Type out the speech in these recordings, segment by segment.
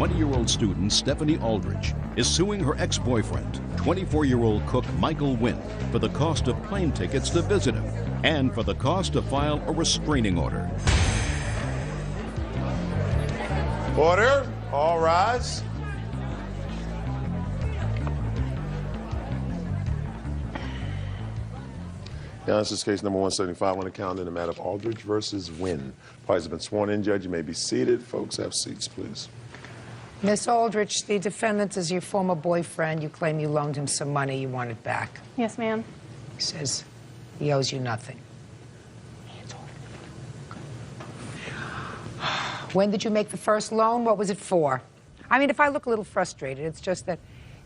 20-year-old student Stephanie Aldrich is suing her ex-boyfriend, 24-year-old cook Michael Wynn, for the cost of plane tickets to visit him and for the cost to file a restraining order. Order. All rise. Now, this is case number 175 on the calendar in the matter of Aldrich versus Wynn. Parties have been sworn in, Judge. You may be seated. Folks, have seats, please. Miss Aldrich, the defendant is your former boyfriend. You claim you loaned him some money. You want it back. Yes, ma'am. He says he owes you nothing. When did you make the first loan? What was it for? I mean, if I look a little frustrated, it's just that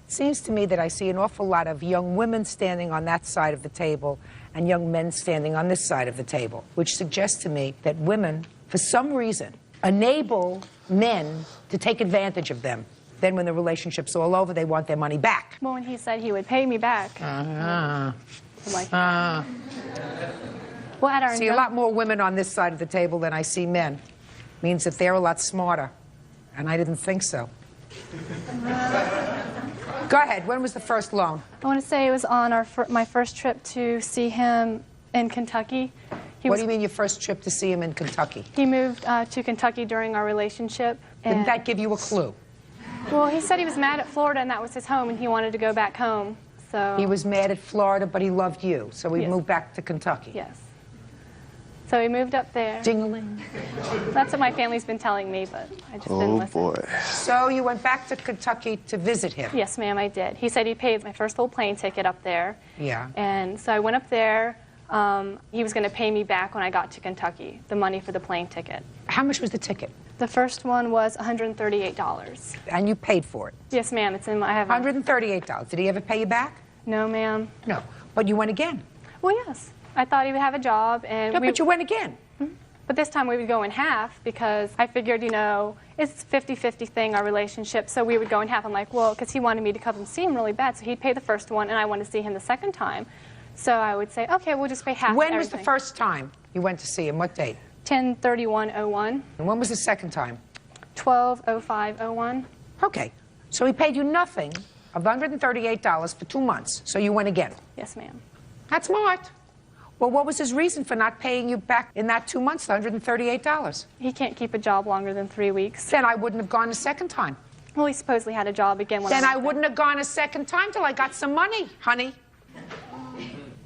it seems to me that I see an awful lot of young women standing on that side of the table and young men standing on this side of the table, which suggests to me that women, for some reason, enable men to take advantage of them. Then when the relationship's all over, they want their money back. Well, when he said he would pay me back. Well, at our see a lot more women on this side of the table than I see men. Means that they're a lot smarter. And I didn't think so. Go ahead. When was the first loan? I want to say it was on my first trip to see him in Kentucky. What do you mean your first trip to see him in Kentucky? He moved to Kentucky during our relationship. Didn't that give you a clue? Well, he said he was mad at Florida and that was his home and he wanted to go back home. So he was mad at Florida, but he loved you. So he moved back to Kentucky. Yes. So he moved up there. Ding-a-ling. That's what my family's been telling me, but I just didn't listen. Oh, boy. So you went back to Kentucky to visit him? Yes, ma'am, I did. He said he paid my first full plane ticket up there. Yeah. And so I went up there. He was going to pay me back when I got to Kentucky, the money for the plane ticket. How much was the ticket? The first one was $138. And you paid for it? Yes, ma'am. It's in my... I have $138. Did he ever pay you back? No, ma'am. No. But you went again? Well, yes. I thought he would have a job, and but you went again. But this time we would go in half because I figured, you know, it's a 50-50 thing, our relationship, so we would go in half. I'm like, well, because he wanted me to come and see him really bad, so he'd pay the first one, and I wanted to see him the second time. So I would say, okay, we'll just pay half. When was the first time you went to see him? What date? 10/31/01. And when was the second time? 12/05/01. Okay. So he paid you nothing of $138 for 2 months, so you went again? Yes, ma'am. That's smart. Well, what was his reason for not paying you back in that 2 months, the $138? He can't keep a job longer than 3 weeks. Then I wouldn't have gone a second time. Well, he supposedly had a job again. Then I wouldn't have gone a second time till I got some money, honey.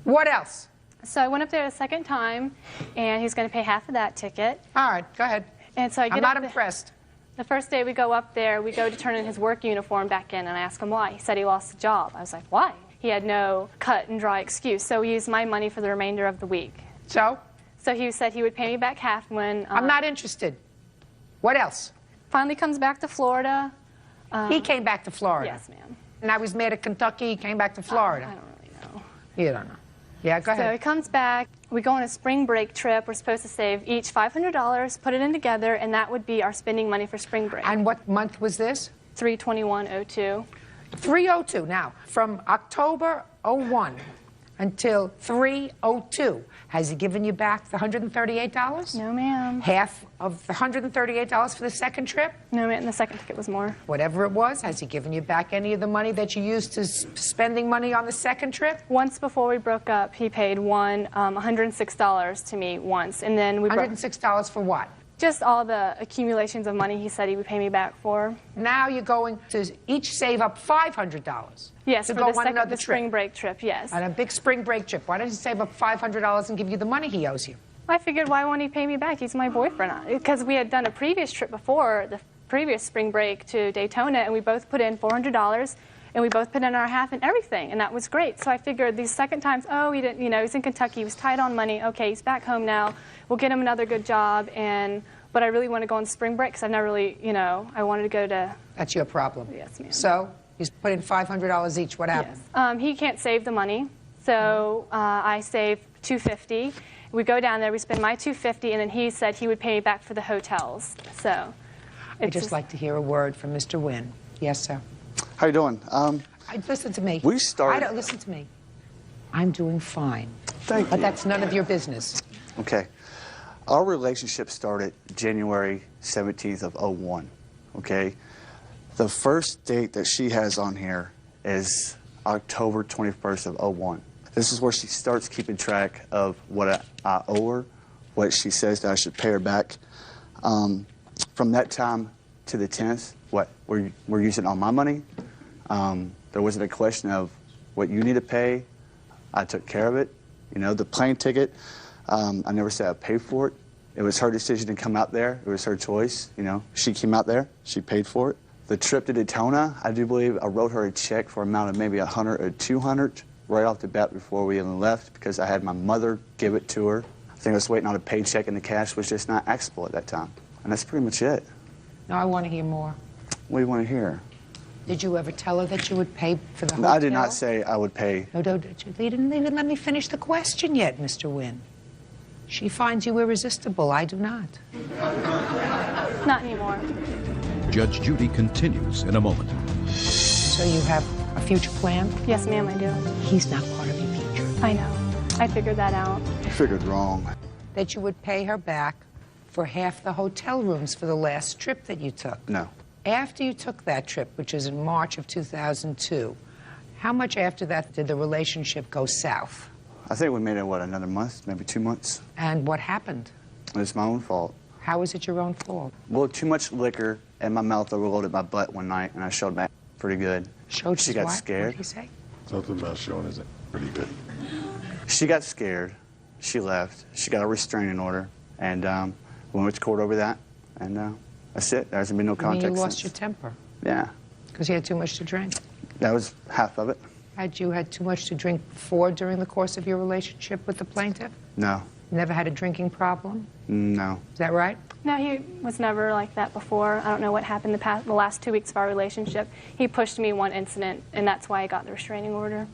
What else? So I went up there a second time, and he's going to pay half of that ticket. All right, go ahead. And so I get I'm not impressed. The first day we go up there, we go to turn in his work uniform back in, and I ask him why. He said he lost the job. I was like, why? He had no cut and dry excuse, so he used my money for the remainder of the week. So? So he said he would pay me back half when... I'm not interested. What else? Finally comes back to Florida. He came back to Florida? Yes, ma'am. And I was mad at Kentucky, he came back to Florida? I don't really know. You don't know. Yeah, go ahead. So he comes back. We go on a spring break trip. We're supposed to save each $500, put it in together, and that would be our spending money for spring break. And what month was this? 3/21/02. 3/02. Now, from October 01 until 3/02, has he given you back the $138? No, ma'am. Half of the $138 for the second trip? No, ma'am. The second ticket was more. Whatever it was, has he given you back any of the money that you used to spending money on the second trip? Once before we broke up, he paid $106 to me once, and then we $106 for what? Just all the accumulations of money he said he would pay me back for. Now you're going to each save up $500. Yes, to for go the on another spring trip. break trip, yes. On a big spring break trip. Why don't you save up $500 and give you the money he owes you? I figured, why won't he pay me back? He's my boyfriend. Because we had done a previous trip before, the previous spring break to Daytona, and we both put in $400, and we both put in our half and everything, and that was great. So I figured these second times, oh, he didn't, you know, he's in Kentucky, he was tight on money. Okay, he's back home now. We'll get him another good job, but I really want to go on spring break because I've never really, you know, I wanted to go to... That's your problem. Yes, ma'am. So, he's put in $500 each. What happened? Yes. He can't save the money, so I save $250. We go down there, we spend my $250, and then he said he would pay me back for the hotels. So, I'd just like to hear a word from Mr. Wynn. Yes, sir. How you doing? Listen to me. We started... Listen to me. I'm doing fine. Thank you. But that's none of your business. Okay. Our relationship started January 17th of 01, okay? The first date that she has on here is October 21st of '01. This is where she starts keeping track of what I owe her, what she says that I should pay her back. From that time to the 10th, we're using all my money. There wasn't a question of what you need to pay. I took care of it. You know, the plane ticket, I never said I'd pay for it. It was her decision to come out there. It was her choice. You know, she came out there. She paid for it. The trip to Daytona, I do believe I wrote her a check for an amount of maybe $100 or $200 right off the bat before we even left because I had my mother give it to her. I think I was waiting on a paycheck and the cash was just not accessible at that time. And that's pretty much it. Now I want to hear more. What do you want to hear? Did you ever tell her that you would pay for the hotel? I did not say I would pay. No, you didn't even let me finish the question yet, Mr. Wynn. She finds you irresistible. I do not. Not anymore. Judge Judy continues in a moment. So you have a future plan? Yes, ma'am, I do. He's not part of your future. I know. I figured that out. I figured wrong. That you would pay her back for half the hotel rooms for the last trip that you took. No. After you took that trip, which is in March of 2002, how much after that did the relationship go south? I think we made it, what, another month, maybe 2 months? And what happened? It's my own fault. How is it your own fault? Well, too much liquor and my mouth overloaded my butt one night, and I showed back pretty good. Showed She got what? scared. What did he say? Something about showing is pretty good. She got scared. She left. She got a restraining order, and we went to court over that, and that's it. There hasn't been no You mean contact you lost since. your temper? Yeah, Because you had too much to drink? that was half of it. Had you had too much to drink before during the course of your relationship with the plaintiff? No, Never had a drinking problem? no. Is that right? No, he was never like that before. I don't know what happened the last 2 weeks of our relationship. He pushed me one incident, and that's why I got the restraining order.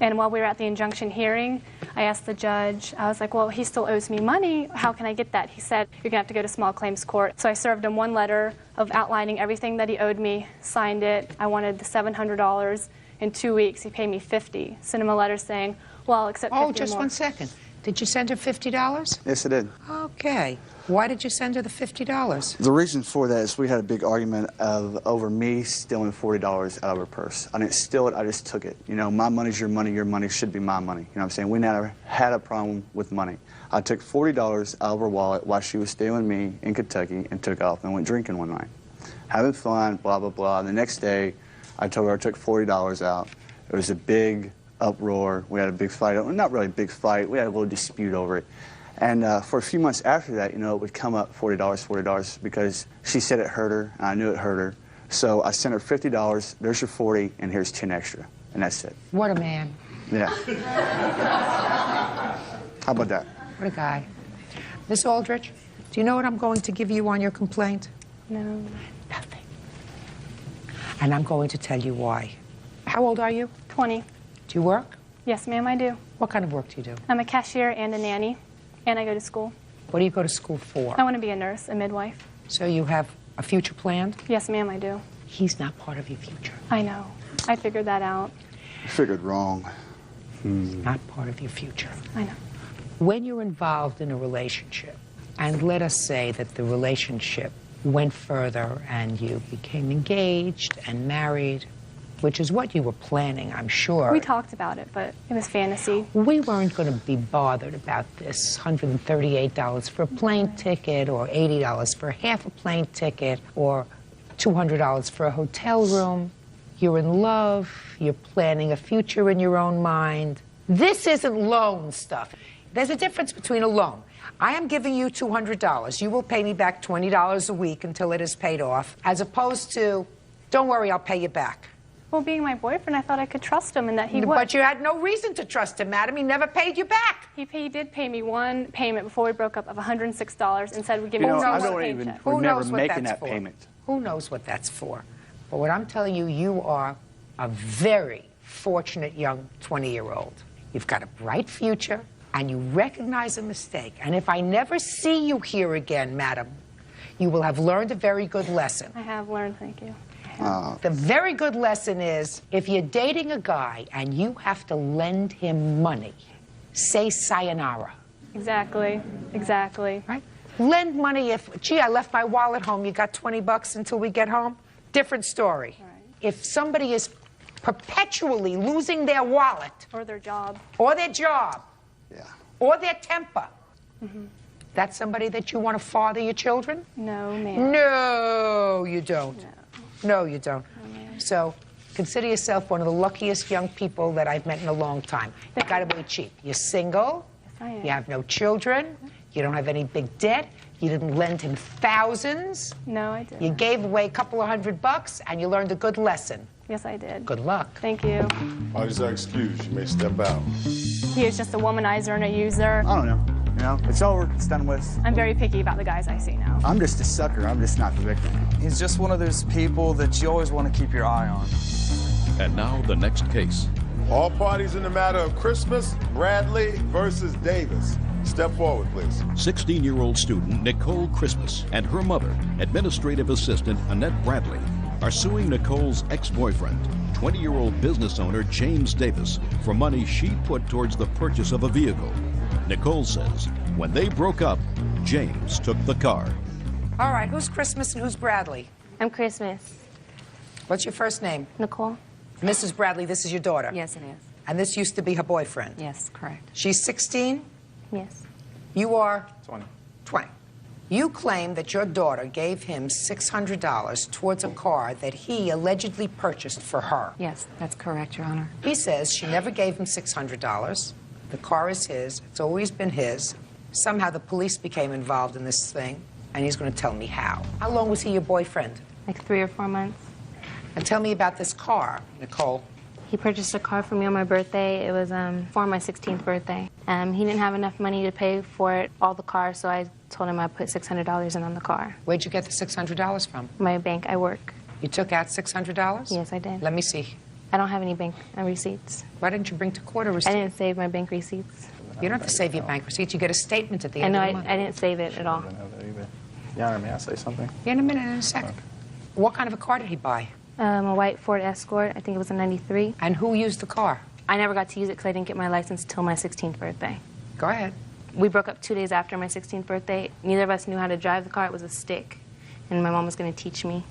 And while we were at the injunction hearing, I asked the judge, I was like, well, he still owes me money. How can I get that? He said, you're going to have to go to small claims court. So I served him one letter of outlining everything that he owed me, signed it. I wanted the $700. In 2 weeks, he paid me $50. Sent him a letter saying, well, I'll accept $50 Oh, just more. 1 second. Did you send her $50? Yes, I did. Okay. Why did you send her the $50? The reason for that is we had a big argument over me stealing $40 out of her purse. I didn't steal it, I just took it. You know, my money's your money should be my money. You know what I'm saying? We never had a problem with money. I took $40 out of her wallet while she was staying with me in Kentucky and took off and went drinking one night. Having fun, blah, blah, blah. And the next day, I told her I took $40 out. It was a big uproar. We had a big fight. Not really a big fight. We had a little dispute over it. And for a few months after that, you know, it would come up $40, because she said it hurt her, and I knew it hurt her. So I sent her $50. There's your 40, and here's 10 extra. And that's it. What a man. Yeah. How about that? What a guy. Miss Aldrich, do you know what I'm going to give you on your complaint? No. Nothing. And I'm going to tell you why. How old are you? 20. Do you work? Yes, ma'am, I do. What kind of work do you do? I'm a cashier and a nanny, and I go to school. What do you go to school for? I want to be a nurse, a midwife. So you have a future planned? Yes, ma'am, I do. He's not part of your future. I know. I figured that out. I figured wrong. Not part of your future. I know. When you're involved in a relationship, and let us say that the relationship went further and you became engaged and married, which is what you were planning, I'm sure. We talked about it, but it was fantasy. We weren't going to be bothered about this $138 for a plane ticket, or $80 for half a plane ticket, or $200 for a hotel room. You're in love. You're planning a future in your own mind. This isn't loan stuff. There's a difference between a loan. I am giving you $200. You will pay me back $20 a week until it is paid off, as opposed to, don't worry, I'll pay you back. Well, being my boyfriend, I thought I could trust him and that he would. But you had no reason to trust him, madam. He never paid you back. He did pay me one payment before we broke up of $106 and said we'd give me You know, I one don't even paycheck. remember knows what making that's that for? payment. Who knows what that's for? But what I'm telling you, you are a very fortunate young 20-year-old. You've got a bright future, and you recognize a mistake. And if I never see you here again, madam, you will have learned a very good lesson. I have learned, thank you. The very good lesson is, if you're dating a guy and you have to lend him money, say sayonara. Exactly, exactly. Right? Lend money if, gee, I left my wallet home, you got $20 until we get home? Different story. Right. If somebody is perpetually losing their wallet Or their job. or their job Yeah. or their temper, that's somebody that you want to father your children? No, ma'am. No, you don't. No, you don't. ma'am. So consider yourself one of the luckiest young people that I've met in a long time. You got to be cheap. You're single. Yes, I am. You have no children. You don't have any big debt. You didn't lend him thousands. No, I didn't. You gave away a couple of $100 and you learned a good lesson. Yes, I did. Good luck. Thank you. Parties are excused. You may step out. He is just a womanizer and a user. I don't know. You know, it's over. It's done with. I'm very picky about the guys I see now. I'm just a sucker. I'm just not the victim. He's just one of those people that you always want to keep your eye on. And now the next case. All parties in the matter of Christmas, Bradley versus Davis. Step forward, please. 16-year-old student Nicole Christmas and her mother, administrative assistant Annette Bradley, are suing Nicole's ex-boyfriend, 20-year-old business owner James Davis, for money she put towards the purchase of a vehicle. Nicole says when they broke up, James took the car. All right, who's Christmas and who's Bradley? I'm Christmas. What's your first name? Nicole? Mrs. Bradley, this is your daughter. Yes, it is. And this used to be her boyfriend. Yes, correct. She's 16. Yes. You are 20. 20. You claim that your daughter gave him $600 towards a car that he allegedly purchased for her. Yes, that's correct, Your Honor. He says she never gave him $600. The car is his. It's always been his. Somehow the police became involved in this thing, and he's going to tell me how. How long was he your boyfriend? Like 3 or 4 months. And tell me about this car, Nicole. He purchased a car for me on my birthday. It was for my 16th birthday. He didn't have enough money to pay for it, all the car, so I told him I'd put $600 in on the car. Where'd you get the $600 from? My bank, I work. You took out $600? Yes, I did. Let me see. I don't have any bank receipts. Why didn't you bring to court a I receipt? didn't save my bank receipts. You don't have to save your bank receipts. You get a statement at the I end know of the month. I didn't save it at all. I don't know that either. Your Honor, may I say something? Yeah, in a minute, in a second. What kind of a car did he buy? A white Ford Escort. I think it was a 93. And who used the car? I never got to use it because I didn't get my license till my 16th birthday. Go ahead. We broke up 2 days after my 16th birthday. Neither of us knew how to drive the car. It was a stick. And my mom was going to teach me.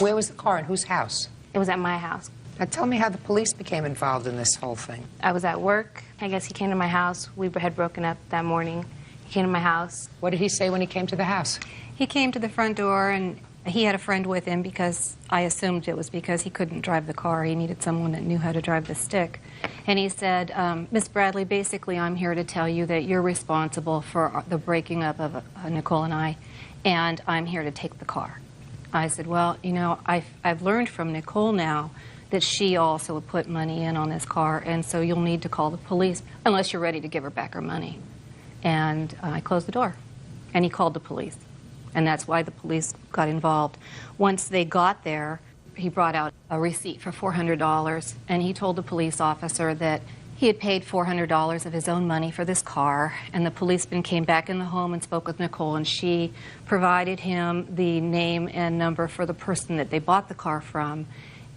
Where was the car and whose house? It was at my house. Now tell me how the police became involved in this whole thing. I was at work. I guess he came to my house. We had broken up that morning. He came to my house. What did he say when he came to the house? He came to the front door, and he had a friend with him because I assumed it was because he couldn't drive the car. He needed someone that knew how to drive the stick. And he said, Miss Bradley, basically I'm here to tell you that you're responsible for the breaking up of Nicole and I, and I'm here to take the car. I said, well, you know, I've learned from Nicole now that she also put money in on this car, and so you'll need to call the police unless you're ready to give her back her money. And I closed the door, and he called the police. And that's why the police got involved. Once they got there, he brought out a receipt for $400, and he told the police officer that he had paid $400 of his own money for this car, and the policeman came back in the home and spoke with Nicole, and she provided him the name and number for the person that they bought the car from.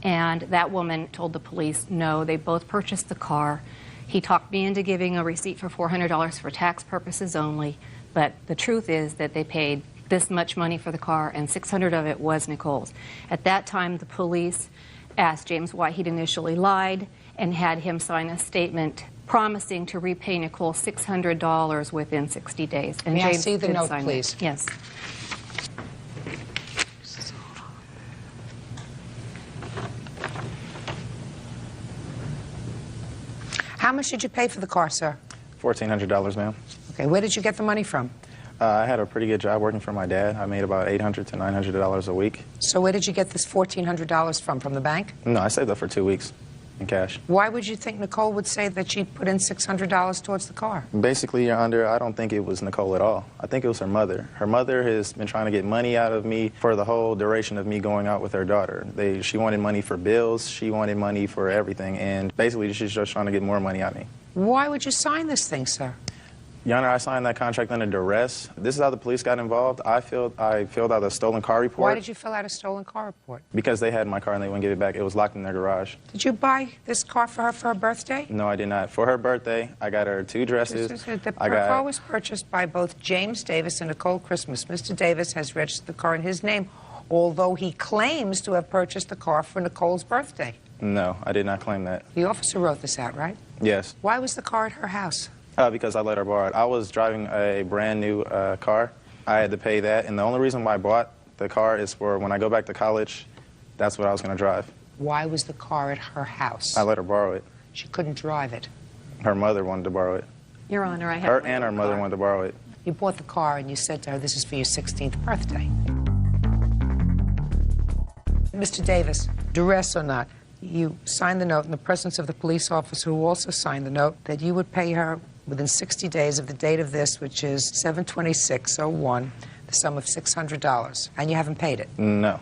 And that woman told the police, no, they both purchased the car. He talked me into giving a receipt for $400 for tax purposes only, but the truth is that they paid this much money for the car, and $600 of it was Nicole's. At that time, the police asked James why he'd initially lied and had him sign a statement promising to repay Nicole $600 within 60 days. And May I James see the did note, sign it. please? Yes. How much did you pay for the car, sir? $1,400, ma'am. Okay, where did you get the money from? I had a pretty good job working for my dad. I made about $800 to $900 a week. So where did you get this $1,400 from the bank? No, I saved up for 2 weeks in cash. Why would you think Nicole would say that she put in $600 towards the car? Basically, Your Honor, I don't think it was Nicole at all. I think it was her mother. Her mother has been trying to get money out of me for the whole duration of me going out with her daughter. She wanted money for bills. She wanted money for everything. And basically, she's just trying to get more money out of me. Why would you sign this thing, sir? Your Honor, I signed that contract under duress. This is how the police got involved. I filled out a stolen car report. Why did you fill out a stolen car report? Because they had my car and they wouldn't give it back. It was locked in their garage. Did you buy this car for her birthday? No, I did not. For her birthday, I got her 2 dresses. The car was purchased by both James Davis and Nicole Christmas. Mr. Davis has registered the car in his name. although he claims to have purchased the car for Nicole's birthday. No, I did not claim that. The officer wrote this out, right? Yes. Why was the car at her house? Because I let her borrow it. I was driving a brand new car. I had to pay that, and the only reason why I bought the car is for when I go back to college, that's what I was going to drive. Why was the car at her house? I let her borrow it. She couldn't drive it. Her mother wanted to borrow it. Your Honor, I have Her and her mother wanted to borrow it. You bought the car and you said to her, this is for your 16th birthday. Mr. Davis, duress or not, you signed the note in the presence of the police officer who also signed the note that you would pay her within 60 days of the date of this, which is 7/26/01, the sum of $600, and you haven't paid it. No.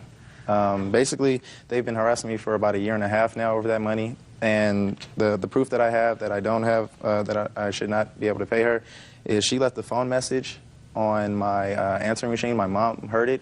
Basically, they've been harassing me for about 1.5 years now over that money, and the proof that I have that I don't have, that I should not be able to pay her, is she left a phone message on my answering machine. My mom heard it,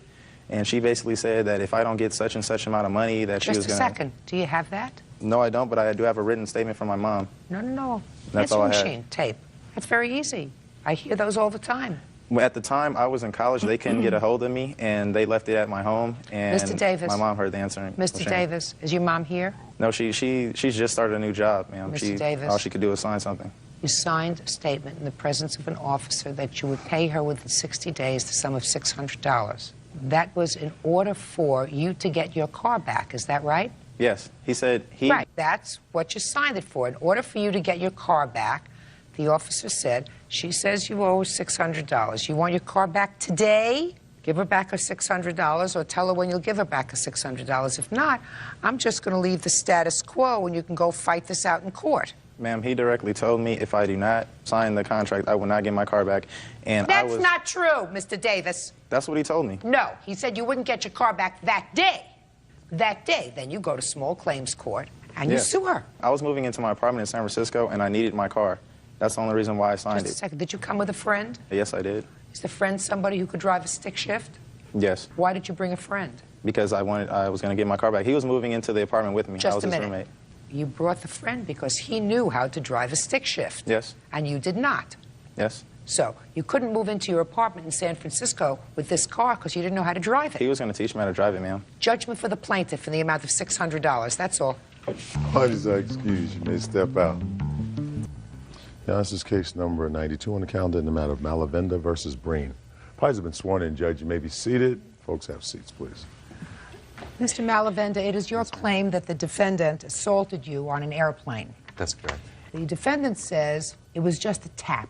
and she basically said that if I don't get such and such amount of money that she was going to... Just a second. Do you have that? No, I don't, but I do have a written statement from my mom. No. That's all I Answering had. machine, tape. That's very easy. I hear those all the time. Well, at the time, I was in college. They couldn't get a hold of me, and they left it at my home. And Mr. Davis. my mom heard the answering Mr. machine. Davis, is your mom here? No, she's just started a new job, ma'am. Mr. Davis. All she could do was sign something. You signed a statement in the presence of an officer that you would pay her within 60 days the sum of $600. That was in order for you to get your car back, is that right? Yes, he said he... Right, that's what you signed it for. In order for you to get your car back, the officer said, she says you owe $600. You want your car back today? Give her back her $600, or tell her when you'll give her back her $600. If not, I'm just going to leave the status quo and you can go fight this out in court. Ma'am, he directly told me if I do not sign the contract, I will not get my car back. And That's not true, Mr. Davis. That's what he told me. No, he said you wouldn't get your car back that day. That day, then you go to small claims court and you sue her. I was moving into my apartment in San Francisco, and I needed my car. That's the only reason why I signed Just a it. second, did you come with a friend? Yes, I did. Is the friend somebody who could drive a stick shift? Yes. Why did you bring a friend? Because I was going to get my car back. He was moving into the apartment with me. I was Just a his minute. roommate. You brought the friend because he knew how to drive a stick shift. Yes. And you did not. Yes. So you couldn't move into your apartment in San Francisco with this car because you didn't know how to drive it. He was going to teach me how to drive it, ma'am. Judgment for the plaintiff in the amount of $600. That's all. Parties are excused. You may step out. Now, this is case number 92 on the calendar in the matter of Malavenda versus Breen. Parties have been sworn in, Judge. You may be seated. Folks, have seats, please. Mr. Malavenda, it is your claim that the defendant assaulted you on an airplane. That's correct. The defendant says it was just a tap.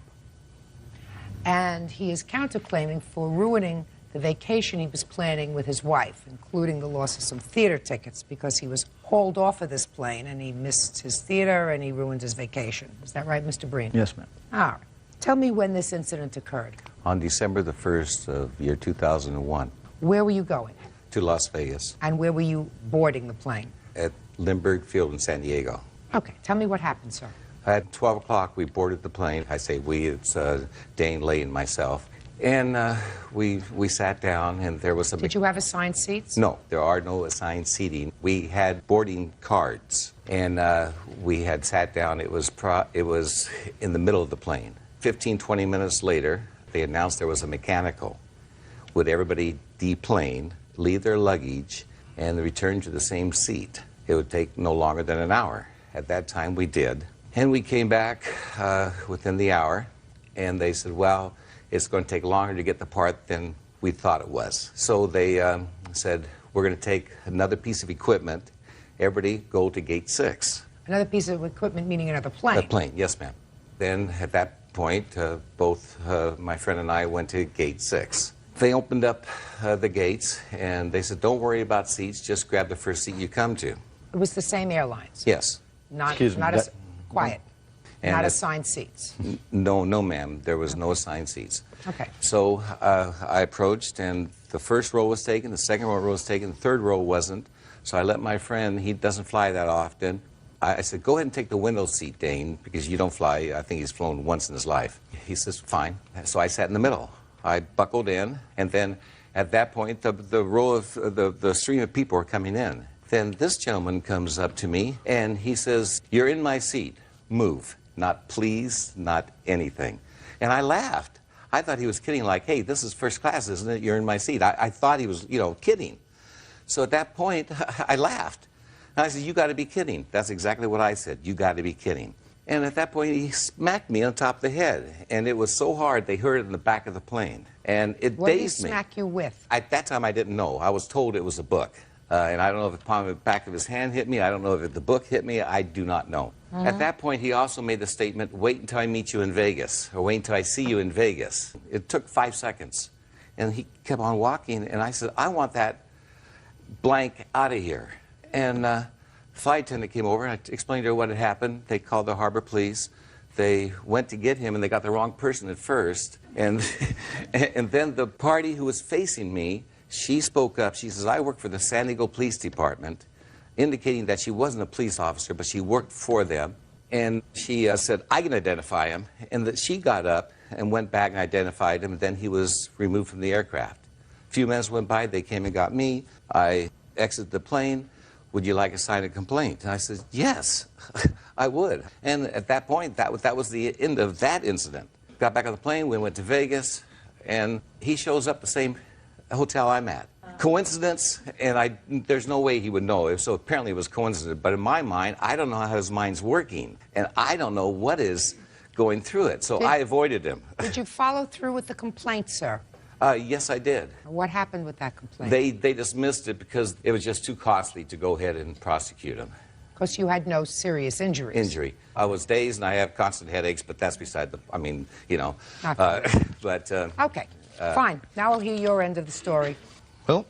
And he is counterclaiming for ruining the vacation he was planning with his wife, including the loss of some theater tickets because he was hauled off of this plane and he missed his theater and he ruined his vacation. Is that right, Mr. Breen? Yes, ma'am. All right. Tell me when this incident occurred. On December the 1st of year 2001, Where were you going? to Las Vegas And where were you boarding the plane? at Lindbergh Field in San Diego. Okay. Tell me what happened, sir. At 12 o'clock, we boarded the plane. I say we, it's Dane, Lay, and myself. And we sat down, and there was a... Did you have assigned seats? No, there are no assigned seating. We had boarding cards, and we had sat down. It was in the middle of the plane. 15, 20 minutes later, they announced there was a mechanical. Would everybody deplane, leave their luggage, and return to the same seat? It would take no longer than an hour. At that time, we did. And we came back within the hour, and they said, well, it's going to take longer to get the part than we thought it was. So they said, we're going to take another piece of equipment. Everybody go to gate 6. Another piece of equipment, meaning another plane? A plane, yes, ma'am. Then at that point, both my friend and I went to gate 6. They opened up the gates, and they said, don't worry about seats, just grab the first seat you come to. It was the same airlines? Yes. Quiet. And Not assigned seats? No, ma'am. There was no assigned seats. Okay. So I approached, and the first row was taken, the second row was taken, the third row wasn't. So I let my friend, he doesn't fly that often. I said, go ahead and take the window seat, Dane, because you don't fly. I think he's flown once in his life. He says, fine. So I sat in the middle. I buckled in, and then at that point, the row of the stream of people were coming in. Then this gentleman comes up to me, and he says, you're in my seat. Move. Not please, not anything. And I laughed. I thought he was kidding, like, hey, this is first class, isn't it? You're in my seat. I thought he was, kidding. So at that point, I laughed. And I said, you got to be kidding. That's exactly what I said. You got to be kidding. And at that point, he smacked me on top of the head. And it was so hard, they heard it in the back of the plane. And it What did he dazed me. smack you with? At that time, I didn't know. I was told it was a book. And I don't know if the palm of the back of his hand hit me. I don't know if the book hit me. I do not know. At that point, he also made the statement, wait until I meet you in Vegas, or wait until I see you in Vegas. It took 5 seconds. And he kept on walking, and I said, I want that blank out of here. And the flight attendant came over, and I explained to her what had happened. They called the harbor police. They went to get him, and they got the wrong person at first. And, and then the party who was facing me, she spoke up. She says, I work for the San Diego Police Department, indicating that she wasn't a police officer, but she worked for them. And she said, I can identify him. And that she got up and went back and identified him, and then he was removed from the aircraft. A few minutes went by, they came and got me. I exited the plane. Would you like to sign a complaint? And I said, yes, I would. And at that point, that was the end of that incident. Got back on the plane, we went to Vegas, and he shows up the same hotel I'm at. Coincidence, and there's no way he would know. So apparently it was coincidence. But in my mind, I don't know how his mind's working, and I don't know what is going through it. So I avoided him. Did you follow through with the complaint, sir? Yes, I did. What happened with that complaint? They dismissed it because it was just too costly to go ahead and prosecute him. Because you had no serious injuries. I was dazed and I have constant headaches, but that's beside the, I mean, you know. But okay, fine. Now I'll hear your end of the story. Well,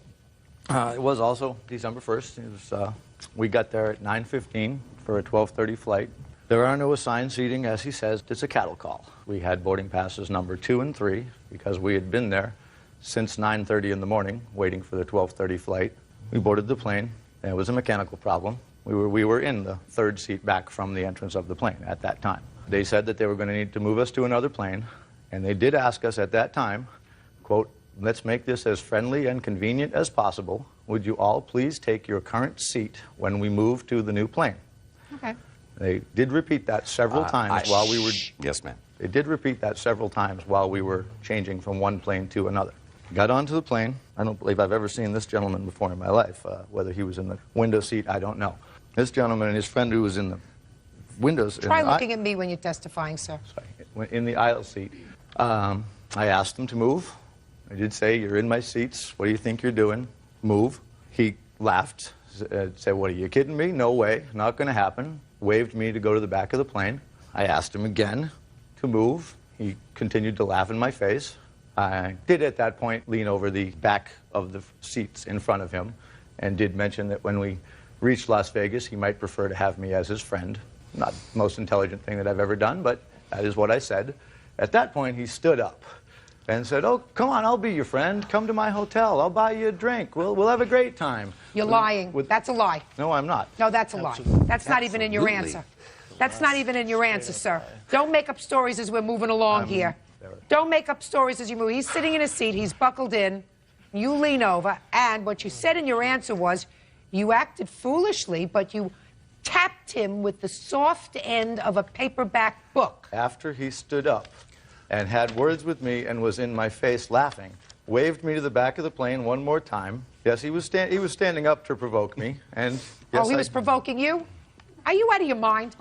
it was also December 1st. It was, we got there at 9:15 for a 12:30 flight. There are no assigned seating, as he says. It's a cattle call. We had boarding passes number 2 and 3 because we had been there since 9:30 in the morning waiting for the 12:30 flight. We boarded the plane, and it was a mechanical problem. We were in the 3rd seat back from the entrance of the plane at that time. They said that they were going to need to move us to another plane, and they did ask us at that time, quote, let's make this as friendly and convenient as possible. Would you all please take your current seat when we move to the new plane? Okay. They did repeat that several times while we were... Yes, ma'am. They did repeat that several times while we were changing from one plane to another. Got onto the plane. I don't believe I've ever seen this gentleman before in my life. Whether he was in the window seat, I don't know. This gentleman and his friend who was in the windows... Try looking at me when you're testifying, sir. Sorry, in the aisle seat. I asked him to move. I did say, you're in my seats. What do you think you're doing? Move. He laughed, said, what, are you kidding me? No way, not going to happen. Waved me to go to the back of the plane. I asked him again to move. He continued to laugh in my face. I did at that point lean over the back of the seats in front of him and did mention that when we reached Las Vegas, he might prefer to have me as his friend. Not the most intelligent thing that I've ever done, but that is what I said. At that point, he stood up and said, oh, come on, I'll be your friend. Come to my hotel. I'll buy you a drink. We'll have a great time. You're lying. That's a lie. No, I'm not. No, that's a lie. That's not even in your answer. That's not even in your answer, sir. Don't make up stories as we're moving along here. Don't make up stories as you move. He's sitting in his seat. He's buckled in. You lean over. And what you said in your answer was you acted foolishly, but you tapped him with the soft end of a paperback book. After he stood up and had words with me and was in my face laughing, waved me to the back of the plane one more time. Yes, he was standing up to provoke me. And yes, oh, he was provoking you? Are you out of your mind?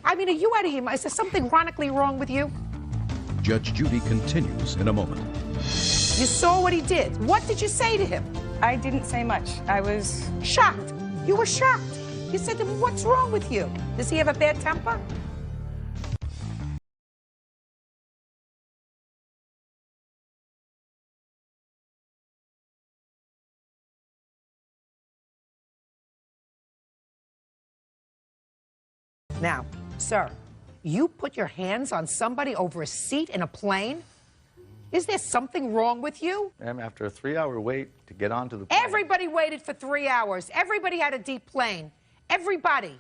I mean, are you out of your mind? Is there something chronically wrong with you? Judge Judy continues in a moment. You saw what he did. What did you say to him? I didn't say much. I was shocked. You were shocked. You said to him, what's wrong with you? Does he have a bad temper? Now, sir, you put your hands on somebody over a seat in a plane? Is there something wrong with you? Ma'am, after a 3-hour wait to get onto the plane... Everybody waited for 3 hours. Everybody had a deep plane. Everybody.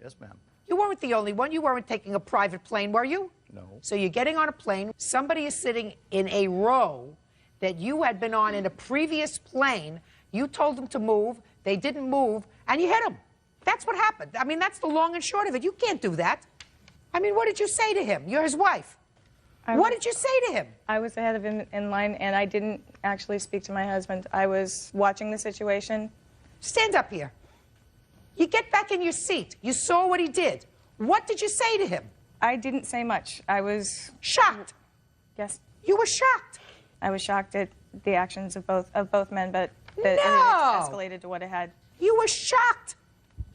Yes, ma'am. You weren't the only one. You weren't taking a private plane, were you? No. So you're getting on a plane. Somebody is sitting in a row that you had been on in a previous plane. You told them to move. They didn't move, and you hit them. That's what happened. I mean, that's the long and short of it. You can't do that. I mean, what did you say to him? You're his wife. What did you say to him? I was ahead of him in line, and I didn't actually speak to my husband. I was watching the situation, stand up here. You get back in your seat. You saw what he did. What did you say to him? I didn't say much. I was shocked. Yes. You were shocked. I was shocked at the actions of both men, but it escalated to what it had. You were shocked.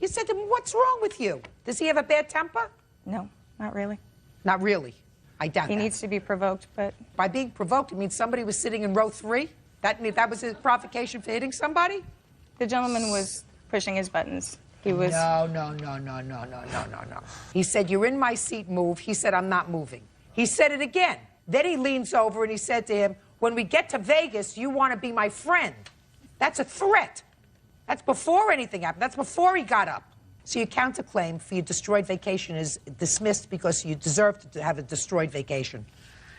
You said to him, "What's wrong with you? Does he have a bad temper?" No, not really. Not really. I doubt He that. needs to be provoked, but By being provoked, it means somebody was sitting in row 3? That was his provocation for hitting somebody? the gentleman was pushing his buttons. He was. No. He said, "You're in my seat, move." He said, "I'm not moving." He said it again. Then he leans over and he said to him, "When we get to Vegas, you want to be my friend." That's a threat. That's before anything happened. That's before he got up. So your counterclaim for your destroyed vacation is dismissed because you deserve to have a destroyed vacation.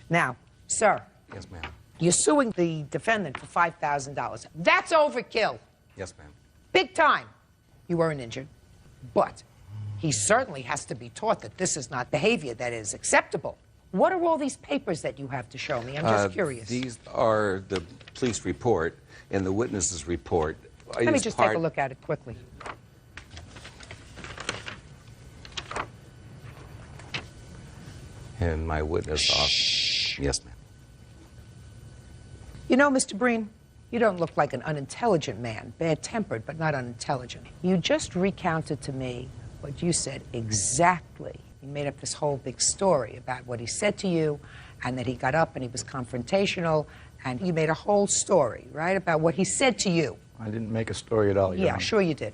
Now, sir. Yes, ma'am. You're suing the defendant for $5,000. That's overkill. Yes, ma'am. Big time. You weren't injured, but he certainly has to be taught that this is not behavior that is acceptable. What are all these papers that you have to show me? I'm just curious. These are the police report and the witness's report. Let me just take a look at it quickly. And my witness officer. Yes, ma'am. You know, Mr. Breen, you don't look like an unintelligent man, bad-tempered, but not unintelligent. You just recounted to me what you said exactly. You made up this whole big story about what he said to you, and that he got up and he was confrontational, and you made a whole story, right, about what he said to you. I didn't make a story at all, Your Yeah, Honor. sure you did.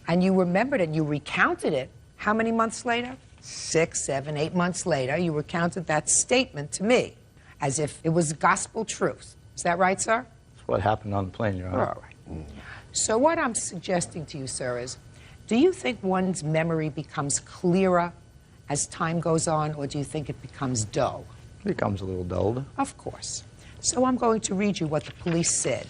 And you remembered and you recounted it how many months later? 6, 7, 8 months later, you recounted that statement to me as if it was gospel truth. Is that right, sir? That's what happened on the plane, Your Honor. All right. So what I'm suggesting to you, sir, is do you think one's memory becomes clearer as time goes on, or do you think it becomes dull? It becomes a little dulled. Of course. So I'm going to read you what the police said.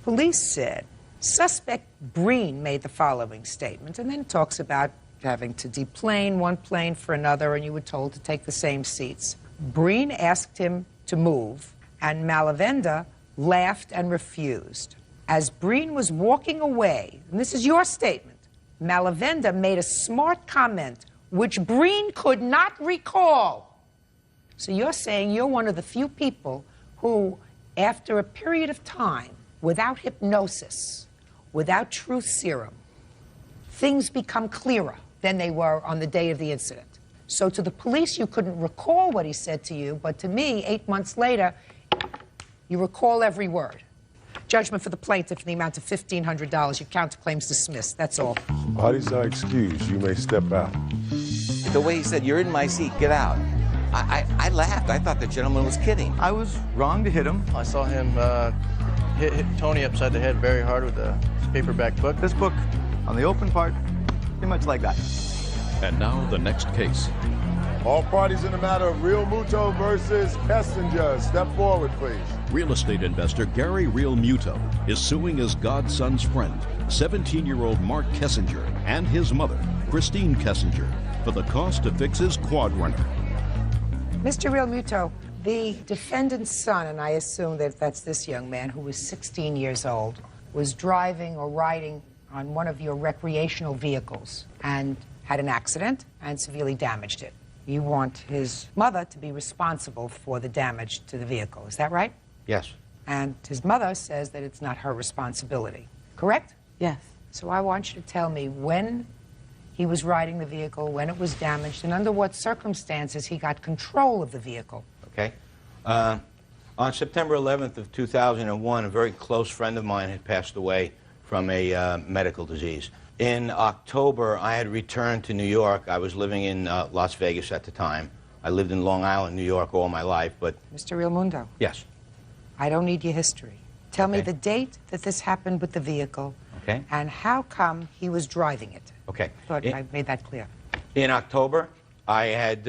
Police said, suspect Breen made the following statement, and then it talks about having to deplane one plane for another, and you were told to take the same seats. Breen asked him to move, and Malavenda laughed and refused. As Breen was walking away, and this is your statement, Malavenda made a smart comment which Breen could not recall. So you're saying you're one of the few people who, after a period of time, without hypnosis, without truth serum, things become clearer than they were on the day of the incident. So to the police, you couldn't recall what he said to you, but to me, 8 months later, you recall every word. Judgment for the plaintiff in the amount of $1,500. Your counterclaim's dismissed. That's all. Parties are excused. You may step out. The way he said, "You're in my seat, get out." I laughed. I thought the gentleman was kidding. I was wrong to hit him. I saw him hit Tony upside the head very hard with a paperback book. This book, on the open part, pretty much like that. And now the next case. All parties in the matter of Real Muto versus Kessinger, step forward, please. Real estate investor Gary Real Muto is suing his godson's friend, 17-year-old Mark Kessinger, and his mother, Christine Kessinger, for the cost to fix his quad runner. Mr. Real Muto, the defendant's son, and I assume that that's this young man who was 16 years old, was driving or riding on one of your recreational vehicles and had an accident and severely damaged it. You want his mother to be responsible for the damage to the vehicle. Is that right? Yes. And his mother says that it's not her responsibility. Correct? Yes. So I want you to tell me when he was riding the vehicle, when it was damaged, and under what circumstances he got control of the vehicle. Okay. On September 11th of 2001, a very close friend of mine had passed away from a medical disease. In October, I had returned to New York. I was living in Las Vegas at the time. I lived in Long Island, New York all my life, but... Mr. Real Mundo. Yes. I don't need your history. Tell me Okay. the date that this happened with the vehicle. Okay. And how come he was driving it. Okay. Thought I made that clear. In October, I had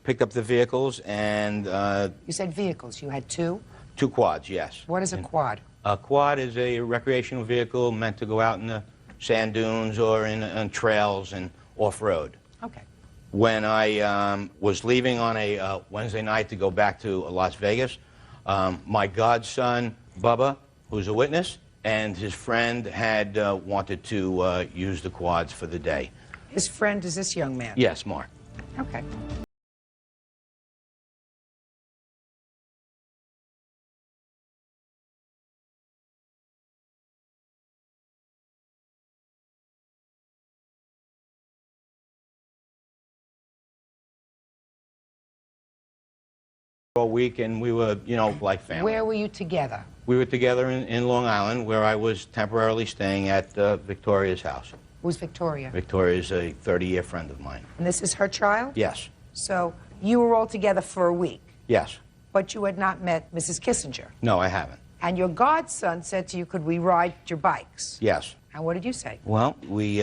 picked up the vehicles and... You said vehicles. You had two? 2 quads, yes. What is a quad? A quad is a recreational vehicle meant to go out in the sand dunes or on trails and off-road. Okay. When I was leaving on a Wednesday night to go back to Las Vegas, my godson, Bubba, who's a witness, and his friend had wanted to use the quads for the day. His friend is this young man? Yes, Mark. Okay. All week, and we were, you know, like family. Where were you together? We were together in Long Island, where I was temporarily staying at Victoria's house. Who's Victoria? Victoria's a 30-year friend of mine. And this is her child? Yes. So you were all together for a week, Yes. but you had not met Mrs. Kissinger. No, I haven't. And your godson said to you, could we ride your bikes? Yes. And what did you say? Well, we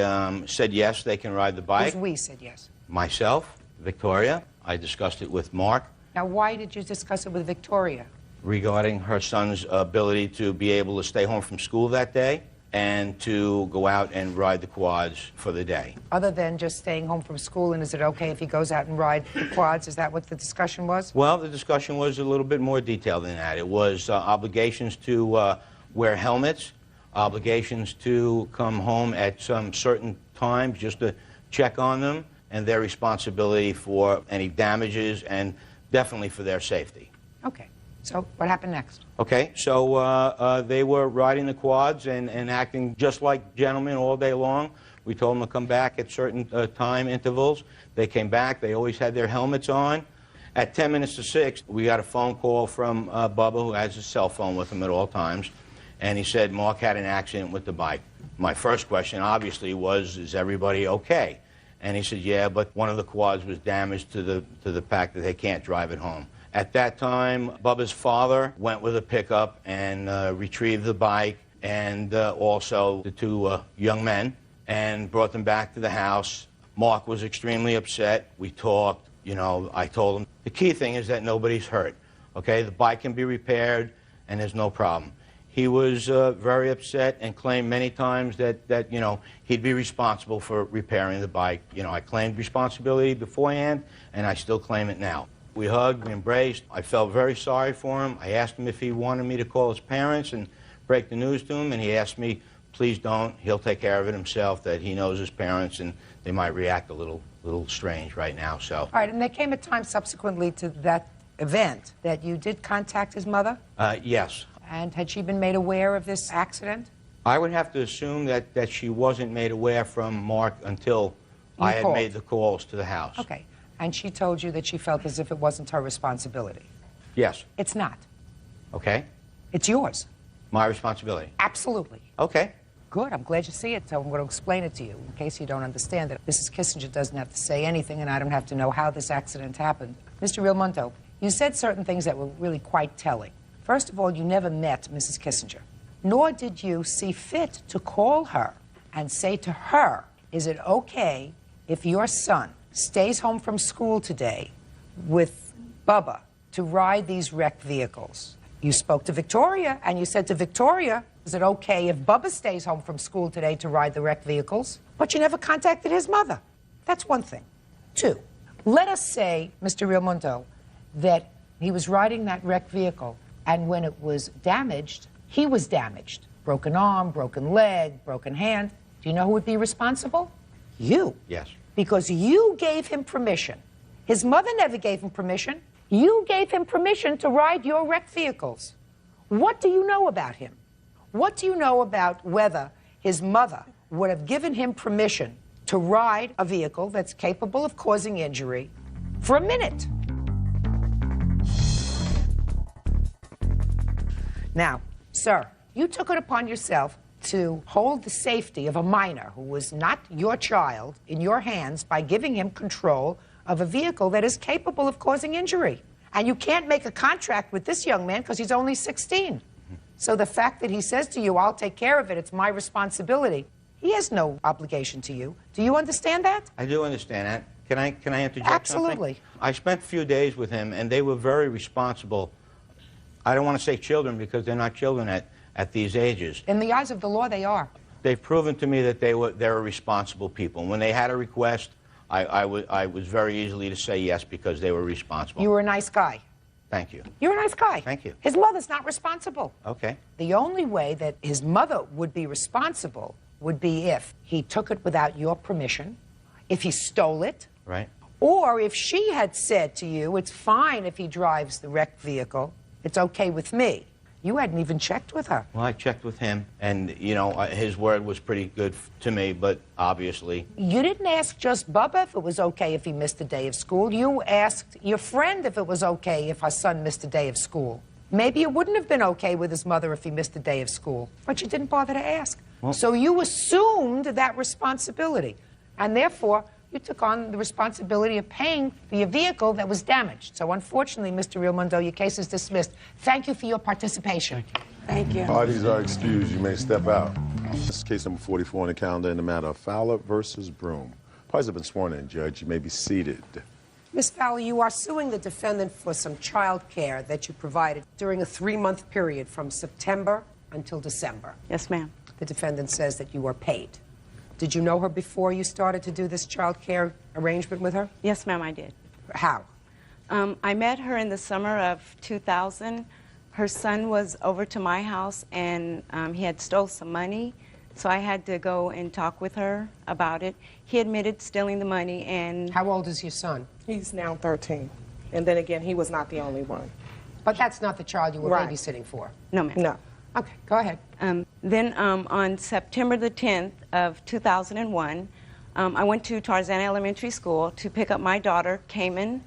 said yes, they can ride the bike. Because we said yes. Myself, Victoria, I discussed it with Mark Now, why did you discuss it with Victoria? regarding her son's ability to be able to stay home from school that day and to go out and ride the quads for the day. Other than just staying home from school, and is it okay if he goes out and ride the quads? Is that what the discussion was? Well, the discussion was a little bit more detailed than that. It was obligations to wear helmets, obligations to come home at some certain times just to check on them, and their responsibility for any damages and definitely for their safety. Okay. So what happened next? Okay, so they were riding the quads and acting just like gentlemen all day long. We told them to come back at certain time intervals. They came back. They always had their helmets on. At 10 minutes to 6, we got a phone call from Bubba, who has his cell phone with him at all times, and he said Mark had an accident with the bike. My first question, obviously, was, is everybody okay? And he said, yeah, but one of the quads was damaged to the fact that they can't drive it home. At that time, Bubba's father went with a pickup and retrieved the bike and also the two young men and brought them back to the house. Mark was extremely upset. We talked. You know, I told him the key thing is that nobody's hurt. Okay, the bike can be repaired and there's no problem. He was very upset and claimed many times that you know, he'd be responsible for repairing the bike. You know, I claimed responsibility beforehand, and I still claim it now. We hugged, we embraced. I felt very sorry for him. I asked him if he wanted me to call his parents and break the news to him, and he asked me, please don't. He'll take care of it himself, that he knows his parents, and they might react a little strange right now, so. All right, and there came a time subsequently to that event that you did contact his mother? Yes. And had she been made aware of this accident? I would have to assume that she wasn't made aware from Mark until I had made the calls to the house. Okay. And she told you that she felt as if it wasn't her responsibility? Yes. It's not. Okay. It's yours. My responsibility? Absolutely. Okay. Good. I'm glad you see it, so I'm going to explain it to you in case you don't understand it. Mrs. Kissinger doesn't have to say anything, and I don't have to know how this accident happened. Mr. Realmonto, you said certain things that were really quite telling. First of all, you never met Mrs. Kissinger, nor did you see fit to call her and say to her, is it okay if your son stays home from school today with Bubba to ride these wrecked vehicles? You spoke to Victoria, and you said to Victoria, is it okay if Bubba stays home from school today to ride the wrecked vehicles? But you never contacted his mother. That's one thing. Two, let us say, Mr. Realmonto, that he was riding that wrecked vehicle, and when it was damaged, he was damaged. Broken arm, broken leg, broken hand. Do you know who would be responsible? You. Yes. Because you gave him permission. His mother never gave him permission. You gave him permission to ride your wrecked vehicles. What do you know about him? What do you know about whether his mother would have given him permission to ride a vehicle that's capable of causing injury for a minute? Now, sir, you took it upon yourself to hold the safety of a minor who was not your child in your hands by giving him control of a vehicle that is capable of causing injury. And you can't make a contract with this young man because he's only 16. So the fact that he says to you, I'll take care of it, it's my responsibility, he has no obligation to you. Do you understand that? I do understand that. Can I interject Absolutely. something? I spent a few days with him, and they were very responsible. I don't want to say children because they're not children at these ages. In the eyes of the law, they are. They've proven to me that they were responsible people. When they had a request, I was very easily to say yes because they were responsible. You were a nice guy. Thank you. You're a nice guy. Thank you. His mother's not responsible. Okay. The only way that his mother would be responsible would be if he took it without your permission, if he stole it, Right. or if she had said to you, it's fine if he drives the wrecked vehicle, it's okay with me. You hadn't even checked with her. Well, I checked with him, and, you know, his word was pretty good to me, but obviously... You didn't ask just Bubba if it was okay if he missed a day of school. You asked your friend if it was okay if her son missed a day of school. Maybe it wouldn't have been okay with his mother if he missed a day of school, but you didn't bother to ask. Well, so you assumed that responsibility, and therefore you took on the responsibility of paying for your vehicle that was damaged. So unfortunately, Mr. Realmundo, your case is dismissed. Thank you for your participation. Thank you. Parties are excused. You may step out. This is case number 44 on the calendar in the matter of Fowler versus Broom. Parties have been sworn in, Judge. You may be seated. Ms. Fowler, you are suing the defendant for some child care that you provided during a 3-month period from September until December. Yes, ma'am. The defendant says that you were paid. Did you know her before you started to do this child care arrangement with her? Yes, ma'am, I did. How? I met her in the summer of 2000. Her son was over to my house, and he had stole some money, so I had to go and talk with her about it. He admitted stealing the money, and... How old is your son? He's now 13. And then again, he was not the only one. But that's not the child you were Right. babysitting for? No, ma'am. No. Okay, go ahead. Then on September the 10th of 2001, I went to Tarzan Elementary School to pick up my daughter, Cayman.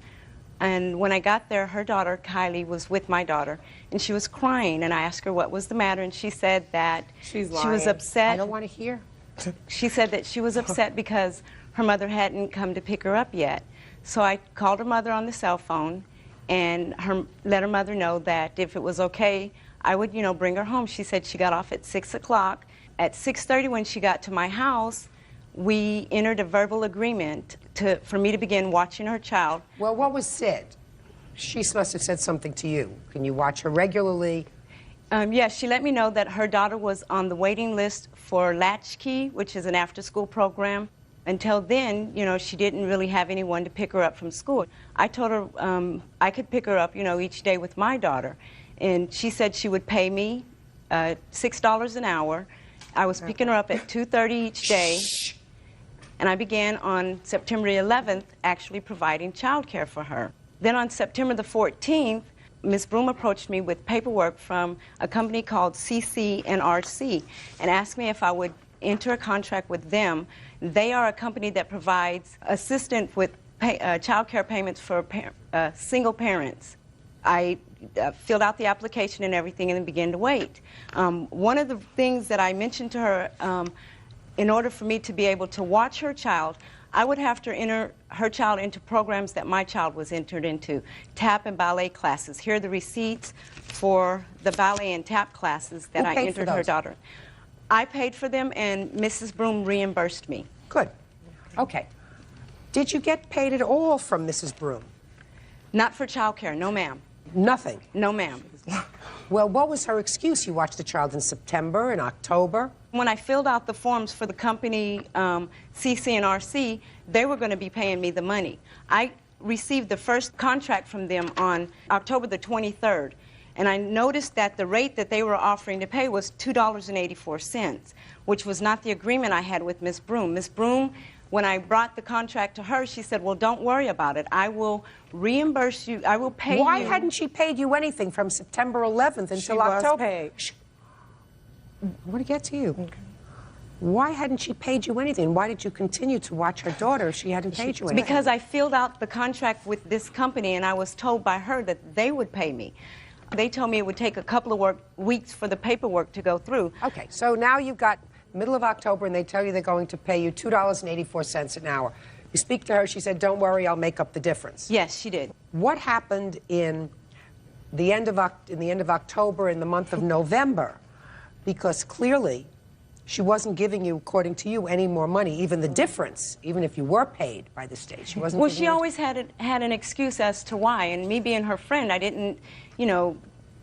And when I got there, her daughter, Kylie, was with my daughter, and she was crying. And I asked her what was the matter, and she said that she was upset. I don't want to hear. She said that she was upset because her mother hadn't come to pick her up yet. So I called her mother on the cell phone and let her mother know that if it was okay, I would, you know, bring her home. She said she got off at 6 o'clock. At 6:30, when she got to my house, we entered a verbal agreement for me to begin watching her child. Well, what was said? She must have said something to you. Can you watch her regularly? Yes, she let me know that her daughter was on the waiting list for Latchkey, which is an after-school program. Until then, you know, she didn't really have anyone to pick her up from school. I told her I could pick her up, you know, each day with my daughter. And she said she would pay me $6 an hour. I was picking her up at 2:30 each day. And I began on September 11th actually providing child care for her. Then on September the 14th, Ms. Broom approached me with paperwork from a company called CC&RC and asked me if I would enter a contract with them. They are a company that provides assistance with child care payments for single parents. I filled out the application and everything and then began to wait. One of the things that I mentioned to her, in order for me to be able to watch her child, I would have to enter her child into programs that my child was entered into, tap and ballet classes. Here are the receipts for the ballet and tap classes that I entered her daughter. I paid for them, and Mrs. Broom reimbursed me. Good. Okay. Did you get paid at all from Mrs. Broom? Not for child care, no ma'am. Nothing? No ma'am. Well, what was her excuse? You watched the child in September, in October? When I filled out the forms for the company CC&RC, they were going to be paying me the money. I received the first contract from them on October the 23rd, and I noticed that the rate that they were offering to pay was $2.84, which was not the agreement I had with Ms. Broom. Ms. Broom, when I brought the contract to her, she said, well, don't worry about it. I will reimburse you. I will pay you. Why hadn't she paid you anything from September 11th until October? Paid. I want to get to you. Okay. Why hadn't she paid you anything? Why did you continue to watch her daughter if she hadn't paid you anything? Because I filled out the contract with this company, and I was told by her that they would pay me. They told me it would take a couple of weeks for the paperwork to go through. Okay, so now you've got middle of October, and they tell you they're going to pay you $2.84 an hour. You speak to her, she said, don't worry, I'll make up the difference. Yes, she did. What happened in the end of October and the month of November? Because clearly, she wasn't giving you, according to you, any more money, even the difference, even if you were paid by the state. She wasn't. Well, she always had an excuse as to why, and me being her friend, I didn't, you know,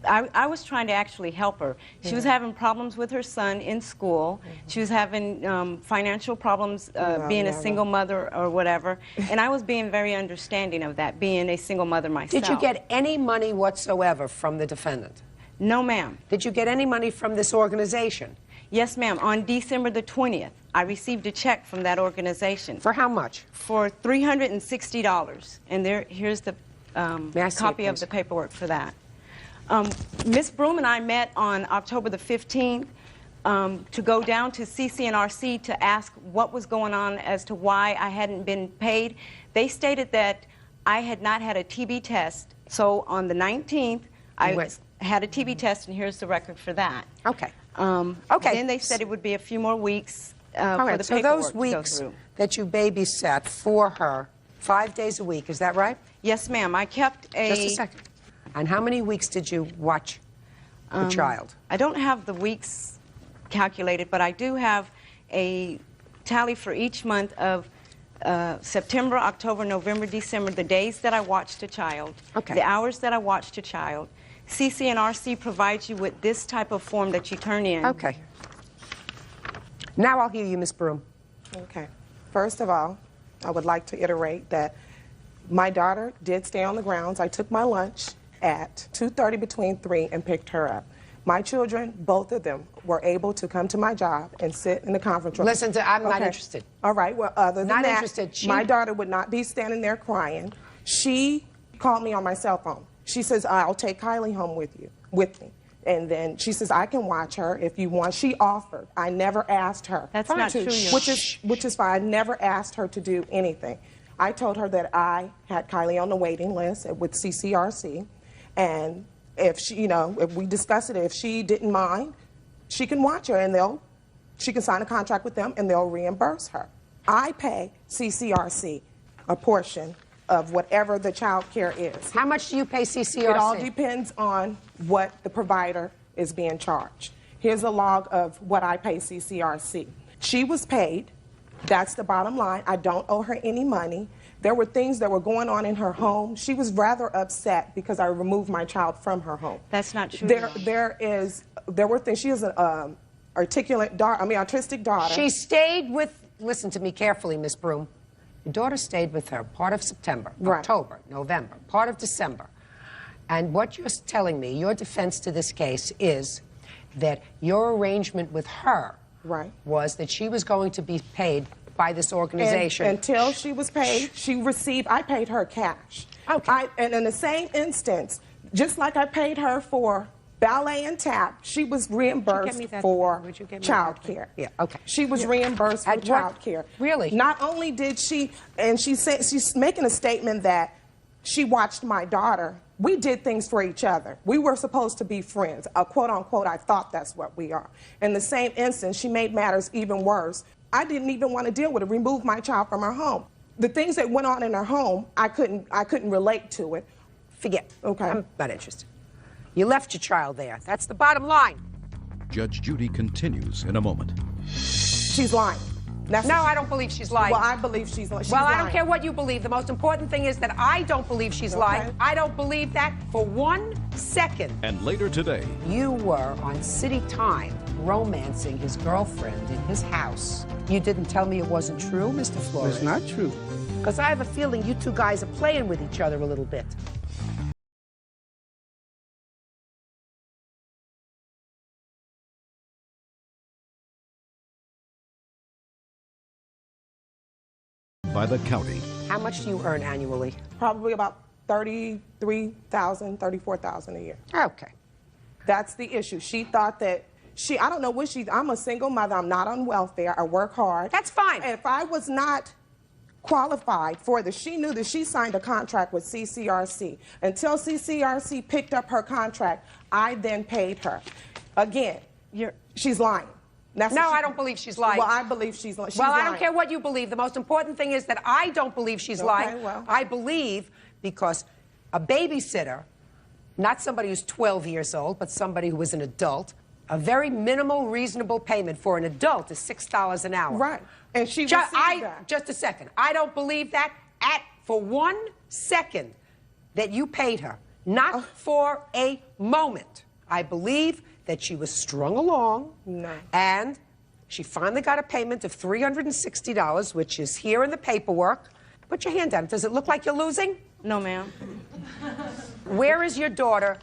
I was trying to actually help her. She was having problems with her son in school. She was having financial problems being a single mother or whatever. And I was being very understanding of that, being a single mother myself. Did you get any money whatsoever from the defendant? No, ma'am. Did you get any money from this organization? Yes, ma'am. On December the 20th, I received a check from that organization. For how much? For $360. And here's the copy of the paperwork for that. Ms. Broom and I met on October the 15th to go down to CCNRC to ask what was going on as to why I hadn't been paid. They stated that I had not had a TB test. So on the 19th, I had a TB test, and here's the record for that. Okay. Okay. Then they said it would be a few more weeks for the paperwork so those weeks to go through. that you babysat for her 5 days a week, is that right? Yes, ma'am. I kept a... Just a second. And how many weeks did you watch the child? I don't have the weeks calculated, but I do have a tally for each month of September, October, November, December, the days that I watched a child, the hours that I watched a child. CCNRC provides you with this type of form that you turn in. Okay. Now I'll hear you, Ms. Broom. Okay. First of all, I would like to iterate that my daughter did stay on the grounds. I took my lunch at 2:30 between 3 and picked her up. My children, both of them, were able to come to my job and sit in the conference room. Listen, I'm not interested. All right, well, other than Not that, interested. my daughter would not be standing there crying. She called me on my cell phone. She says, I'll take Kylie home with me. And then she says, I can watch her if you want. She offered. I never asked her. That's not true. Which is fine. I never asked her to do anything. I told her that I had Kylie on the waiting list with CCRC, and if she, if we discuss it, if she didn't mind, she can watch her, and she can sign a contract with them, and they'll reimburse her. I pay CCRC a portion of whatever the child care is. How much do you pay CCRC? It all depends on what the provider is being charged. Here's a log of what I pay CCRC. She was paid. That's the bottom line. I don't owe her any money. There were things that were going on in her home. She was rather upset because I removed my child from her home. That's not true. There were things. She has an autistic daughter. She stayed with, listen to me carefully, Ms. Broom. Your daughter stayed with her part of September, October, November, part of December. And what you're telling me, your defense to this case is that your arrangement with her was that she was going to be paid by this organization. And until she was paid, I paid her cash. Okay. And in the same instance, just like I paid her for ballet and tap, she was reimbursed for child care. Yeah, okay. She was reimbursed for child care. Really? Not only did she, and she's making a statement that she watched my daughter. We did things for each other. We were supposed to be friends. Quote unquote, I thought that's what we are. In the same instance, she made matters even worse. I didn't even want to deal with it, remove my child from her home. The things that went on in her home, I couldn't relate to it. Forget. Okay. I'm not interested. You left your child there. That's the bottom line. Judge Judy continues in a moment. She's lying. No, I don't believe she's lying. Well, I believe she's lying. Well, I don't care what you believe. The most important thing is that I don't believe she's lying. I don't believe that for 1 second. And later today, you were on City Time romancing his girlfriend in his house. You didn't tell me it wasn't true, Mr. Flores. It's not true. Because I have a feeling you two guys are playing with each other a little bit. by the county. How much do you earn annually? Probably about $33,000, $34,000 a year. Okay. That's the issue. She thought that I don't know what I'm a single mother. I'm not on welfare. I work hard. That's fine. And if I was not qualified for this, she knew that she signed a contract with CCRC. Until CCRC picked up her contract, I then paid her. Again, she's lying. No, I don't believe she's lying. Well, I believe she's lying. Well, I don't care what you believe. The most important thing is that I don't believe she's lying. Well. I believe because a babysitter, not somebody who's 12 years old, but somebody who is an adult, a very minimal, reasonable payment for an adult is $6 an hour. Right. And she received that. Just a second. I don't believe that for 1 second that you paid her. Not for a moment. I believe that she was strung along. No. And she finally got a payment of $360, which is here in the paperwork. Put your hand down. Does it look like you're losing? No, ma'am. Where is your daughter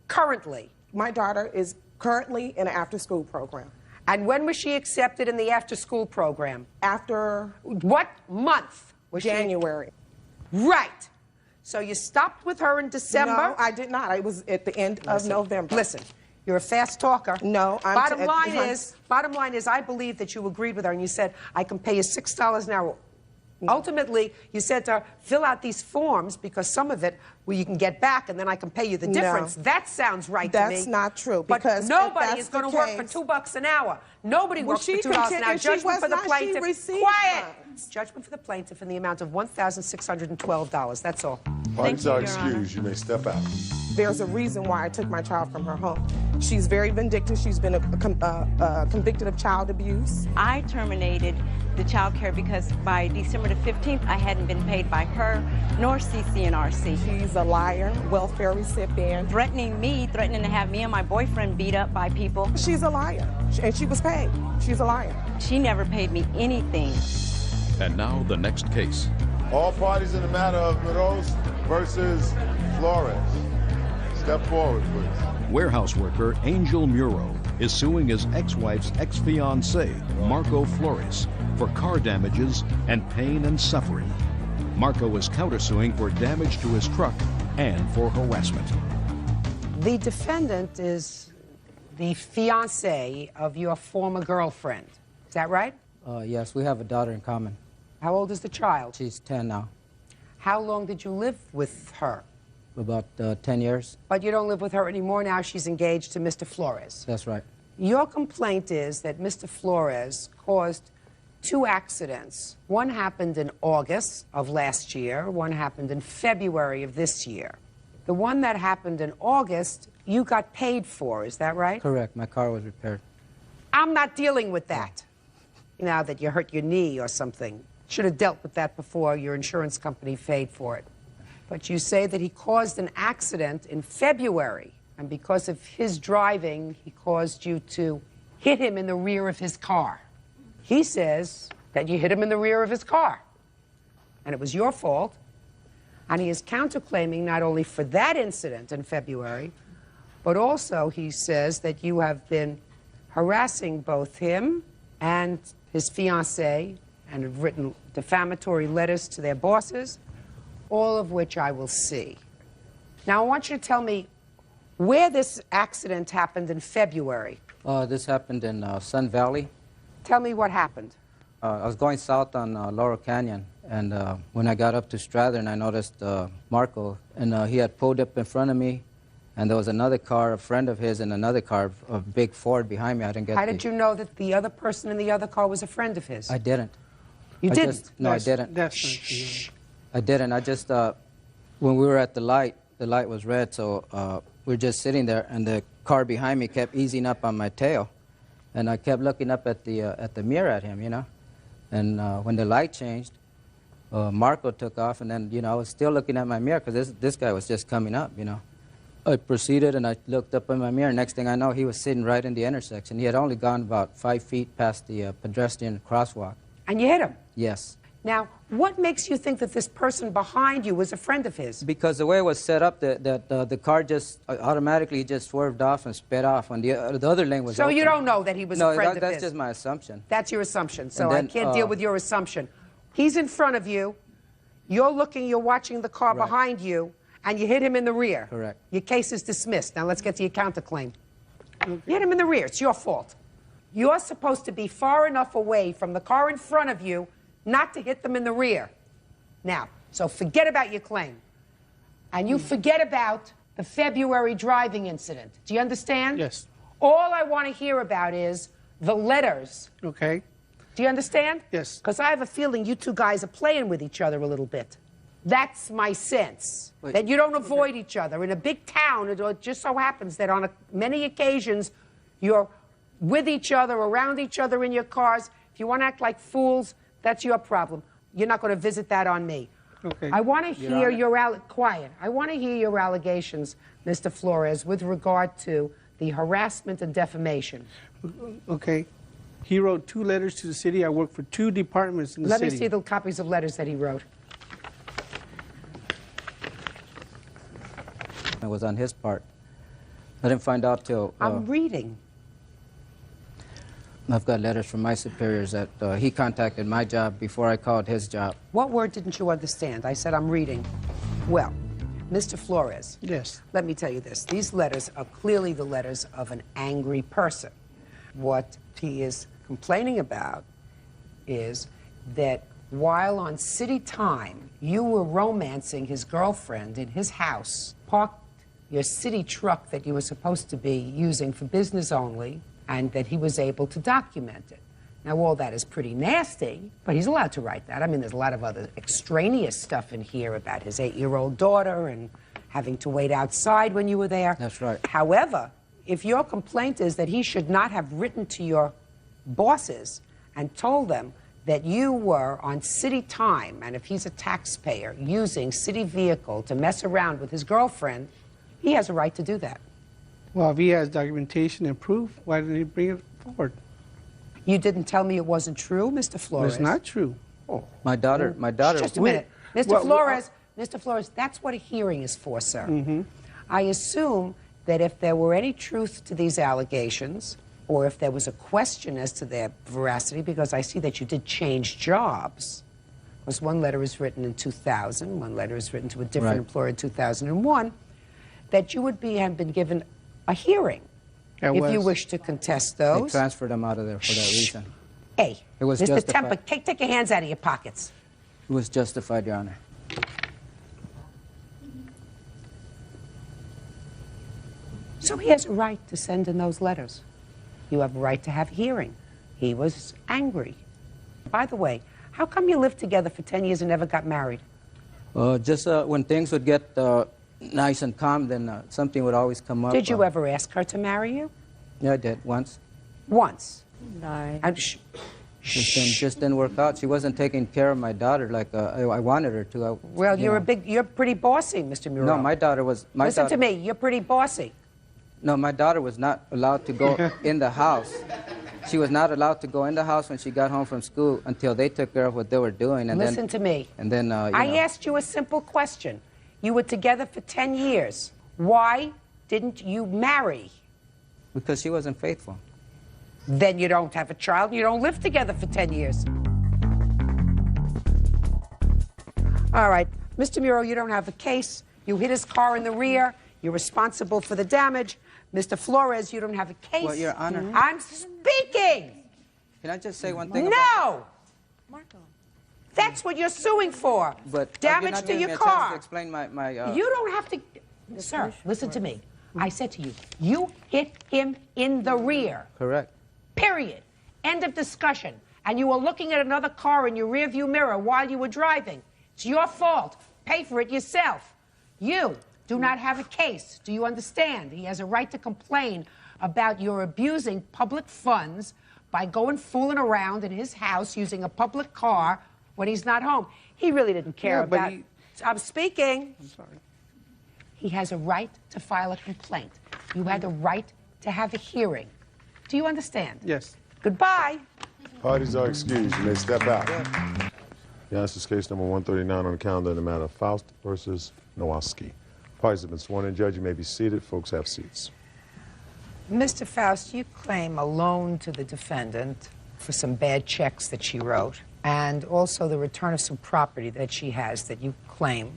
currently? My daughter is currently in an after-school program. And when was she accepted in the after-school program? After... What month was January. Right. So you stopped with her in December? No, I did not. It was at the end of November. Listen, you're a fast talker. No, I'm... Bottom line is, I believe that you agreed with her and you said, I can pay you $6 an hour. Ultimately, you said to her, fill out these forms because some of it, well, you can get back and then I can pay you the difference. That sounds right to me. That's not true. But because nobody is going to work for $2 an hour. Nobody works for $2 an hour. Judgment for the plaintiff. Quiet. Judgment for the plaintiff in the amount of $1,612. That's all. Parties are excused. You may step out. There's a reason why I took my child from her home. She's very vindictive. She's been convicted of child abuse. I terminated the child care because by December the 15th, I hadn't been paid by her nor CCNRC. She's a liar, welfare recipient. Threatening to have me and my boyfriend beat up by people. She's a liar, and she was paid. She's a liar. She never paid me anything. And now the next case. All parties in the matter of Meadows versus Flores. Step forward, please. Warehouse worker Angel Muro is suing his ex-wife's ex-fiancé, Marco Flores, for car damages and pain and suffering. Marco is countersuing for damage to his truck and for harassment. The defendant is the fiancé of your former girlfriend. Is that right? Yes, we have a daughter in common. How old is the child? She's 10 now. How long did you live with her? About 10 years. But you don't live with her anymore now. She's engaged to Mr. Flores. That's right. Your complaint is that Mr. Flores caused 2 accidents. One happened in August of last year. One happened in February of this year. The one that happened in August, you got paid for. Is that right? Correct. My car was repaired. I'm not dealing with that. Now that you hurt your knee or something. Should have dealt with that before your insurance company paid for it. But you say that he caused an accident in February, and because of his driving, he caused you to hit him in the rear of his car. He says that you hit him in the rear of his car, and it was your fault, and he is counterclaiming not only for that incident in February, but also he says that you have been harassing both him and his fiancée and have written defamatory letters to their bosses, all of which I will see. Now, I want you to tell me where this accident happened in February. This happened in Sun Valley. Tell me what happened. I was going south on Laurel Canyon, and when I got up to Strathern, I noticed Marco, and he had pulled up in front of me, and there was another car, a friend of his, and another car, a big Ford behind me. I didn't get How did you know that the other person in the other car was a friend of his? I didn't. You didn't? No, I didn't. Shh. I didn't. I just, when we were at the light was red, so we were just sitting there, and the car behind me kept easing up on my tail. And I kept looking up at the mirror at him, you know. And when the light changed, Marco took off, and then, you know, I was still looking at my mirror because this guy was just coming up, you know. I proceeded, and I looked up in my mirror. Next thing I know, he was sitting right in the intersection. He had only gone about 5 feet past the pedestrian crosswalk. And you hit him? Yes. Now, what makes you think that this person behind you was a friend of his? Because the way it was set up, the car just automatically just swerved off and sped off, and the other lane was So open. you don't know that he was a friend of his? No, that's just my assumption. That's your assumption, so then, I can't deal with your assumption. He's in front of you, you're watching the car behind you, and you hit him in the rear. Correct. Your case is dismissed. Now let's get to your counterclaim. You hit him in the rear, it's your fault. You're supposed to be far enough away from the car in front of you not to hit them in the rear. Now, so forget about your claim. And you forget about the February driving incident. Do you understand? Yes. All I want to hear about is the letters. Okay. Do you understand? Yes. Because I have a feeling you two guys are playing with each other a little bit. That's my sense. Wait. That you don't avoid each other. In a big town, it just so happens that on many occasions, you're with each other, around each other in your cars. If you want to act like fools, that's your problem. You're not going to visit that on me. Okay. I want to Your hear Honor. quiet. I want to hear your allegations, Mr. Flores, with regard to the harassment and defamation. Okay. He wrote 2 letters to the city. I work for 2 departments in the Let city. me see the copies of letters that he wrote. It was on his part. I didn't find out till... I'm reading. I've got letters from my superiors that he contacted my job before I called his job. What word didn't you understand? I said I'm reading. Well, Mr. Flores. Yes. Let me tell you this. These letters are clearly the letters of an angry person. What he is complaining about is that while on city time, you were romancing his girlfriend in his house, parked your city truck that you were supposed to be using for business only, and that he was able to document it. Now, all that is pretty nasty, but he's allowed to write that. I mean, there's a lot of other extraneous stuff in here about his 8-year-old daughter and having to wait outside when you were there. That's right. However, if your complaint is that he should not have written to your bosses and told them that you were on city time, and if he's a taxpayer, using city vehicle to mess around with his girlfriend, he has a right to do that. Well, if he has documentation and proof, why didn't he bring it forward? You didn't tell me it wasn't true, Mr. Flores. It's not true. Oh. My daughter... Just a minute. Mr. Flores, that's what a hearing is for, sir. Mm-hmm. I assume that if there were any truth to these allegations, or if there was a question as to their veracity, because I see that you did change jobs, because one letter is written in 2000, one letter is written to a different employer in 2001, that you would have been given a hearing if you wish to contest those. They transferred him out of there for that reason. Hey, It was Mr. justified. Temper, take your hands out of your pockets. It was justified, Your Honor. So he has a right to send in those letters. You have a right to have a hearing. He was angry. By the way, how come you lived together for 10 years and never got married? Just when things would get nice and calm, then something would always come up. Did you ever ask her to marry you? Yeah, I did, once. Once? No. Just didn't work out. She wasn't taking care of my daughter like I wanted her to. Well, you're pretty bossy, Mr. Muro. No, my daughter was... Listen to me, you're pretty bossy. No, my daughter was not allowed to go in the house. She was not allowed to go in the house when she got home from school until they took care of what they were doing. And Listen to me. And then, I asked you a simple question. You were together for 10 years. Why didn't you marry? Because she wasn't faithful. Then you don't have a child and you don't live together for 10 years. All right, Mr. Muro, you don't have a case. You hit his car in the rear. You're responsible for the damage. Mr. Flores, you don't have a case. Well, Your Honor. I'm speaking. Can I just say one thing? No. That's what you're suing for. But damage to your car. To explain my You don't have to. Sir, listen to me. I said to you, you hit him in the rear. Correct. Period. End of discussion. And you were looking at another car in your rearview mirror while you were driving. It's your fault. Pay for it yourself. You do not have a case. Do you understand? He has a right to complain about your abusing public funds by going fooling around in his house using a public car when he's not home. He really didn't care about... I'm speaking. I'm sorry. He has a right to file a complaint. You had the right to have a hearing. Do you understand? Yes. Goodbye. Parties are excused. You may step out. Yeah, this is case number 139 on the calendar in the matter of Faust versus Nowalski. Parties have been sworn in. Judge, you may be seated. Folks have seats. Mr. Faust, you claim a loan to the defendant for some bad checks that she wrote, and also the return of some property that she has that you claim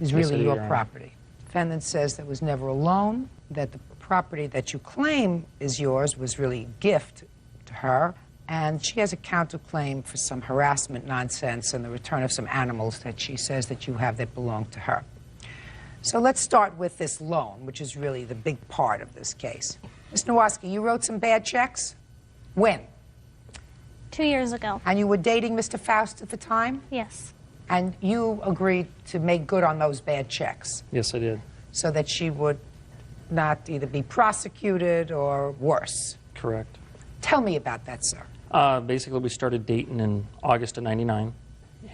is really your property. Defendant says there was never a loan, that the property that you claim is yours was really a gift to her, and she has a counterclaim for some harassment nonsense and the return of some animals that she says that you have that belong to her. So let's start with this loan, which is really the big part of this case. Ms. Nowalski, you wrote some bad checks? When? 2 years ago. And you were dating Mr. Faust at the time? Yes. And you agreed to make good on those bad checks? Yes, I did. So that she would not either be prosecuted or worse? Correct. Tell me about that, sir. Basically, we started dating in August of '99,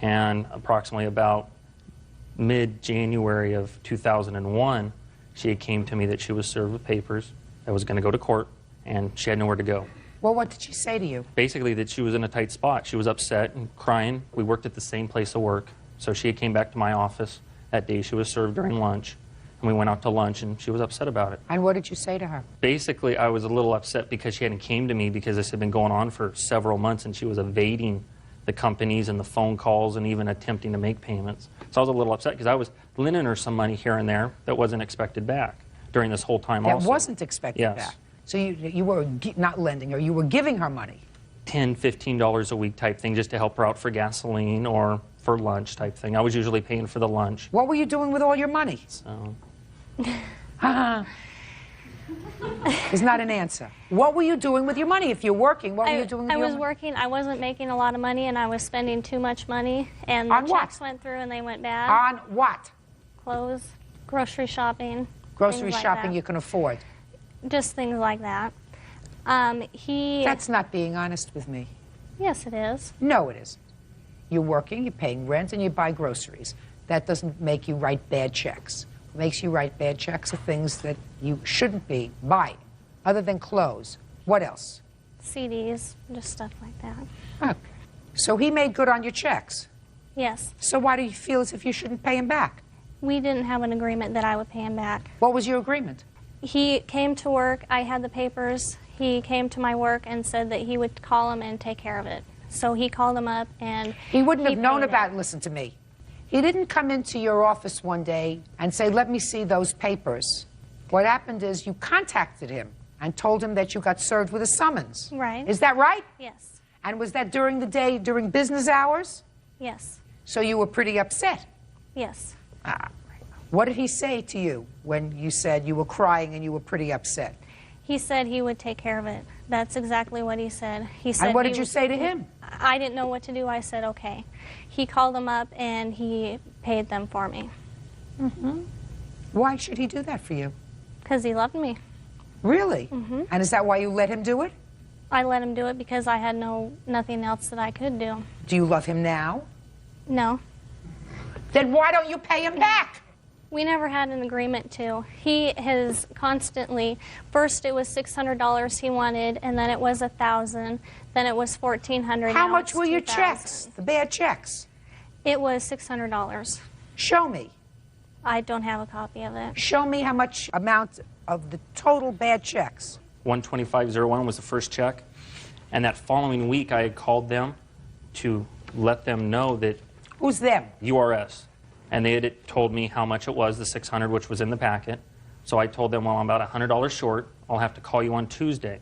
and approximately about mid-January of 2001, she came to me that she was served with papers, that was going to go to court, and she had nowhere to go. Well, what did she say to you? Basically that she was in a tight spot. She was upset and crying. We worked at the same place of work. So she came back to my office that day. She was served during lunch. And we went out to lunch, and she was upset about it. And what did you say to her? Basically, I was a little upset because she hadn't came to me because this had been going on for several months, and she was evading the companies and the phone calls and even attempting to make payments. So I was a little upset because I was lending her some money here and there that wasn't expected back during this whole time also. That wasn't expected back. So you were not lending her, you were giving her money. $10, $15 a week type thing just to help her out for gasoline or for lunch type thing. I was usually paying for the lunch. What were you doing with all your money? So. It's not an answer. What were you doing with your money? If you're working, what were you doing with your money? I was working. I wasn't making a lot of money, and I was spending too much money. And On the what? checks went through, and they went bad. On what? Clothes, grocery shopping. Grocery things shopping like you can afford. Just things like that. That's not being honest with me. Yes, it is. No, it isn't. You're working, you're paying rent, and you buy groceries. That doesn't make you write bad checks. What makes you write bad checks are things that you shouldn't be buying, other than clothes. What else? CDs, just stuff like that. Okay. So he made good on your checks. Yes. So why do you feel as if you shouldn't pay him back? We didn't have an agreement that I would pay him back. What was your agreement? He came to work. I had the papers. He came to my work and said that he would call him and take care of it. So he called him up and he wouldn't have known about it. Listen to me. He didn't come into your office one day and say, let me see those papers. What happened is you contacted him and told him that you got served with a summons. Right. Is that right? Yes. And was that during the day, during business hours? Yes. So you were pretty upset? Yes. What did he say to you when you said you were crying and you were pretty upset? He said he would take care of it. That's exactly what he said. He said. And what did you say to him? I didn't know what to do. I said, okay. He called them up and he paid them for me. Mm-hmm. Why should he do that for you? Because he loved me. Really? Mm-hmm. And is that why you let him do it? I let him do it because I had nothing else that I could do. Do you love him now? No. Then why don't you pay him back? We never had an agreement to. He has constantly, first it was $600 he wanted, and then it was $1,000, then it was $1,400. How much were your checks, the bad checks? It was $600. Show me. I don't have a copy of it. Show me how much amount of the total bad checks. 125.01 was the first check, and that following week I had called them to let them know that. Who's them? URS. And they had told me how much it was, the $600, which was in the packet. So I told them, well, I'm about $100 short. I'll have to call you on Tuesday.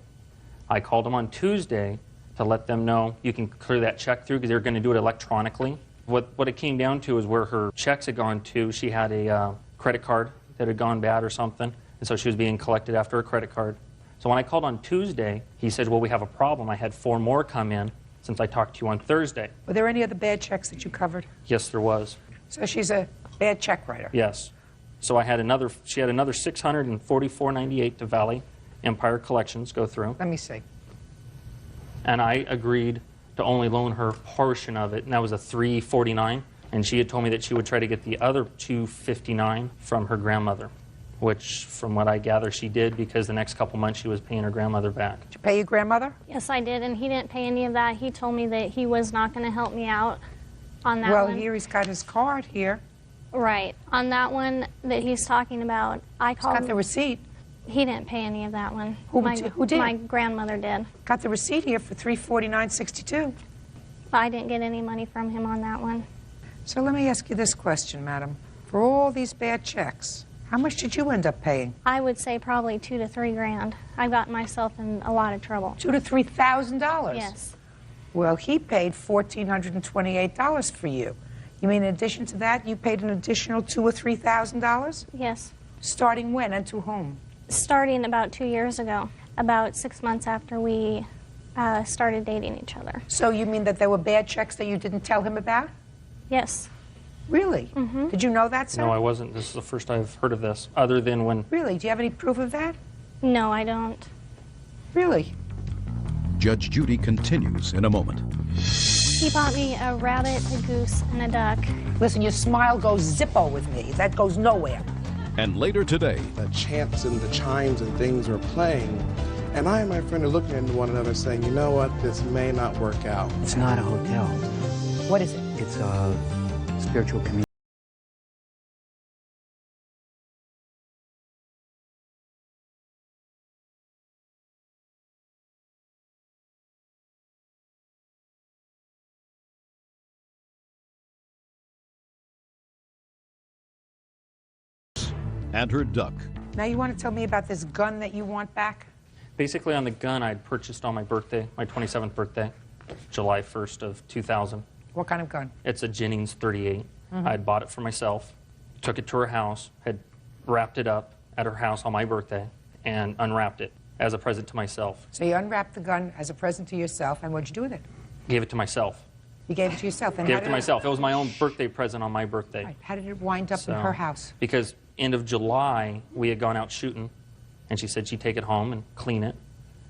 I called them on Tuesday to let them know you can clear that check through because they were going to do it electronically. What it came down to is where her checks had gone to. She had a credit card that had gone bad or something, and so she was being collected after a credit card. So when I called on Tuesday, he said, well, we have a problem. I had 4 more come in since I talked to you on Thursday. Were there any other bad checks that you covered? Yes, there was. So she's a bad check writer. Yes. So she had another $644.98 to Valley Empire Collections go through. Let me see. And I agreed to only loan her a portion of it, and that was a $349. And she had told me that she would try to get the other $259 from her grandmother, which, from what I gather, she did because the next couple months she was paying her grandmother back. Did you pay your grandmother? Yes, I did, and he didn't pay any of that. He told me that he was not going to help me out on that one. Well, here he's got his card here. Right. On that one that he's talking about, I called... He's got the receipt. He didn't pay any of that one. Who did? My grandmother did. Got the receipt here for $349.62. I didn't get any money from him on that one. So let me ask you this question, madam. For all these bad checks, how much did you end up paying? I would say probably $2,000 to $3,000. I got myself in a lot of trouble. $2,000 to $3,000? Yes. Well, he paid $1,428 for you. You mean in addition to that, you paid an additional $2,000 or $3,000? Yes. Starting when and to whom? Starting about 2 years ago, about 6 months after we started dating each other. So you mean that there were bad checks that you didn't tell him about? Yes. Really? Mm-hmm. Did you know that, sir? No, I wasn't. This is the first I've heard of this, other than when... Really? Do you have any proof of that? No, I don't. Really? Judge Judy continues in a moment. He bought me a rabbit, a goose, and a duck. Listen, your smile goes Zippo with me. That goes nowhere. And later today, the chants and the chimes and things are playing. And I and my friend are looking at one another saying, you know what, this may not work out. It's not a hotel. What is it? It's a spiritual community. and her duck. Now you want to tell me about this gun that you want back? Basically on the gun I'd purchased on my birthday, my 27th birthday, July 1st of 2000. What kind of gun? It's a Jennings 38. Mhm. I had bought it for myself, took it to her house, had wrapped it up at her house on my birthday, and unwrapped it as a present to myself. So you unwrapped the gun as a present to yourself, and what'd you do with it? Gave it to myself. You gave it to yourself? And Gave how it to did myself. It was my own birthday present on my birthday. Right. How did it wind up in her house? Because end of July, we had gone out shooting, and she said she'd take it home and clean it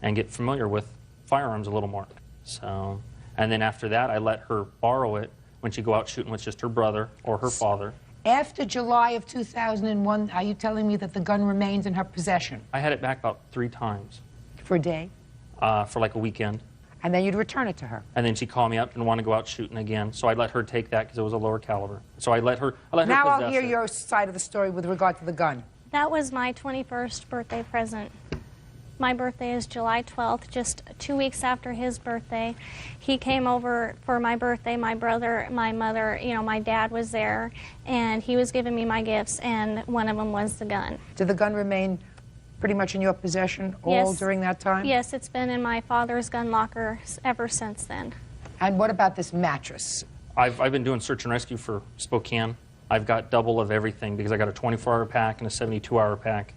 and get familiar with firearms a little more. So, and then after that, I let her borrow it when she'd go out shooting with just her brother or her father. After July of 2001, are you telling me that the gun remains in her possession? I had it back about 3 times. For a day? For like a weekend. And then you'd return it to her? And then she'd call me up and want to go out shooting again. So I let her take that because it was a lower caliber. So I let her Now possess I'll hear it. your side of the story with regard to the gun. That was my 21st birthday present. My birthday is July 12th, just 2 weeks after his birthday. He came over for my birthday, my brother, my mother, my dad was there, and he was giving me my gifts, and one of them was the gun. Did the gun remain pretty much in your possession all Yes. during that time? Yes, it's been in my father's gun locker ever since then. And what about this mattress? I've been doing search and rescue for Spokane. I've got double of everything because I got a 24-hour pack and a 72-hour pack.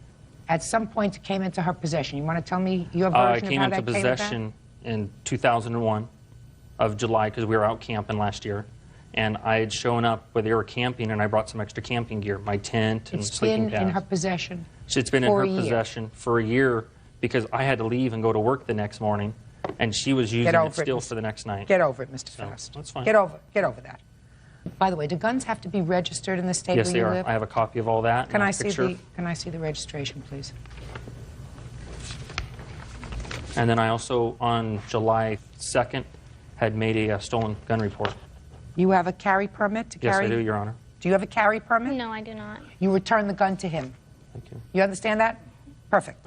At some point it came into her possession. You want to tell me your version I of came how into that possession in 2001 of July because we were out camping last year. And I had shown up where they were camping, and I brought some extra camping gear, my tent and It's sleeping been pads. in her possession It's been in for her a year. possession for a year because I had to leave and go to work the next morning, and she was using it over it, still Mr. for the next night. Get over it, Mr. So, Faust. that's fine. Get over that. By the way, do guns have to be registered in the state Yes, where they you are. live? I have a copy of all that. Can and a I see picture. can I see the registration, please? And then I also, on July 2nd, had made a stolen gun report. You have a carry permit to Yes, carry? I do, Your Honor. Do you have a carry permit? No, I do not. You return the gun to him. Thank you. You understand that? Perfect.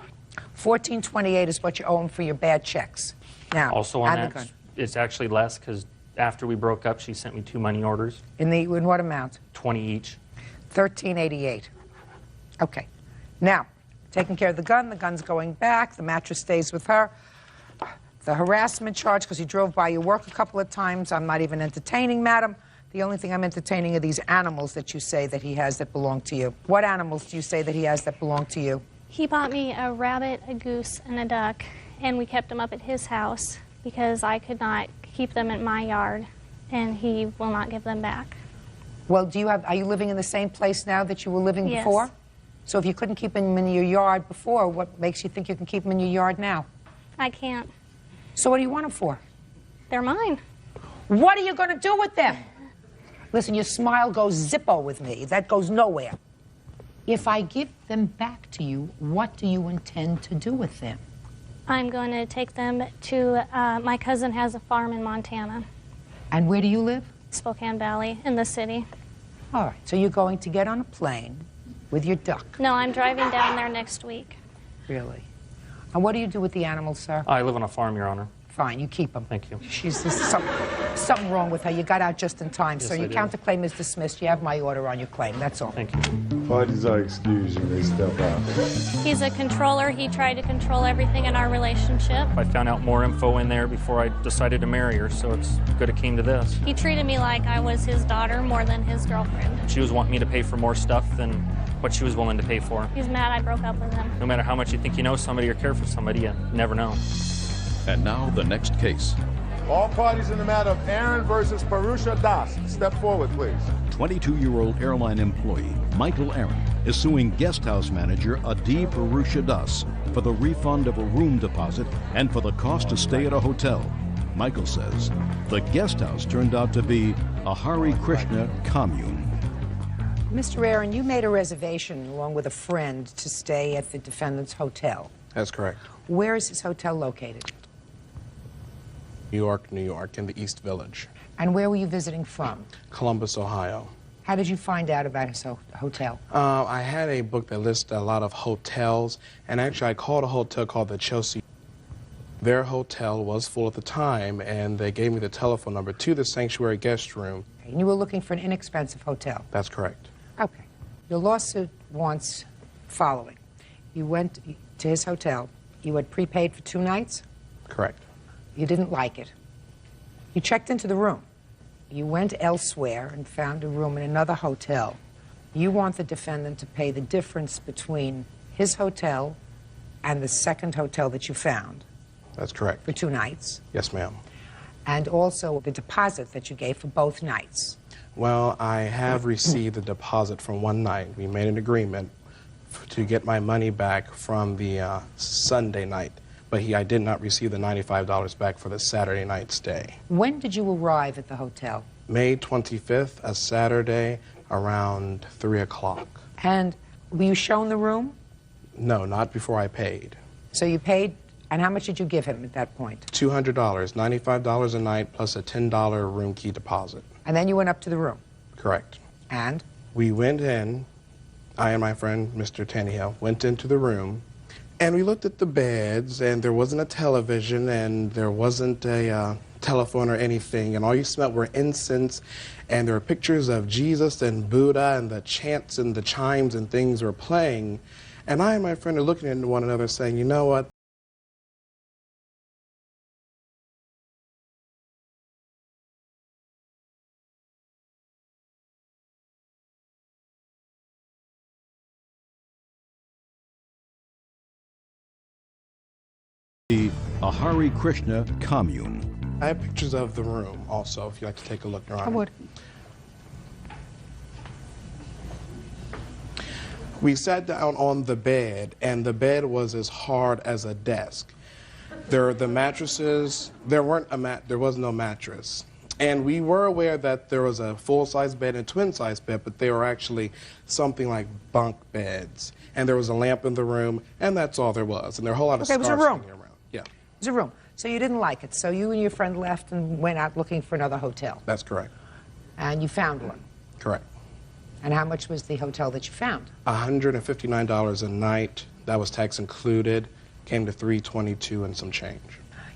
$14.28 is what you owe him for your bad checks. Now, Also on and the that, gun. it's actually less because after we broke up, she sent me 2 money orders, In what amount? 20 each. $13.88. Okay. Now, taking care of the gun's going back, the mattress stays with her. The harassment charge, because he drove by your work a couple of times, I'm not even entertaining, madam. The only thing I'm entertaining are these animals that you say that he has that belong to you. What animals do you say that he has that belong to you? He bought me a rabbit, a goose, and a duck, and we kept them up at his house because I could not keep them in my yard, and he will not give them back. Well, are you living in the same place now that you were living Yes. before? So if you couldn't keep them in your yard before, what makes you think you can keep them in your yard now? I can't. So what do you want them for? They're mine. What are you going to do with them? Listen, your smile goes Zippo with me. That goes nowhere. If I give them back to you, what do you intend to do with them? I'm going to take them to, my cousin has a farm in Montana, And where do you live? Spokane Valley, in the city. All right, so you're going to get on a plane with your duck. No, I'm driving down there next week. Really? And what do you do with the animals, sir? I live on a farm, Your Honor. Fine, you keep them. Thank you. There's something wrong with her. You got out just in time, Yes, so your I did. counterclaim is dismissed. You have my order on your claim. That's all. Thank you. Parties are excused. You may step out. He's a controller. He tried to control everything in our relationship. I found out more info in there before I decided to marry her, so it's good it came to this. He treated me like I was his daughter more than his girlfriend. She was wanting me to pay for more stuff than what she was willing to pay for. He's mad I broke up with him. No matter how much you think you know somebody or care for somebody, you never know. And now the next case. All parties in the matter of Aaron versus Parusha Das. Step forward, please. 22-year-old airline employee Michael Aaron is suing guest house manager Adi Parusha Das for the refund of a room deposit and for the cost to stay at a hotel. Michael says the guest house turned out to be a Hare Krishna commune. Mr. Aaron, you made a reservation along with a friend to stay at the defendant's hotel. That's correct. Where is his hotel located? New York, in the East Village. And where were you visiting from? Columbus, Ohio. How did you find out about his hotel? I had a book that listed a lot of hotels, and actually I called a hotel called the Chelsea. Their hotel was full at the time, and they gave me the telephone number to the sanctuary guest room. And you were looking for an inexpensive hotel? That's correct. Okay. Your lawsuit wants following. You went to his hotel. You had prepaid for 2 nights? Correct. You didn't like it. You checked into the room. You went elsewhere and found a room in another hotel. You want the defendant to pay the difference between his hotel and the second hotel that you found. That's correct. For 2 nights. Yes, ma'am. And also the deposit that you gave for both nights. Well, I have received the deposit from one night. We made an agreement to get my money back from the Sunday night, but I did not receive the $95 back for the Saturday night stay. When did you arrive at the hotel? May 25th, a Saturday, around 3 o'clock. And were you shown the room? No, not before I paid. So you paid, and how much did you give him at that point? $200, $95 a night, plus a $10 room key deposit. And then you went up to the room? Correct. And? We went in, I and my friend, Mr. Tannehill, went into the room, and we looked at the beds, and there wasn't a television, and there wasn't a telephone or anything, and all you smelled were incense, and there were pictures of Jesus and Buddha, and the chants and the chimes and things were playing. And I and my friend are looking at one another saying, you know what? A Hare Krishna commune. I have pictures of the room also, if you'd like to take a look, Your Honor. I would. We sat down on the bed, and the bed was as hard as a desk. The mattresses, there was no mattress. And we were aware that there was a full-size bed and twin-size bed, but they were actually something like bunk beds. And there was a lamp in the room, and that's all there was. And there were a whole lot of scarves hanging around. Yeah. It was a room. So you didn't like it. So you and your friend left and went out looking for another hotel. That's correct. And you found one. Correct. And how much was the hotel that you found? $159 a night. That was tax included. Came to $322 and some change.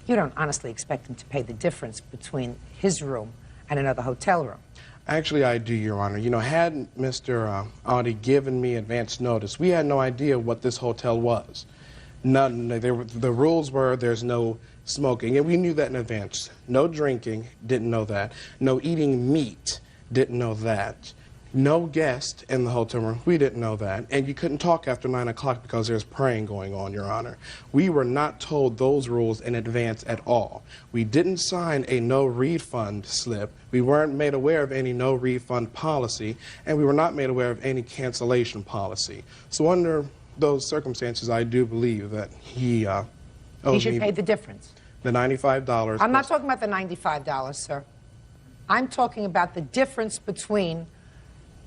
You don't honestly expect him to pay the difference between his room and another hotel room. Actually, I do, Your Honor. You know, had Mr. Audi given me advance notice, we had no idea what this hotel was. None. The rules were there's no smoking, and we knew that in advance. No drinking, didn't know that. No eating meat, didn't know that. No guest in the hotel room, we didn't know that. And you couldn't talk after 9 o'clock because there's praying going on, Your Honor. We were not told those rules in advance at all. We didn't sign a no refund slip. We weren't made aware of any no refund policy, and we were not made aware of any cancellation policy. So under those circumstances, I do believe that he owed He should pay the difference. The $95. I'm not talking about the $95, sir. I'm talking about the difference between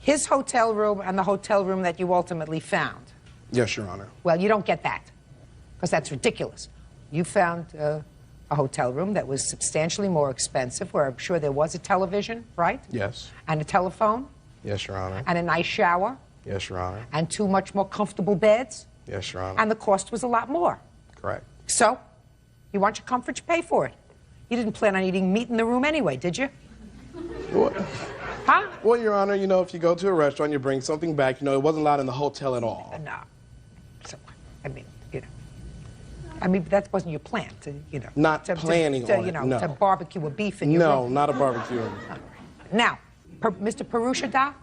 his hotel room and the hotel room that you ultimately found. Yes, Your Honor. Well, you don't get that, because that's ridiculous. You found a hotel room that was substantially more expensive, where I'm sure there was a television, right? Yes. And a telephone? Yes, Your Honor. And a nice shower? Yes, Your Honor. And 2 much more comfortable beds? Yes, Your Honor. And the cost was a lot more. Correct. So, you want your comfort, you pay for it. You didn't plan on eating meat in the room anyway, did you? What? Huh? Well, Your Honor, you know, if you go to a restaurant, you bring something back, you know, it wasn't allowed in the hotel at all. No. So, I mean, you know. I mean, that wasn't your plan, to, you know. Not planning on you know, it, no. to barbecue a beef in your room. No, not a barbecue. Now, Mr. Parushada,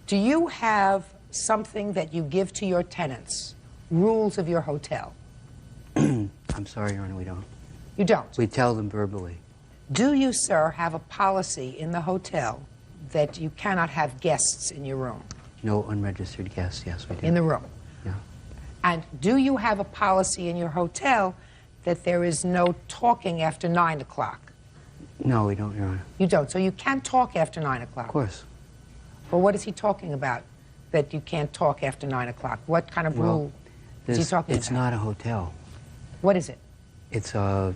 do you have something that you give to your tenants, rules of your hotel? I'm sorry, Your Honor, we don't. You don't? We tell them verbally. Do you, sir, have a policy in the hotel that you cannot have guests in your room? No unregistered guests, yes, we do. In the room? Yeah. And do you have a policy in your hotel that there is no talking after 9 o'clock? No, we don't, Your Honor. You don't. So you can't talk after 9 o'clock? Of course. Well, what is he talking about that you can't talk after 9 o'clock? What kind of rule is he talking It's about? not a hotel. What is it? It's a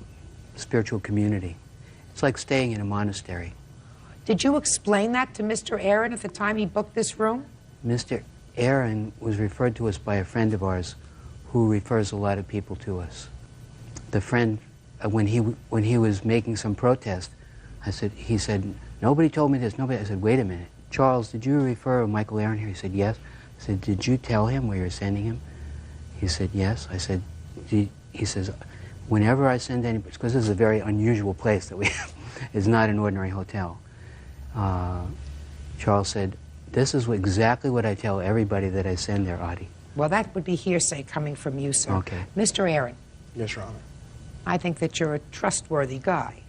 spiritual community. It's like staying in a monastery. Did you explain that to Mr. Aaron at the time he booked this room? Mr. Aaron was referred to us by a friend of ours who refers a lot of people to us. The friend, when he was making some protest, he said, nobody told me this, nobody. I said, wait a minute. Charles, did you refer Michael Aaron here? He said, yes. I said, did you tell him where you're sending him? He said, yes. I said, he says, whenever I send anybody, because this is a very unusual place that we have, it's not an ordinary hotel. Charles said, this is exactly what I tell everybody that I send there, Audie. Well, that would be hearsay coming from you, sir. Okay. Mr. Aaron. Yes, Your Honor. I think that you're a trustworthy guy.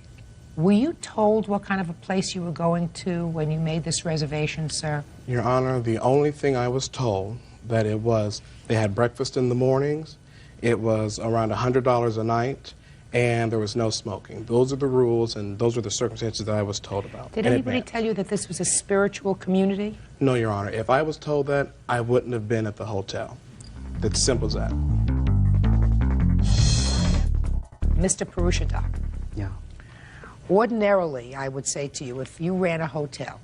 Were you told what kind of a place you were going to when you made this reservation, sir? Your Honor, the only thing I was told that it was, they had breakfast in the mornings, it was around $100 a night, and there was no smoking. Those are the rules, and those are the circumstances that I was told about. Did anybody tell you that this was a spiritual community? No, Your Honor. If I was told that, I wouldn't have been at the hotel. It's simple as that. Mr. Perushadok. Yeah. Ordinarily, I would say to you, if you ran a hotel,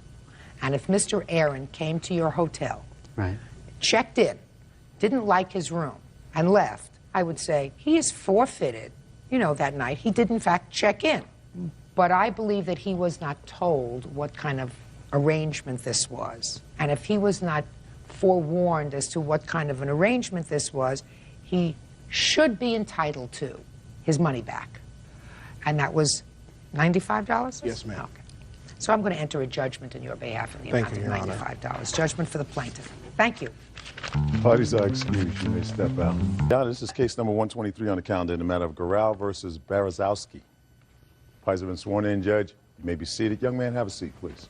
and if Mr. Aaron came to your hotel, right, checked in, didn't like his room, and left, I would say, he is forfeited. You know, that night, he did in fact check in. But I believe that he was not told what kind of arrangement this was. And if he was not forewarned as to what kind of an arrangement this was, he should be entitled to his money back. And that was $95? Yes, ma'am. Okay. So I'm going to enter a judgment in your behalf in the amount of $95. Judgment for the plaintiff. Thank you. Parties are excused. You may step out. Now, this is case number 123 on the calendar in the matter of Goral versus Berezowski. Parties have been sworn in, Judge. You may be seated. Young man, have a seat, please.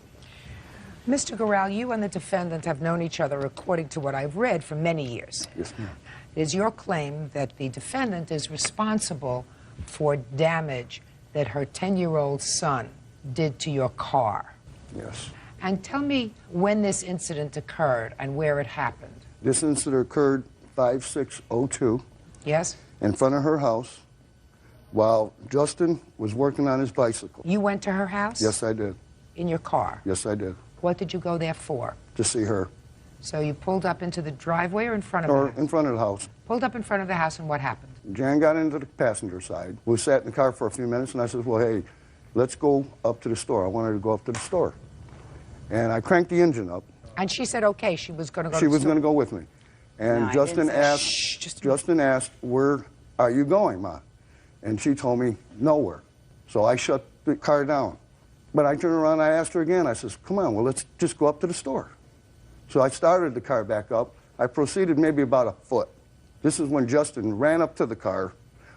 Mr. Goral, you and the defendant have known each other, according to what I've read, for many years. Yes, ma'am. It is your claim that the defendant is responsible for damage that her 10-year-old son did to your car. Yes. And tell me when this incident occurred and where it happened. This incident occurred 5/6/02. Yes? In front of her house while Justin was working on his bicycle. You went to her house? Yes, I did. In your car? Yes, I did. What did you go there for? To see her. So you pulled up into the driveway or in front of Or her? in front of the house. Pulled up in front of the house, and what happened? Jan got into the passenger side. We sat in the car for a few minutes, and I said, well, hey, let's go up to the store. I wanted to go up to the store. And I cranked the engine up. And she said, okay, she was going to go She was going to go with me. And No, I Justin didn't say- Justin asked, where are you going, Ma? And she told me, nowhere. So I shut the car down. But I turned around and I asked her again. I says, come on, well, let's just go up to the store. So I started the car back up. I proceeded maybe about a foot. This is when Justin ran up to the car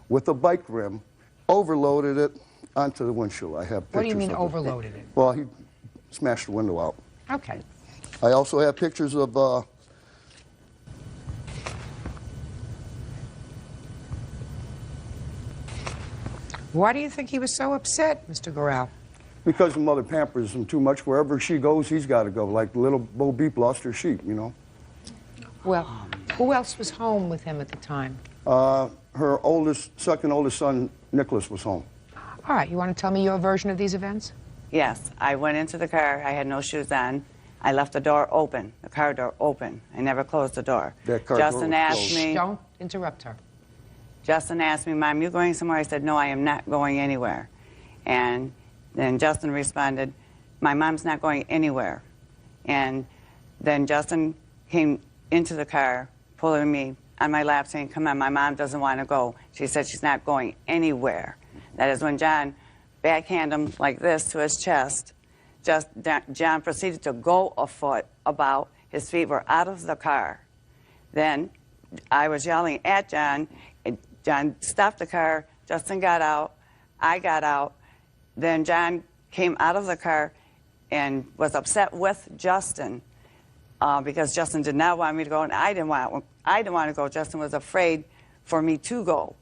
with a bike rim, overloaded it onto the windshield. I have pictures. What do you mean of it. overloaded it? Well, he smashed the window out. Okay. I also have pictures of Why do you think he was so upset, Mr. Goral? because the mother pampers him too much. Wherever she goes, he's got to go. Like little Bo Beep lost her sheep, you know. Well, who else was home with him at the time? Her second oldest son, Nicholas, was home. All right, you want to tell me your version of these events? Yes, I went into the car. I had no shoes on. I left the door open, the car door open. I never closed the door. That car Justin door was asked closed. me. Don't interrupt her. Justin asked me, Mom, you going somewhere? I said, no, I am not going anywhere. And then Justin responded, my mom's not going anywhere. And then Justin came into the car, pulling me on my lap, saying, come on, my mom doesn't want to go. She said she's not going anywhere. That is when John backhanded him like this to his chest. John proceeded to go a foot about. His feet were out of the car. Then I was yelling at John. John stopped the car. Justin got out. I got out. Then John came out of the car and was upset with Justin because Justin did not want me to go, and I didn't want to go. Justin was afraid for me to go.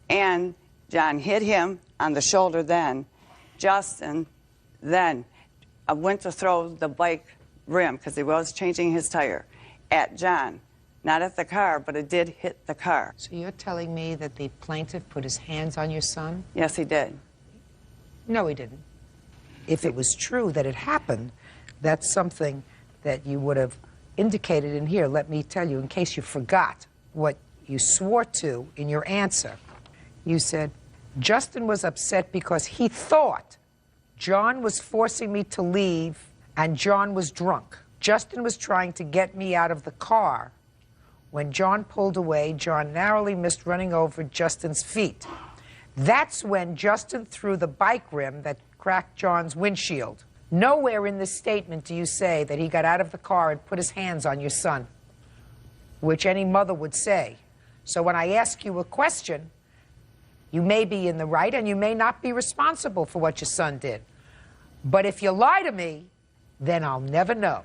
And John hit him on the shoulder then. Justin then went to throw the bike rim, because he was changing his tire, at John. Not at the car, but it did hit the car. So you're telling me that the plaintiff put his hands on your son? Yes, he did. No, he didn't. If it was true that it happened, that's something that you would have indicated in here. Let me tell you, in case you forgot what you swore to in your answer. You said, Justin was upset because he thought John was forcing me to leave and John was drunk. Justin was trying to get me out of the car. When John pulled away, John narrowly missed running over Justin's feet. That's when Justin threw the bike rim that cracked John's windshield. Nowhere in this statement do you say that he got out of the car and put his hands on your son, which any mother would say. So when I ask you a question, you may be in the right and you may not be responsible for what your son did. But if you lie to me, then I'll never know.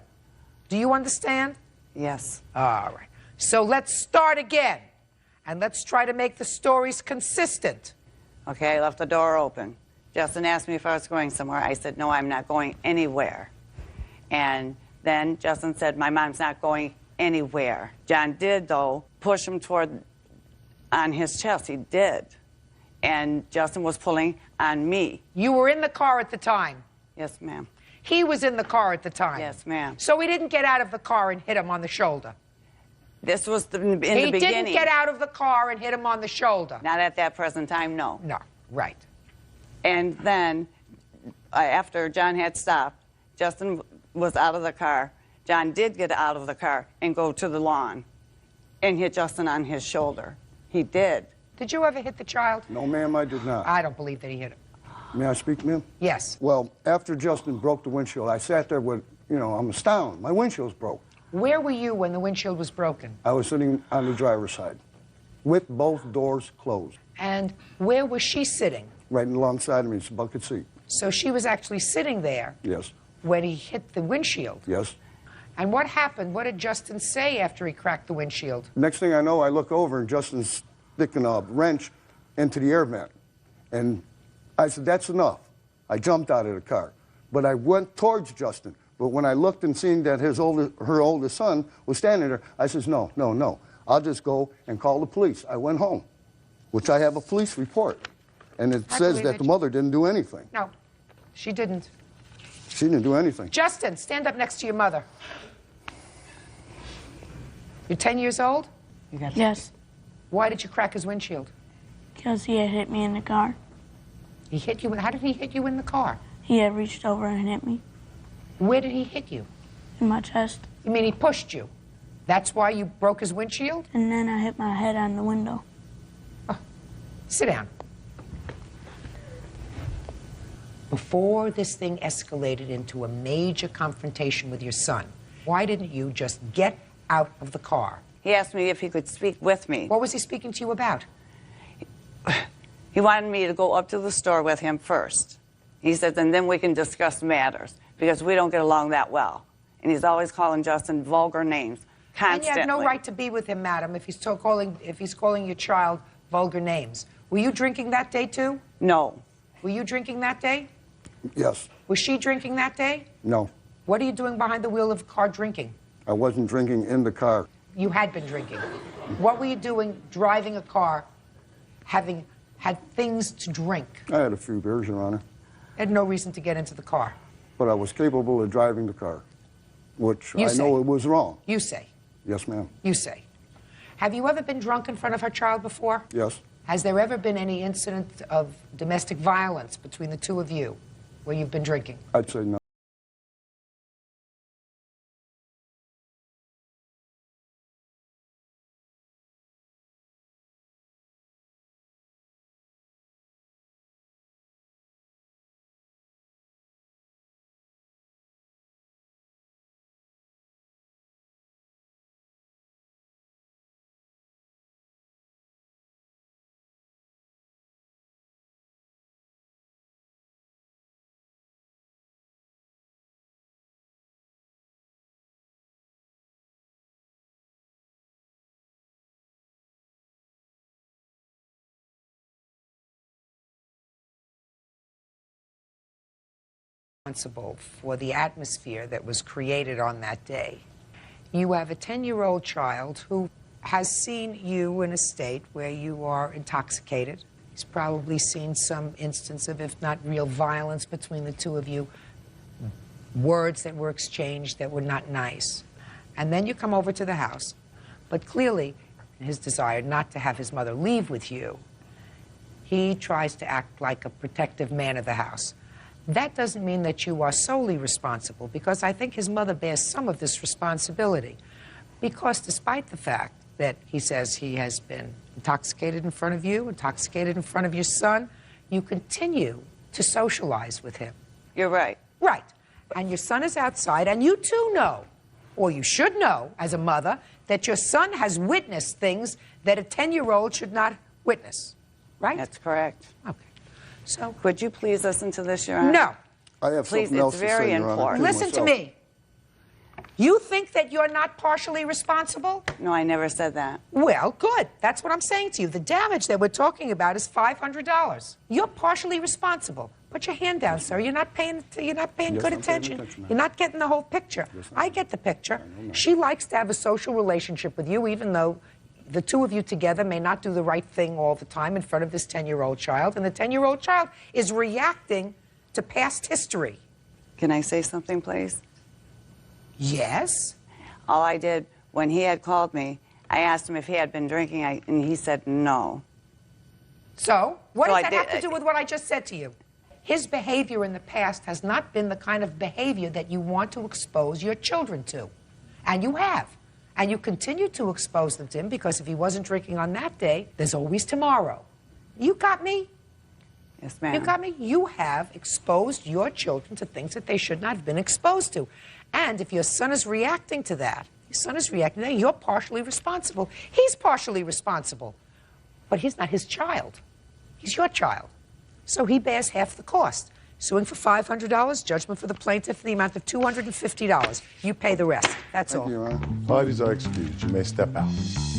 Do you understand? Yes. All right. So let's start again, and let's try to make the stories consistent. Okay, I left the door open. Justin asked me if I was going somewhere. I said, no, I'm not going anywhere. And then Justin said, my mom's not going anywhere. John did, though, push him toward on his chest. He did. And Justin was pulling on me. You were in the car at the time? Yes, ma'am. He was in the car at the time? Yes, ma'am. So he didn't get out of the car and hit him on the shoulder? This was in the beginning. He didn't get out of the car and hit him on the shoulder? Not at that present time, no. No, right. And then, after John had stopped, Justin was out of the car. John did get out of the car and go to the lawn and hit Justin on his shoulder. He did. Did you ever hit the child? No, ma'am, I did not. I don't believe that he hit him. May I speak, ma'am? Yes. Well, after Justin broke the windshield, I sat there with, I'm astounded. My windshield's broke. Where were you when the windshield was broken? I was sitting on the driver's side with both doors closed. And where was she sitting? Right alongside of me, it's a bucket seat. So she was actually sitting there Yes. when he hit the windshield? Yes. And what happened? What did Justin say after he cracked the windshield? Next thing I know, I look over and Justin's sticking a wrench into the air vent. And I said, that's enough. I jumped out of the car. But I went towards Justin. But when I looked and seen that her oldest son was standing there, I says, no, no, no. I'll just go and call the police. I went home, which I have a police report. And it says that the mother didn't do anything. No, she didn't. She didn't do anything. Justin, stand up next to your mother. You're 10 years old? Yes, Why did you crack his windshield? because he had hit me in the car. He hit you? How did he hit you in the car? He had reached over and hit me Where did he hit you? in my chest, You mean he pushed you? That's why you broke his windshield? and then I hit my head on the window. Sit down. Before this thing escalated into a major confrontation with your son, why didn't you just get out of the car? He asked me if he could speak with me. What was he speaking to you about? He wanted me to go up to the store with him first. He said, and then we can discuss matters, because we don't get along that well. And he's always calling Justin vulgar names, constantly. And you have no right to be with him, madam, if he's calling your child vulgar names. Were you drinking that day, too? No. Were you drinking that day? Yes. Was she drinking that day? No. What are you doing behind the wheel of a car drinking? I wasn't drinking in the car. You had been drinking. What were you doing driving a car, having had things to drink? I had a few beers, Your Honor. Had no reason to get into the car. But I was capable of driving the car, which You I say. know it was wrong. You say. Yes, ma'am. You say. Have you ever been drunk in front of her child before? Yes. Has there ever been any incident of domestic violence between the two of you where you've been drinking? I'd say no. responsible for the atmosphere that was created on that day. You have a 10-year-old child who has seen you in a state where you are intoxicated. He's probably seen some instance of, if not real violence between the two of you, words that were exchanged that were not nice. And then you come over to the house. But clearly, his desire not to have his mother leave with you, he tries to act like a protective man of the house. That doesn't mean that you are solely responsible, because I think his mother bears some of this responsibility. Because despite the fact that he says he has been intoxicated in front of you, intoxicated in front of your son, you continue to socialize with him. You're right. Right. And your son is outside, and you too know, or you should know as a mother, that your son has witnessed things that a 10-year-old should not witness. Right? That's correct. Okay. So, would you please listen to this, Your Honor? No. I have Please, something else it's to very say, Your Honor, important. Listen to me. You think that you're not partially responsible? No, I never said that. Well, good. That's what I'm saying to you. The damage that we're talking about is $500. You're partially responsible. Put your hand down, sir. You're not paying good attention. You're not getting the whole picture. I get the picture. She likes to have a social relationship with you, even though the two of you together may not do the right thing all the time in front of this 10-year-old child, and the 10-year-old child is reacting to past history. Can I say something, please? Yes. All I did, when he had called me, I asked him if he had been drinking, and he said no. So, what So does I that did- have to do with what I just said to you? His behavior in the past has not been the kind of behavior that you want to expose your children to. And you have. And you continue to expose them to him, because if he wasn't drinking on that day, there's always tomorrow. You got me? Yes, ma'am. You got me? You have exposed your children to things that they should not have been exposed to. And if your son is reacting to that, you're partially responsible. He's partially responsible. But he's not his child. He's your child. So he bears half the cost. Suing for $500, judgment for the plaintiff in the amount of $250. You pay the rest. That's all. Thank you, Your Honor. Parties are excused. You may step out.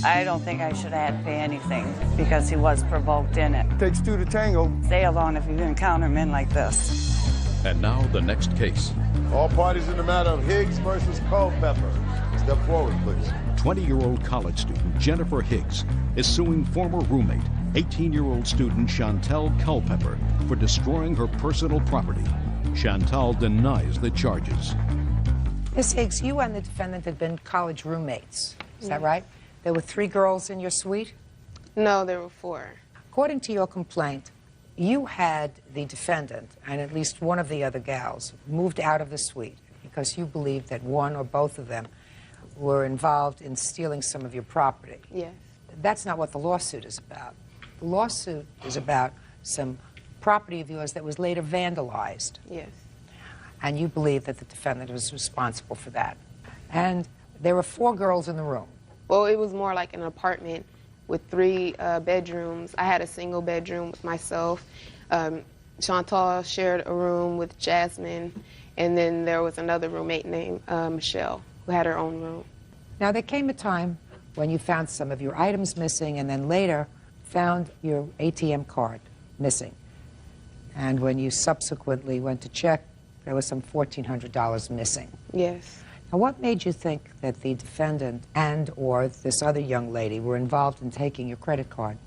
I don't think I should have to pay anything because he was provoked in it. Takes two to tango. Stay alone if you encounter men like this. And now the next case. All parties in the matter of Higgs versus Culpepper. Step forward, please. 20-year-old college student Jennifer Higgs is suing former roommate, 18-year-old student Chantel Culpepper, for destroying her personal property. Chantal denies the charges. Miss Higgs, you and the defendant had been college roommates. Is that right? There were 3 girls in your suite? No, there were 4. According to your complaint, you had the defendant and at least one of the other gals moved out of the suite because you believed that one or both of them were involved in stealing some of your property. Yes. That's not what the lawsuit is about. The lawsuit is about some property of yours that was later vandalized. Yes. And you believe that the defendant was responsible for that. And there were 4 girls in the room. Well, it was more like an apartment with 3 bedrooms. I had a single bedroom with myself. Chantal shared a room with Jasmine, and then there was another roommate named Michelle, who had her own room. Now, there came a time when you found some of your items missing, and then later found your ATM card missing. And when you subsequently went to check, there was some $1,400 missing. Yes. Now, what made you think that the defendant and or this other young lady were involved in taking your credit card?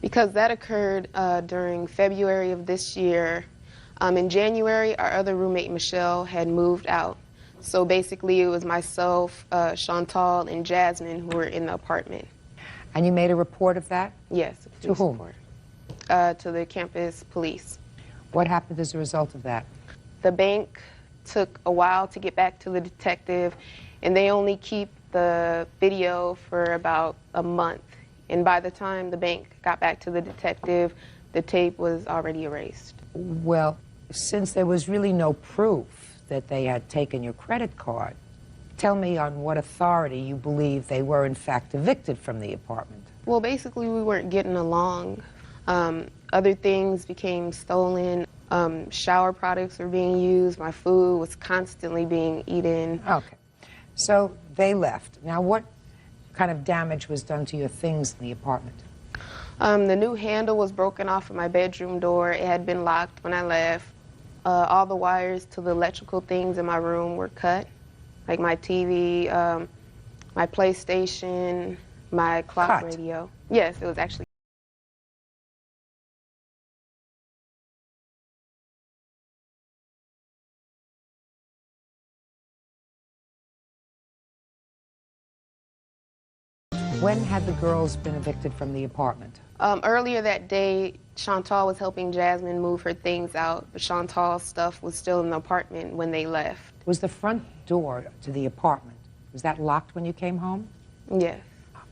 Because that occurred during February of this year. In January, our other roommate, Michelle, had moved out. So basically, it was myself, Chantal, and Jasmine who were in the apartment. And you made a report of that? Yes. To whom? To the campus police. What happened as a result of that? The bank took a while to get back to the detective, and they only keep the video for about a month. And by the time the bank got back to the detective, the tape was already erased. Well, since there was really no proof that they had taken your credit card, tell me on what authority you believe they were in fact evicted from the apartment. Well, basically, we weren't getting along. Other things became stolen. Shower products were being used. My food was constantly being eaten. Okay. So they left. Now, what kind of damage was done to your things in the apartment? The new handle was broken off of my bedroom door. It had been locked when I left. all the wires to the electrical things in my room were cut, like my TV, my PlayStation, my clock radio. Yes, it was actually. When had the girls been evicted from the apartment? Earlier that day, Chantal was helping Jasmine move her things out, but Chantal's stuff was still in the apartment when they left. Was the front door to the apartment, was that locked when you came home? Yes.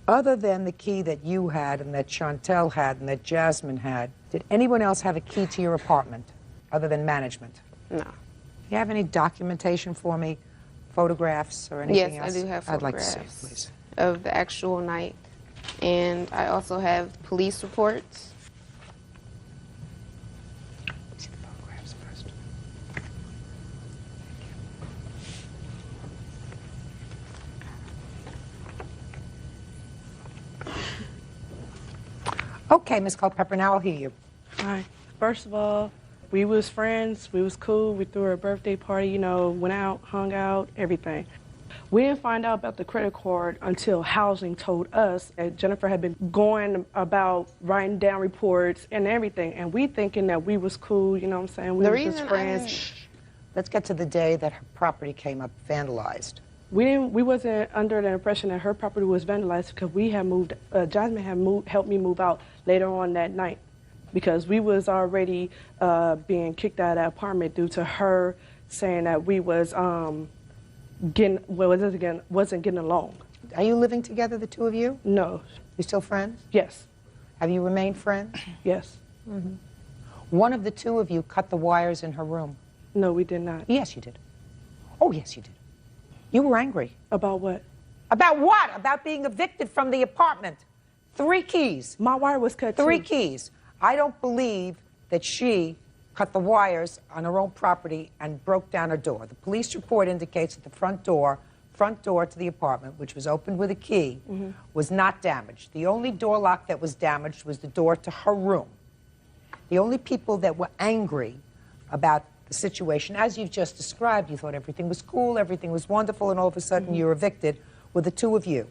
Other than the key that you had and that Chantal had and that Jasmine had, did anyone else have a key to your apartment other than management? No. Do you have any documentation for me, photographs or anything Yes, else? I do have I'd like to photographs see, please. of the actual night. And I also have police reports. See the photographs first. Okay, Ms. Culpepper, now I'll hear you. All right. First of all, we was friends, we was cool, we threw her a birthday party, you know, went out, hung out, everything. We didn't find out about the credit card until housing told us that Jennifer had been going about writing down reports and everything, and we thinking that we was cool, you know what I'm saying? We were just friends. Let's get to the day that her property came up vandalized. We wasn't under the impression that her property was vandalized because we had moved, Jasmine had helped me move out later on that night because we was already being kicked out of that apartment due to her saying that we was wasn't getting along. Are you living together, the two of you? No. You still friends? Yes. Have you remained friends? Yes. Mm-hmm. One of the two of you cut the wires in her room. No, we did not. Yes, you did. Oh, yes, you did. You were angry. About what? About what? About being evicted from the apartment. 3 keys. My wire was cut 3 too. keys. I don't believe that she cut the wires on her own property and broke down her door. The police report indicates that the front door to the apartment, which was opened with a key, was not damaged. The only door lock that was damaged was the door to her room. The only people that were angry about the situation, as you've just described, you thought everything was cool, everything was wonderful, and all of a sudden you're evicted, were the two of you.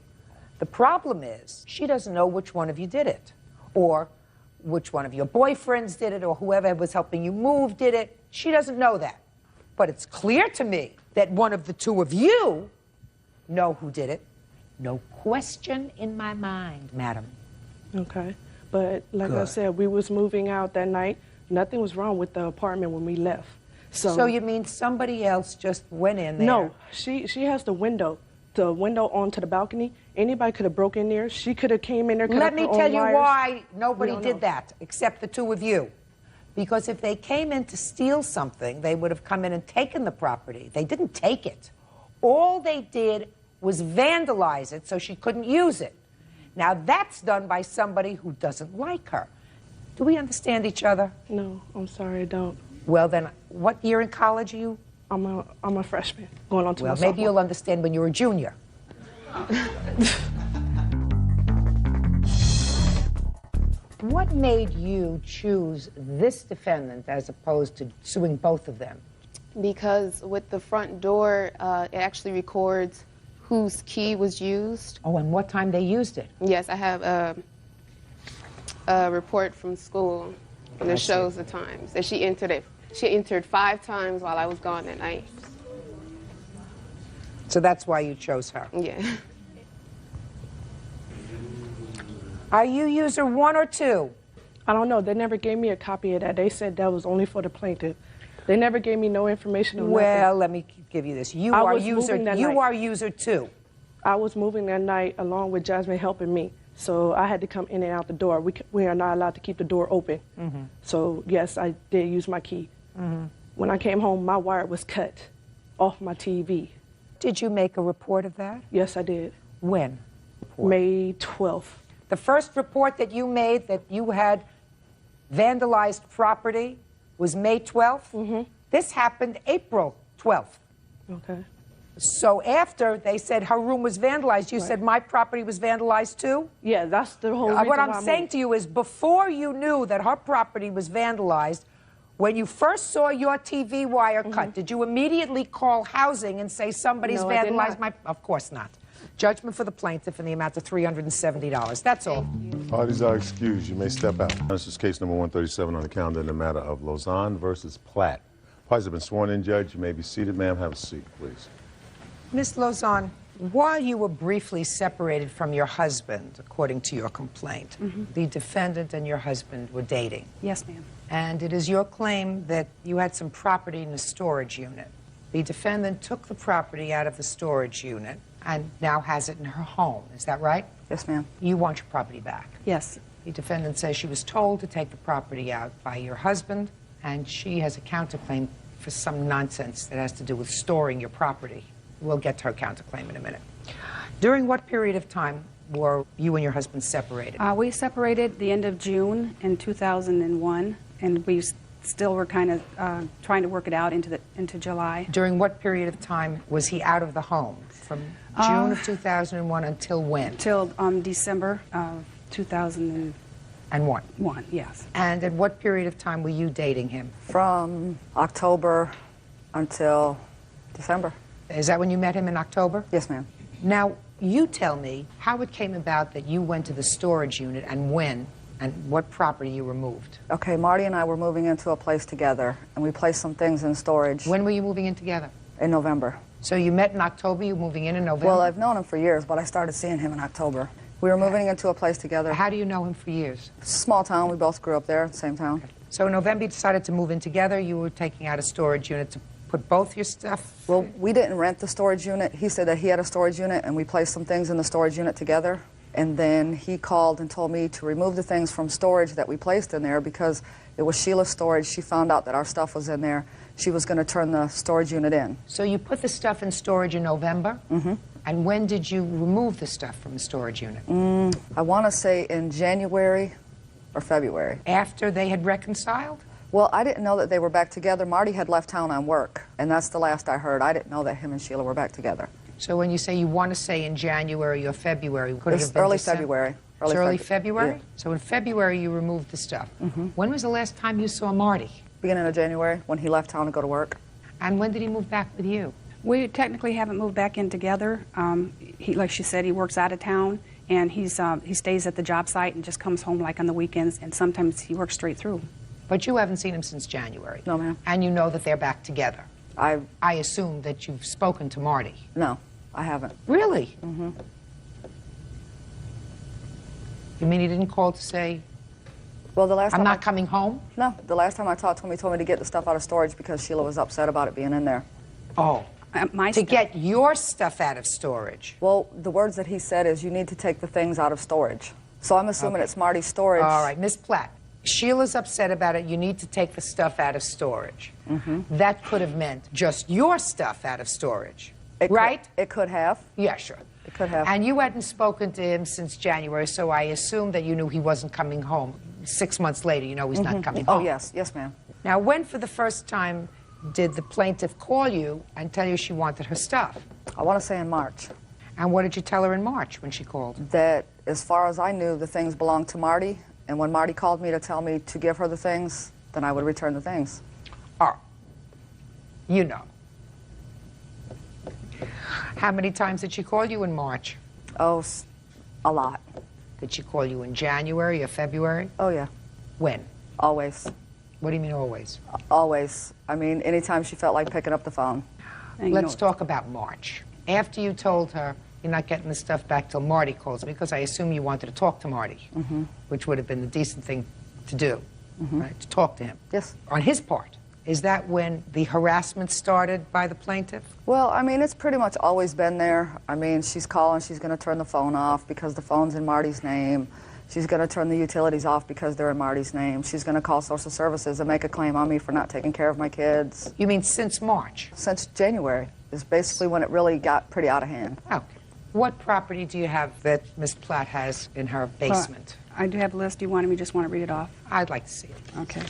The problem is, she doesn't know which one of you did it, or which one of your boyfriends did it, or whoever was helping you move did it. She doesn't know that. But it's clear to me that one of the two of you know who did it. No question in my mind, madam. Okay. But like I Good. said, we was moving out that night. Nothing was wrong with the apartment when we left. So you mean somebody else just went in there? No, she has the window onto the balcony. Anybody could have broke in there. She could have came in there. Let me tell you why nobody don't did know. that, except the two of you. Because if they came in to steal something, they would have come in and taken the property. They didn't take it. All they did was vandalize it so she couldn't use it. Now, that's done by somebody who doesn't like her. Do we understand each other? No, I'm sorry, I don't. Well, then, what year in college are you? I'm a freshman, going on to Well, my maybe sophomore. you'll understand when you're a junior. What made you choose this defendant as opposed to suing both of them? Because with the front door, it actually records whose key was used. Oh, and what time they used it? Yes, I have a report from school that shows the times that she entered it. She entered 5 times while I was gone that night. So that's why you chose her? Yeah. Are you user 1 or 2? I don't know. They never gave me a copy of that. They said that was only for the plaintiff. They never gave me no information on Well, nothing. let me give you this. You I are was user. moving that You night. are user 2. I was moving that night along with Jasmine helping me. So I had to come in and out the door. We are not allowed to keep the door open. Mm-hmm. So yes, I did use my key. Mm-hmm. When I came home, my wire was cut off my TV. Did you make a report of that? Yes, I did. When? May 12th. The first report that you made that you had vandalized property was May 12th? Mm-hmm. This happened April 12th. Okay. So after they said her room was vandalized, you said my property was vandalized too? Yeah, that's the whole reason What why I'm I saying moved. to you is before you knew that her property was vandalized, When you first saw your TV wire cut, did you immediately call housing and say somebody's No, I did vandalized not. my... Of course not. Judgment for the plaintiff in the amount of $370. That's all. Parties are excused. You may step out. This is case number 137 on the calendar in the matter of Lausanne versus Platt. Parties have been sworn in, Judge. You may be seated. Ma'am, have a seat, please. Miss Lausanne, while you were briefly separated from your husband, according to your complaint, the defendant and your husband were dating. Yes, ma'am. And it is your claim that you had some property in a storage unit. The defendant took the property out of the storage unit and now has it in her home. Is that right? Yes, ma'am. You want your property back. Yes. The defendant says she was told to take the property out by your husband, and she has a counterclaim for some nonsense that has to do with storing your property. We'll get to her counterclaim in a minute. During what period of time were you and your husband separated? We separated the end of June in 2001, and we still were kind of trying to work it out into July. During what period of time was he out of the home? From June of 2001 until when? Till December of 2001. One, yes. And at what period of time were you dating him? From October until December. Is that when you met him in October? Yes, ma'am. Now, you tell me how it came about that you went to the storage unit and when and what property you removed. Okay, Marty and I were moving into a place together, and we placed some things in storage. When were you moving in together? In November. So you met in October, you moving in November? Well, I've known him for years, but I started seeing him in October. We were moving into a place together. How do you know him for years? Small town. We both grew up there, same town. Okay. So in November, you decided to move in together. You were taking out a storage unit to put both your stuff? Well, we didn't rent the storage unit. He said that he had a storage unit, and we placed some things in the storage unit together. And then he called and told me to remove the things from storage that we placed in there because it was Sheila's storage. She found out that our stuff was in there. She was going to turn the storage unit in. So you put the stuff in storage in November? Mm-hmm. And when did you remove the stuff from the storage unit? I want to say in January or February. After they had reconciled? Well, I didn't know that they were back together. Marty had left town on work, and that's the last I heard. I didn't know that him and Sheila were back together. So when you say you want to say in January or February, could it have been early December? February. Early February? Yeah. So in February you removed the stuff. When was the last time you saw Marty? Beginning of January, when he left town to go to work. And when did he move back with you? We technically haven't moved back in together. He, like she said, he works out of town, and he stays at the job site and just comes home like on the weekends, and sometimes he works straight through. But you haven't seen him since January? No, ma'am. And you know that they're back together? I assume that you've spoken to Marty? No, I haven't. Really? Mm-hmm. You mean he didn't call to say, well, the last I'm time not coming home? No, the last time I talked to him, he told me to get the stuff out of storage because Sheila was upset about it being in there. Oh. To get your stuff out of storage? Well, the words that he said is you need to take the things out of storage. So I'm assuming it's Marty's storage. All right, Miss Platt, Sheila's upset about it. You need to take the stuff out of storage. That could have meant just your stuff out of storage, right? It could have. Yeah, sure. It could have. And you hadn't spoken to him since January, so I assume that you knew he wasn't coming home. 6 months later, you know he's not coming home. Oh, yes. Yes, ma'am. Now, when for the first time did the plaintiff call you and tell you she wanted her stuff? I want to say in March. And what did you tell her in March when she called? That, as far as I knew, the things belonged to Marty, and when Marty called me to tell me to give her the things, then I would return the things. Oh, you know. How many times did she call you in March? Oh, a lot. Did she call you in January or February? Oh, yeah. When? Always. What do you mean always? Always. I mean, anytime she felt like picking up the phone. Let's talk about March. After you told her you're not getting the stuff back till Marty calls, because I assume you wanted to talk to Marty, which would have been the decent thing to do, right? To talk to him. Yes. On his part. Is that when the harassment started by the plaintiff? Well, I mean, it's pretty much always been there. I mean, she's calling, she's going to turn the phone off because the phone's in Marty's name. She's going to turn the utilities off because they're in Marty's name. She's going to call social services and make a claim on me for not taking care of my kids. You mean since March? Since January is basically when it really got pretty out of hand. Okay. What property do you have that Ms. Platt has in her basement? I do have a list. Do you want me just want to read it off? I'd like to see it. Okay.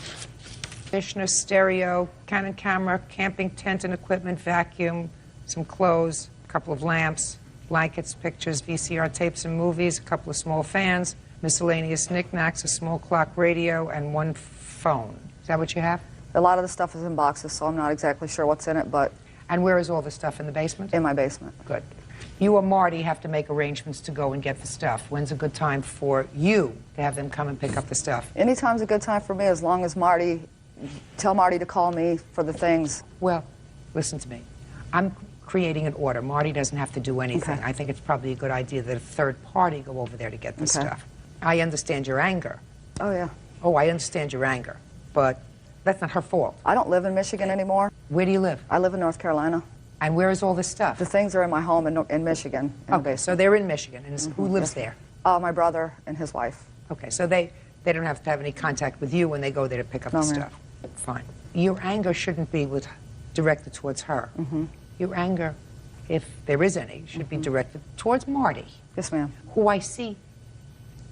Commissioner, stereo, Canon camera, camping tent and equipment, vacuum, some clothes, a couple of lamps, blankets, pictures, VCR tapes and movies, a couple of small fans, miscellaneous knickknacks, a small clock radio, and one phone. Is that what you have? A lot of the stuff is in boxes, so I'm not exactly sure what's in it, but... And where is all the stuff, in the basement? In my basement. Good. You or Marty have to make arrangements to go and get the stuff. When's a good time for you to have them come and pick up the stuff? Anytime's a good time for me, as long as Marty... Tell Marty to call me for the things. Well, listen to me. I'm creating an order. Marty doesn't have to do anything. Okay. I think it's probably a good idea that a third party go over there to get the stuff. I understand your anger. Oh, yeah. Oh, I understand your anger. But that's not her fault. I don't live in Michigan anymore. Where do you live? I live in North Carolina. And where is all this stuff? The things are in my home in Michigan. Okay, so they're in Michigan. And who lives there? My brother and his wife. Okay, so they don't have to have any contact with you when they go there to pick up the stuff. Fine. Your anger shouldn't be directed towards her. Your anger, if there is any, should be directed towards Marty. Yes, ma'am. Who I see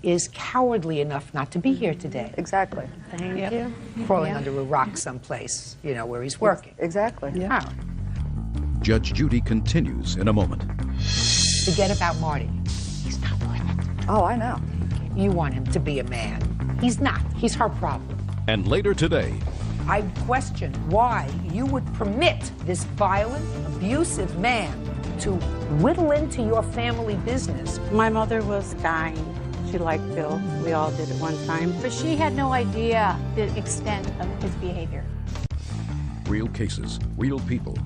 is cowardly enough not to be here today. Exactly. Thank you. Crawling under a rock someplace, you know, where he's working. Exactly. Yeah. Judge Judy continues in a moment. Forget about Marty. He's not worth it. Oh, I know. You want him to be a man. He's not. He's her problem. And later today, I question why you would permit this violent, abusive man to whittle into your family business. My mother was dying. She liked Bill. We all did at one time. But she had no idea the extent of his behavior. real cases, real people.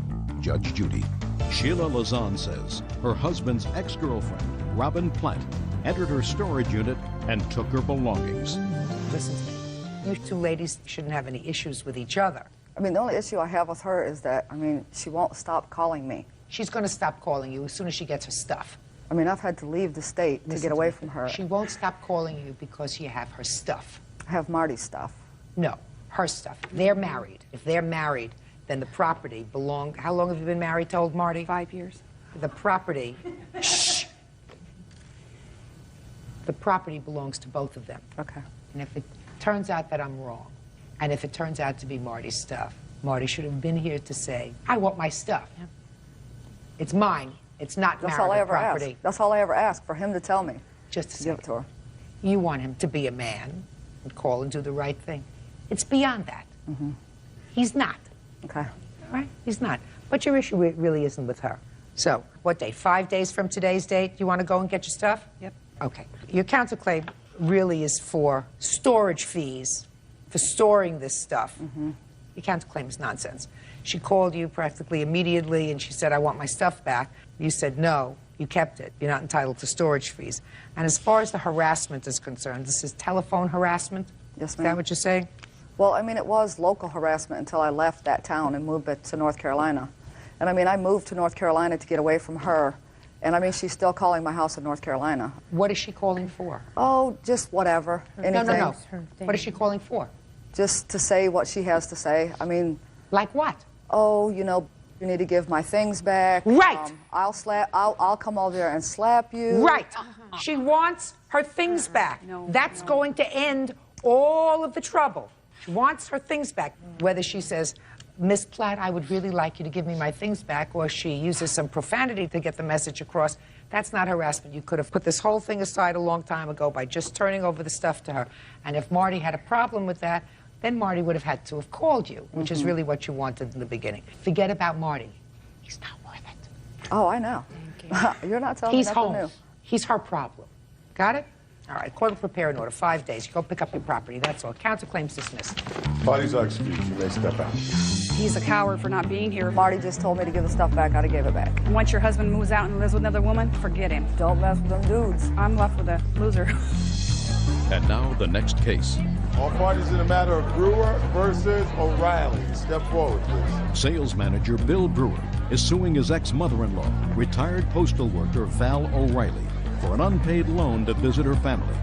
Judge Judy. Sheila Lazan says her husband's ex-girlfriend, Robin Platt, entered her storage unit and took her belongings. Listen to me. You two ladies shouldn't have any issues with each other. I mean, the only issue I have with her is that, I mean, she won't stop calling me. She's going to stop calling you as soon as she gets her stuff. I mean, I've had to leave the state to get away from her. She won't stop calling you because you have her stuff. I have Marty's stuff. No, her stuff. They're married. If they're married, then the property belongs... How long have you been married to old Marty? 5 years. The property... Shh! The property belongs to both of them. Okay. And if it turns out that I'm wrong, and if it turns out to be Marty's stuff, Marty should have been here to say, I want my stuff. Yeah. It's mine. It's not That's all I marital ever property. ask. That's all I ever ask, for him to tell me. Just to give it to her. You want him to be a man and call and do the right thing. It's beyond that. Mm-hmm. He's not. Okay. Right? He's not. But your issue really isn't with her. So, what day? 5 days from today's date? You want to go and get your stuff? Yep. Okay. Your counterclaim really is for storage fees, for storing this stuff. Mm-hmm. Your counterclaim is nonsense. She called you practically immediately and she said, I want my stuff back. You said, no, you kept it. You're not entitled to storage fees. And as far as the harassment is concerned, this is telephone harassment? Yes, Is ma'am. that what you're saying? Well, I mean, it was local harassment until I left that town and moved it to North Carolina. And I mean, I moved to North Carolina to get away from her. And I mean, she's still calling my house in North Carolina. What is she calling for? Oh, just whatever. Anything. No. What is she calling for? Just to say what she has to say. I mean... Like what? Oh, you know, you need to give my things back. Right. I'll come over there and slap you. Right. She wants her things back. That's going to end all of the trouble. She wants her things back. Whether she says, Miss Platt, I would really like you to give me my things back, or she uses some profanity to get the message across, that's not harassment. You could have put this whole thing aside a long time ago by just turning over the stuff to her. And if Marty had a problem with that, then Marty would have had to have called you, which is really what you wanted in the beginning. Forget about Marty. He's not worth it. Oh, I know. You're not telling me nothing new. He's her problem. Got it? All right, court will prepare an order, 5 days. You go pick up your property, that's all. Counterclaims dismissed. Parties are excused. You may step out. He's a coward for not being here. Marty just told me to give the stuff back. I'd have gave it back. Once your husband moves out and lives with another woman, forget him. Don't mess with them dudes. I'm left with a loser. And now the next case. All parties in the matter of Brewer versus O'Reilly. Step forward, please. Sales manager Bill Brewer is suing his ex-mother-in-law, retired postal worker Val O'Reilly, for an unpaid loan to visit her family.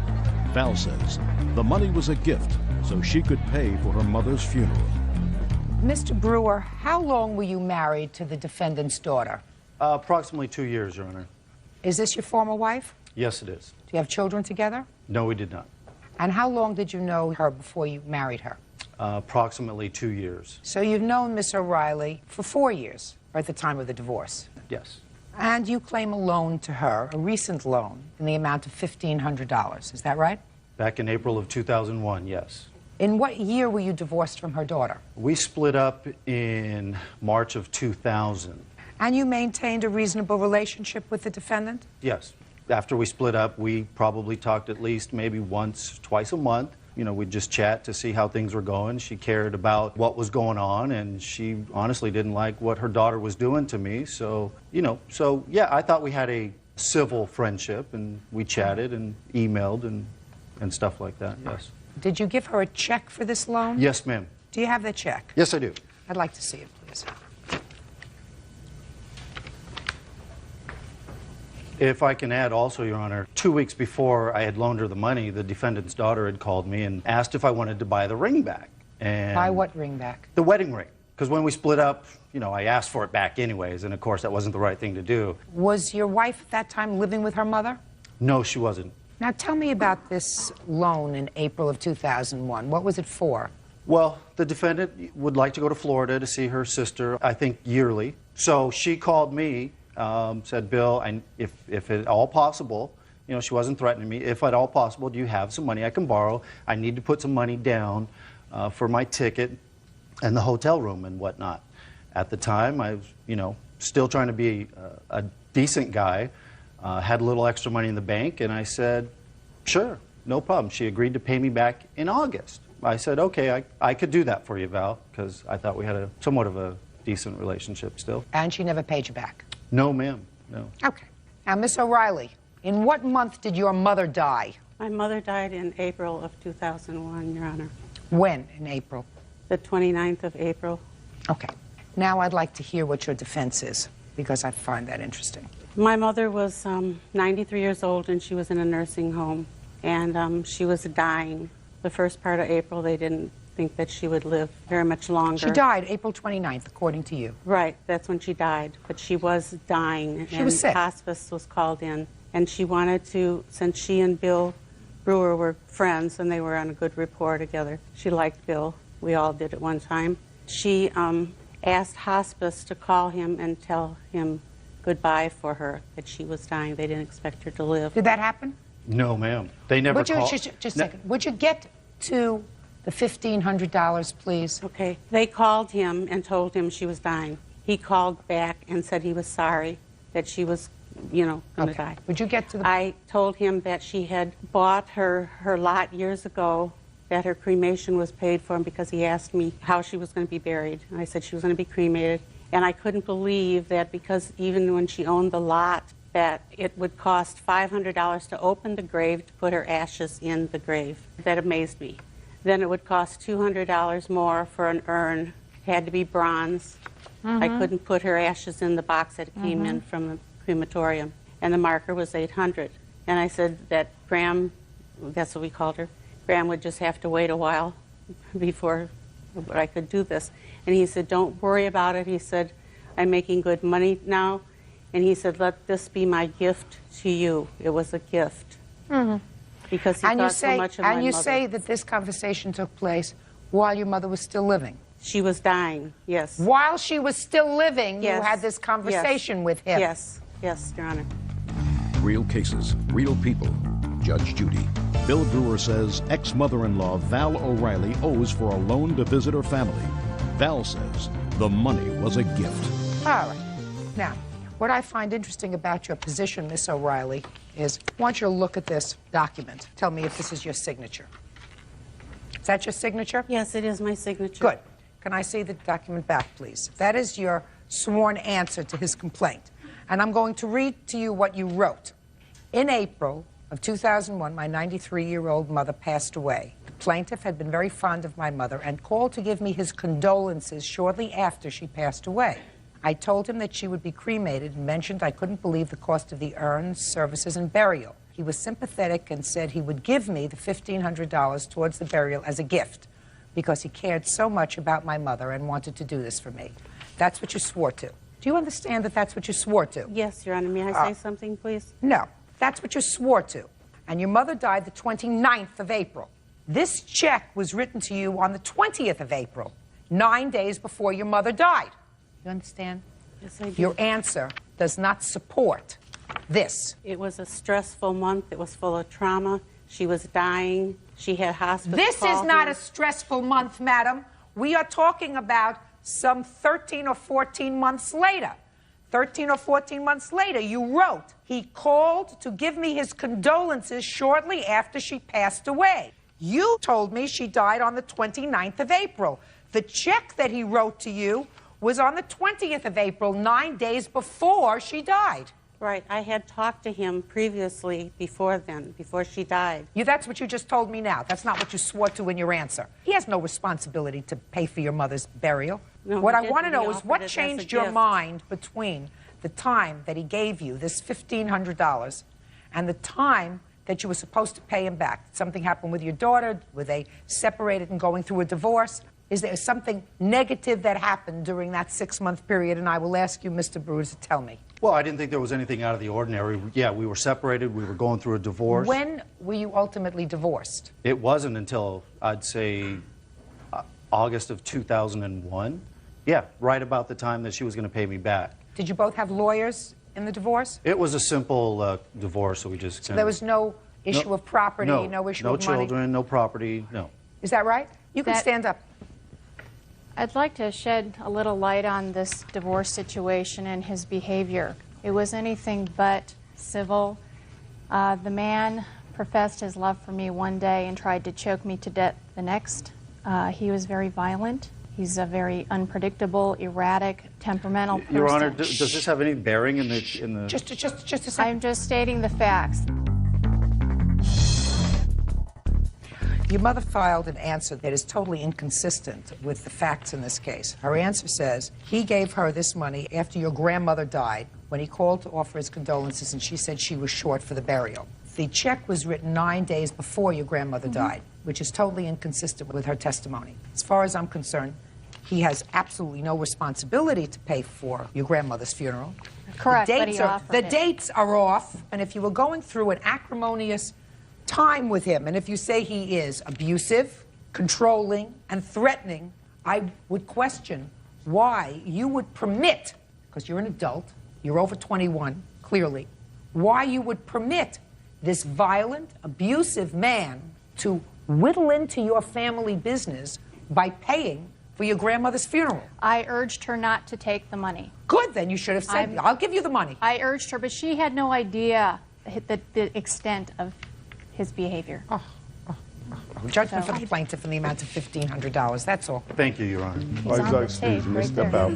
Val says the money was a gift so she could pay for her mother's funeral. Mr. Brewer, how long were you married to the defendant's daughter? Approximately 2 years, Your Honor. Is this your former wife? Yes, it is. Do you have children together? No, we did not. And how long did you know her before you married her? Approximately 2 years. So you've known Miss O'Reilly for 4 years, or at the time of the divorce. Yes. And you claim a loan to her, a recent loan, in the amount of $1,500. Is that right? Back in April of 2001, yes. In what year were you divorced from her daughter? We split up in March of 2000. And you maintained a reasonable relationship with the defendant? Yes. After we split up, we probably talked at least maybe once, twice a month. You know, we'd just chat to see how things were going. She cared about what was going on, and she honestly didn't like what her daughter was doing to me. So, yeah, I thought we had a civil friendship, and we chatted and emailed and stuff like that, yes. Did you give her a check for this loan? Yes, ma'am. Do you have the check? Yes, I do. I'd like to see it, please. If I can add also, Your Honor, 2 weeks before I had loaned her the money, the defendant's daughter had called me and asked if I wanted to buy the ring back. And buy what ring back? The wedding ring. Because when we split up, I asked for it back anyways, and of course that wasn't the right thing to do. Was your wife at that time living with her mother? No, she wasn't. Now tell me about this loan in April of 2001. What was it for? Well, the defendant would like to go to Florida to see her sister, I think yearly. So she called me, said, Bill, if at all possible, she wasn't threatening me, if at all possible, do you have some money I can borrow? I need to put some money down for my ticket and the hotel room and whatnot. At the time, I was, still trying to be a decent guy, had a little extra money in the bank, and I said, sure, no problem. She agreed to pay me back in August. I said, okay, I could do that for you, Val, because I thought we had somewhat of a decent relationship still. And she never paid you back? No, ma'am, no. Okay. Now, Miss O'Reilly, in what month did your mother die? My mother died in April of 2001, Your Honor. When in April? The 29th of April. Okay. Now I'd like to hear what your defense is, because I find that interesting. My mother was 93 years old, and she was in a nursing home, and she was dying. The first part of April, they didn't think that she would live very much longer. She died April 29th, according to you. Right, that's when she died, but she was dying. She was sick. Hospice was called in, and she wanted to, since she and Bill Brewer were friends and they were on a good rapport together, she liked Bill. We all did at one time. She asked hospice to call him and tell him goodbye for her, that she was dying. They didn't expect her to live. Did that happen? No, ma'am. They never called. Just a second. Would you get to the $1,500, please? Okay. They called him and told him she was dying. He called back and said he was sorry that she was, going to die. Would you get to the... I told him that she had bought her lot years ago, that her cremation was paid for, because he asked me how she was going to be buried. And I said she was going to be cremated. And I couldn't believe that, because even when she owned the lot, that it would cost $500 to open the grave to put her ashes in the grave. That amazed me. Then it would cost $200 more for an urn. It had to be bronze. I couldn't put her ashes in the box that came in from the crematorium. And the marker was $800. And I said that Graham, that's what we called her, Graham would just have to wait a while before I could do this. And he said, don't worry about it. He said, I'm making good money now. And he said, let this be my gift to you. It was a gift. Because he thought so much of my mother. And you say that this conversation took place while your mother was still living? She was dying, yes. While she was still living, yes. You had this conversation with him? Yes, yes, Your Honor. Real cases, real people. Judge Judy. Bill Brewer says ex-mother-in-law Val O'Reilly owes for a loan to visit her family. Val says the money was a gift. All right. Now, what I find interesting about your position, Miss O'Reilly, is I want you to look at this document. Tell me if this is your signature. Is that your signature? Yes, it is my signature. Good. Can I see the document back, please? That is your sworn answer to his complaint. And I'm going to read to you what you wrote. In April of 2001, my 93-year-old mother passed away. The plaintiff had been very fond of my mother and called to give me his condolences shortly after she passed away. I told him that she would be cremated and mentioned I couldn't believe the cost of the urns, services, and burial. He was sympathetic and said he would give me the $1,500 towards the burial as a gift because he cared so much about my mother and wanted to do this for me. That's what you swore to. Do you understand that that's what you swore to? Yes, Your Honor. May I say something, please? No. That's what you swore to. And your mother died the 29th of April. This check was written to you on the 20th of April, 9 days before your mother died. You understand? Yes, I do. Your answer does not support this. It was a stressful month. It was full of trauma. She was dying. She had hospice This call is not here. a stressful month, madam. We are talking about some 13 or 14 months later. 13 or 14 months later, you wrote, he called to give me his condolences shortly after she passed away. You told me she died on the 29th of April. The check that he wrote to you was on the 20th of April, 9 days before she died. Right. I had talked to him previously before then, before she died. That's what you just told me now. That's not what you swore to in your answer. He has no responsibility to pay for your mother's burial. No, what he I didn't. want to He know is offered what it as a changed your gift. mind between the time that he gave you this $1,500 and the time that you were supposed to pay him back. Something happened with your daughter? Were they separated and going through a divorce? Is there something negative that happened during that 6-month period? And I will ask you, Mr. Brewer, to tell me. Well, I didn't think there was anything out of the ordinary. Yeah, we were separated. We were going through a divorce. When were you ultimately divorced? It wasn't until, I'd say, August of 2001. Yeah, right about the time that she was going to pay me back. Did you both have lawyers in the divorce? It was a simple divorce, so we just So there was no issue of property, no issue of money? No children, no property, no. Is that right? You can stand up. I'd like to shed a little light on this divorce situation and his behavior. It was anything but civil. The man professed his love for me one day and tried to choke me to death the next. He was very violent. He's a very unpredictable, erratic, temperamental person. Your Honor, does this have any bearing in the... Just a second. I'm just stating the facts. Your mother filed an answer that is totally inconsistent with the facts in this case. Her answer says he gave her this money after your grandmother died when he called to offer his condolences, and she said she was short for the burial. The check was written 9 days before your grandmother died, which is totally inconsistent with her testimony. As far as I'm concerned, he has absolutely no responsibility to pay for your grandmother's funeral. Correct, The but dates he offered it. dates are off, and if you were going through an acrimonious time with him, and if you say he is abusive, controlling, and threatening, I would question why you would permit, because you're an adult, you're over 21, clearly, why you would permit this violent, abusive man to whittle into your family business by paying for your grandmother's funeral. I urged her not to take the money. Good, then you should have said, I'll give you the money. I urged her, but she had no idea the extent of his behavior. Judgment for the plaintiff in the amount of $1,500. That's all. Thank you, Your Honor. All right, on the excuse tape me. right Step there. out.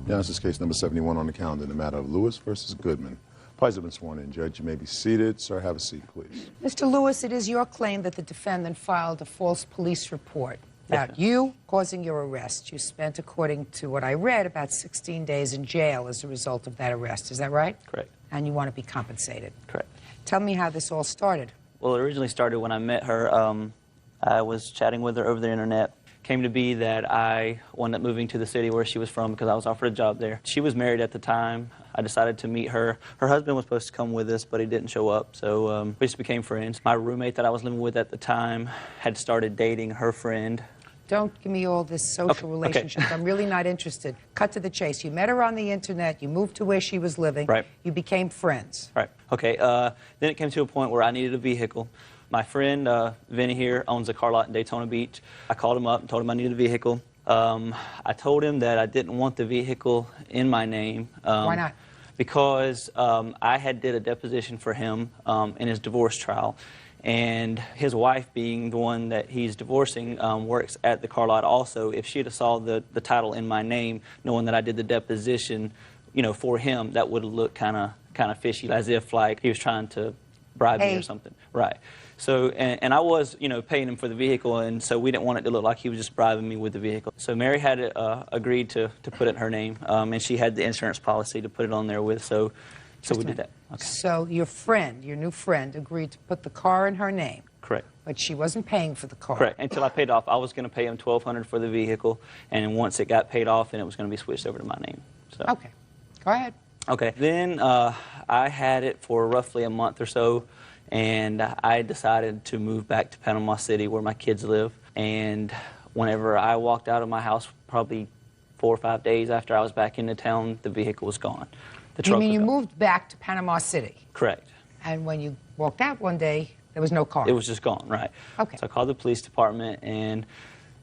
Yeah, this is case number 71 on the calendar in the matter of Lewis versus Goodman. Parties have been sworn in. Judge, you may be seated. Sir, have a seat, please. Mr. Lewis, it is your claim that the defendant filed a false police report about you causing your arrest. You spent, according to what I read, about 16 days in jail as a result of that arrest. Is that right? Correct. And you want to be compensated. Correct. Tell me how this all started. Well, it originally started when I met her. I was chatting with her over the internet. Came to be that I wound up moving to the city where she was from because I was offered a job there. She was married at the time. I decided to meet her. Her husband was supposed to come with us, but he didn't show up, so we just became friends. My roommate that I was living with at the time had started dating her friend. Don't give me all this social relationships. I'm really not interested. Cut to the chase. You met her on the internet. You moved to where she was living. Right. You became friends. Right. Okay. Then it came to a point where I needed a vehicle. My friend, Vinny here, owns a car lot in Daytona Beach. I called him up and told him I needed a vehicle. I told him that I didn't want the vehicle in my name. Why not? Because I had did a deposition for him in his divorce trial. And his wife, being the one that he's divorcing, works at the car lot also. If she'd have saw the title in my name, knowing that I did the deposition, you know, for him, that would have looked kind of fishy, as if like he was trying to bribe me or something. Right. So, and I was, you know, paying him for the vehicle, and so we didn't want it to look like he was just bribing me with the vehicle. So Mary had agreed to put it in her name, and she had the insurance policy to put it on there with, so we did that. Okay. So your friend, your new friend, agreed to put the car in her name. Correct. But she wasn't paying for the car. Correct. Until I paid off, I was going to pay him $1,200 for the vehicle, and once it got paid off, then it was going to be switched over to my name. So. Okay. Go ahead. Okay. Then I had it for roughly a month or so, and I decided to move back to Panama City where my kids live. And whenever I walked out of my house, probably 4 or 5 days after I was back into town, the vehicle was gone. The truck You mean was you gone. moved back to Panama City? Correct. And when you walked out one day, There was no car. It was just gone, right. Okay. So I called the police department and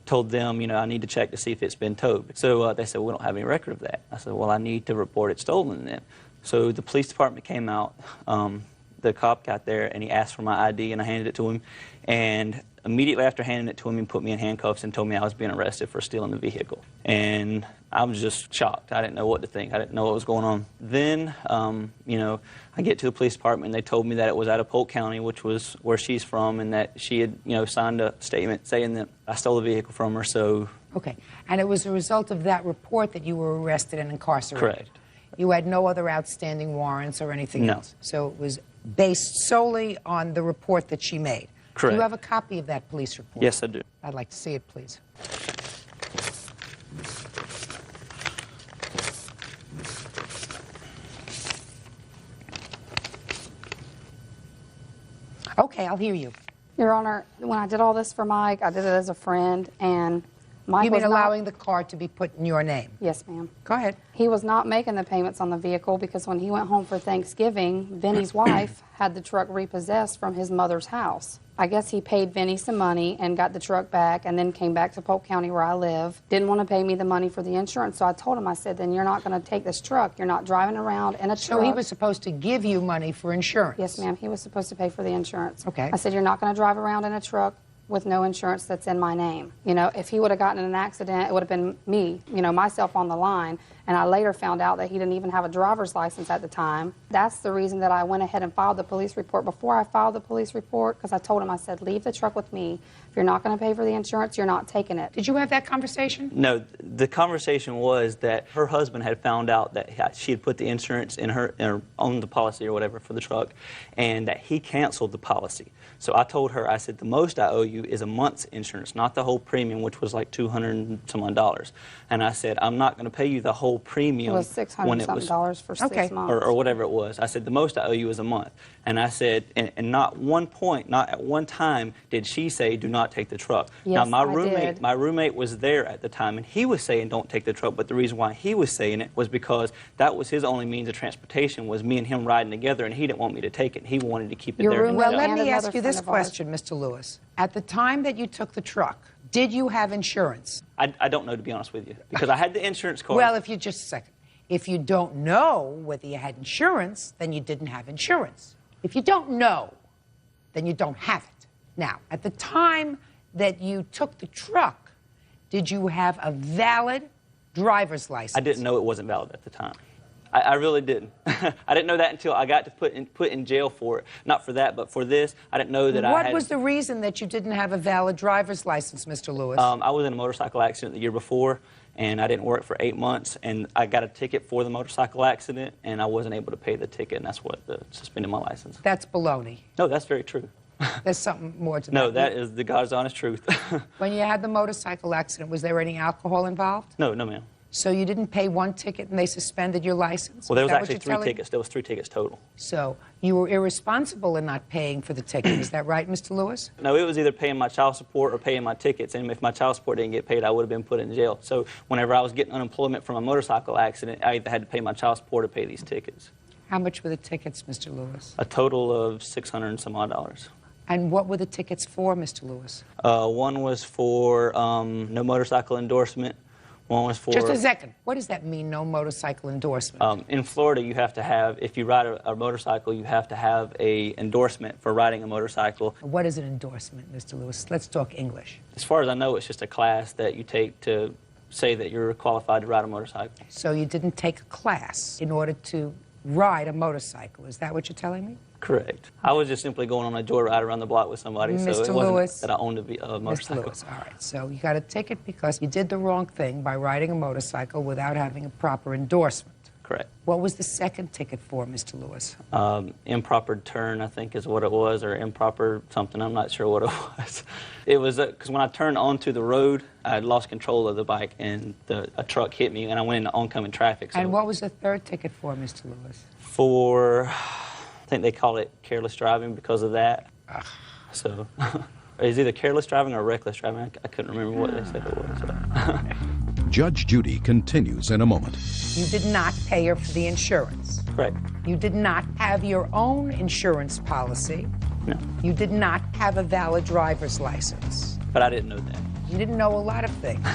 told them, I need to check to see if it's been towed. So they said, we don't have any record of that. I said, well, I need to report it stolen then. So the police department came out, the cop got there, and he asked for my ID, and I handed it to him. And immediately after handing it to him, he put me in handcuffs and told me I was being arrested for stealing the vehicle. And I was just shocked. I didn't know what to think. I didn't know what was going on. Then, I get to the police department, and they told me that it was out of Polk County, which was where she's from, and that she had, signed a statement saying that I stole the vehicle from her, so... Okay. And it was a result of that report that you were arrested and incarcerated? Correct. You had no other outstanding warrants or anything else? So it was based solely on the report that she made? Correct. Do you have a copy of that police report? Yes, I do. I'd like to see it, please. Okay, I'll hear you. Your Honor, when I did all this for Mike, I did it as a friend, and Mike You mean was not- allowing the car to be put in your name? Yes, ma'am. Go ahead. He was not making the payments on the vehicle because when he went home for Thanksgiving, Vinny's wife had the truck repossessed from his mother's house. I guess he paid Vinny some money and got the truck back and then came back to Polk County where I live. Didn't want to pay me the money for the insurance, so I told him, I said, then you're not going to take this truck. You're not driving around in a truck. So he was supposed to give you money for insurance? Yes, ma'am. He was supposed to pay for the insurance. Okay. I said, you're not going to drive around in a truck with no insurance that's in my name. If he would have gotten in an accident, it would have been me, myself on the line. And I later found out that he didn't even have a driver's license at the time. That's the reason that I went ahead and filed the police report. Before I filed the police report, because I told him, I said, leave the truck with me. If you're not going to pay for the insurance, you're not taking it. Did you have that conversation? No, the conversation was that her husband had found out that she had put the insurance in her on the policy or whatever for the truck, and that he canceled the policy. So I told her, I said, the most I owe you is a month's insurance, not the whole premium, which was like $200 and some odd. And I said, I'm not going to pay you the whole premium. It was $600 for 6 months. Or whatever it was. I said, the most I owe you is a month. And I said, and not one point, not at one time did she say, do not take the truck. Yes, now, I did. my roommate was there at the time, and he was saying, don't take the truck. But the reason why he was saying it was because that was his only means of transportation, was me and him riding together, and he didn't want me to take it. He wanted to keep it there. Well, let me ask you this question, Mr. Lewis. At the time that you took the truck, did you have insurance? I don't know, to be honest with you, because I had the insurance card. Well, just a second. If you don't know whether you had insurance, then you didn't have insurance. If you don't know, then you don't have it. Now, at the time that you took the truck, did you have a valid driver's license? I didn't know it wasn't valid at the time. I really didn't. I didn't know that until I got to put in jail for it. Not for that, but for this. I didn't know that I had... What was the reason that you didn't have a valid driver's license, Mr. Lewis? I was in a motorcycle accident the year before, and I didn't work for 8 months, and I got a ticket for the motorcycle accident, and I wasn't able to pay the ticket, and that's what suspended my license. That's baloney. No, that's very true. There's something more to that. No, that is the God's honest truth. When you had the motorcycle accident, was there any alcohol involved? No, ma'am. So you didn't pay one ticket and they suspended your license? Well, there was actually 3 tickets. There was 3 tickets total. So you were irresponsible in not paying for the ticket. Is that right, Mr. Lewis? No, it was either paying my child support or paying my tickets. And if my child support didn't get paid, I would have been put in jail. So whenever I was getting unemployment from a motorcycle accident, I either had to pay my child support or pay these tickets. How much were the tickets, Mr. Lewis? A total of $600 and some odd. And what were the tickets for, Mr. Lewis? One was for no motorcycle endorsement. One was for... Just a second. What does that mean, no motorcycle endorsement? In Florida, you have to have, if you ride a motorcycle, you have to have a endorsement for riding a motorcycle. What is an endorsement, Mr. Lewis? Let's talk English. As far as I know, it's just a class that you take to say that you're qualified to ride a motorcycle. So you didn't take a class in order to ride a motorcycle. Is that what you're telling me? Correct. I was just simply going on a joyride around the block with somebody, so it wasn't that I owned a motorcycle. Mr. Lewis, all right. So you got a ticket because you did the wrong thing by riding a motorcycle without having a proper endorsement. Correct. What was the second ticket for, Mr. Lewis? Improper turn, I think is what it was, or improper something. I'm not sure what it was. It was because when I turned onto the road, I had lost control of the bike, and a truck hit me, and I went into oncoming traffic. So And what was the third ticket for, Mr. Lewis? For... I think they call it careless driving because of that. So it's either careless driving or reckless driving. I couldn't remember what they said it was. So. Judge Judy continues in a moment. You did not pay her for the insurance. Correct. You did not have your own insurance policy. No. You did not have a valid driver's license. But I didn't know that. You didn't know a lot of things.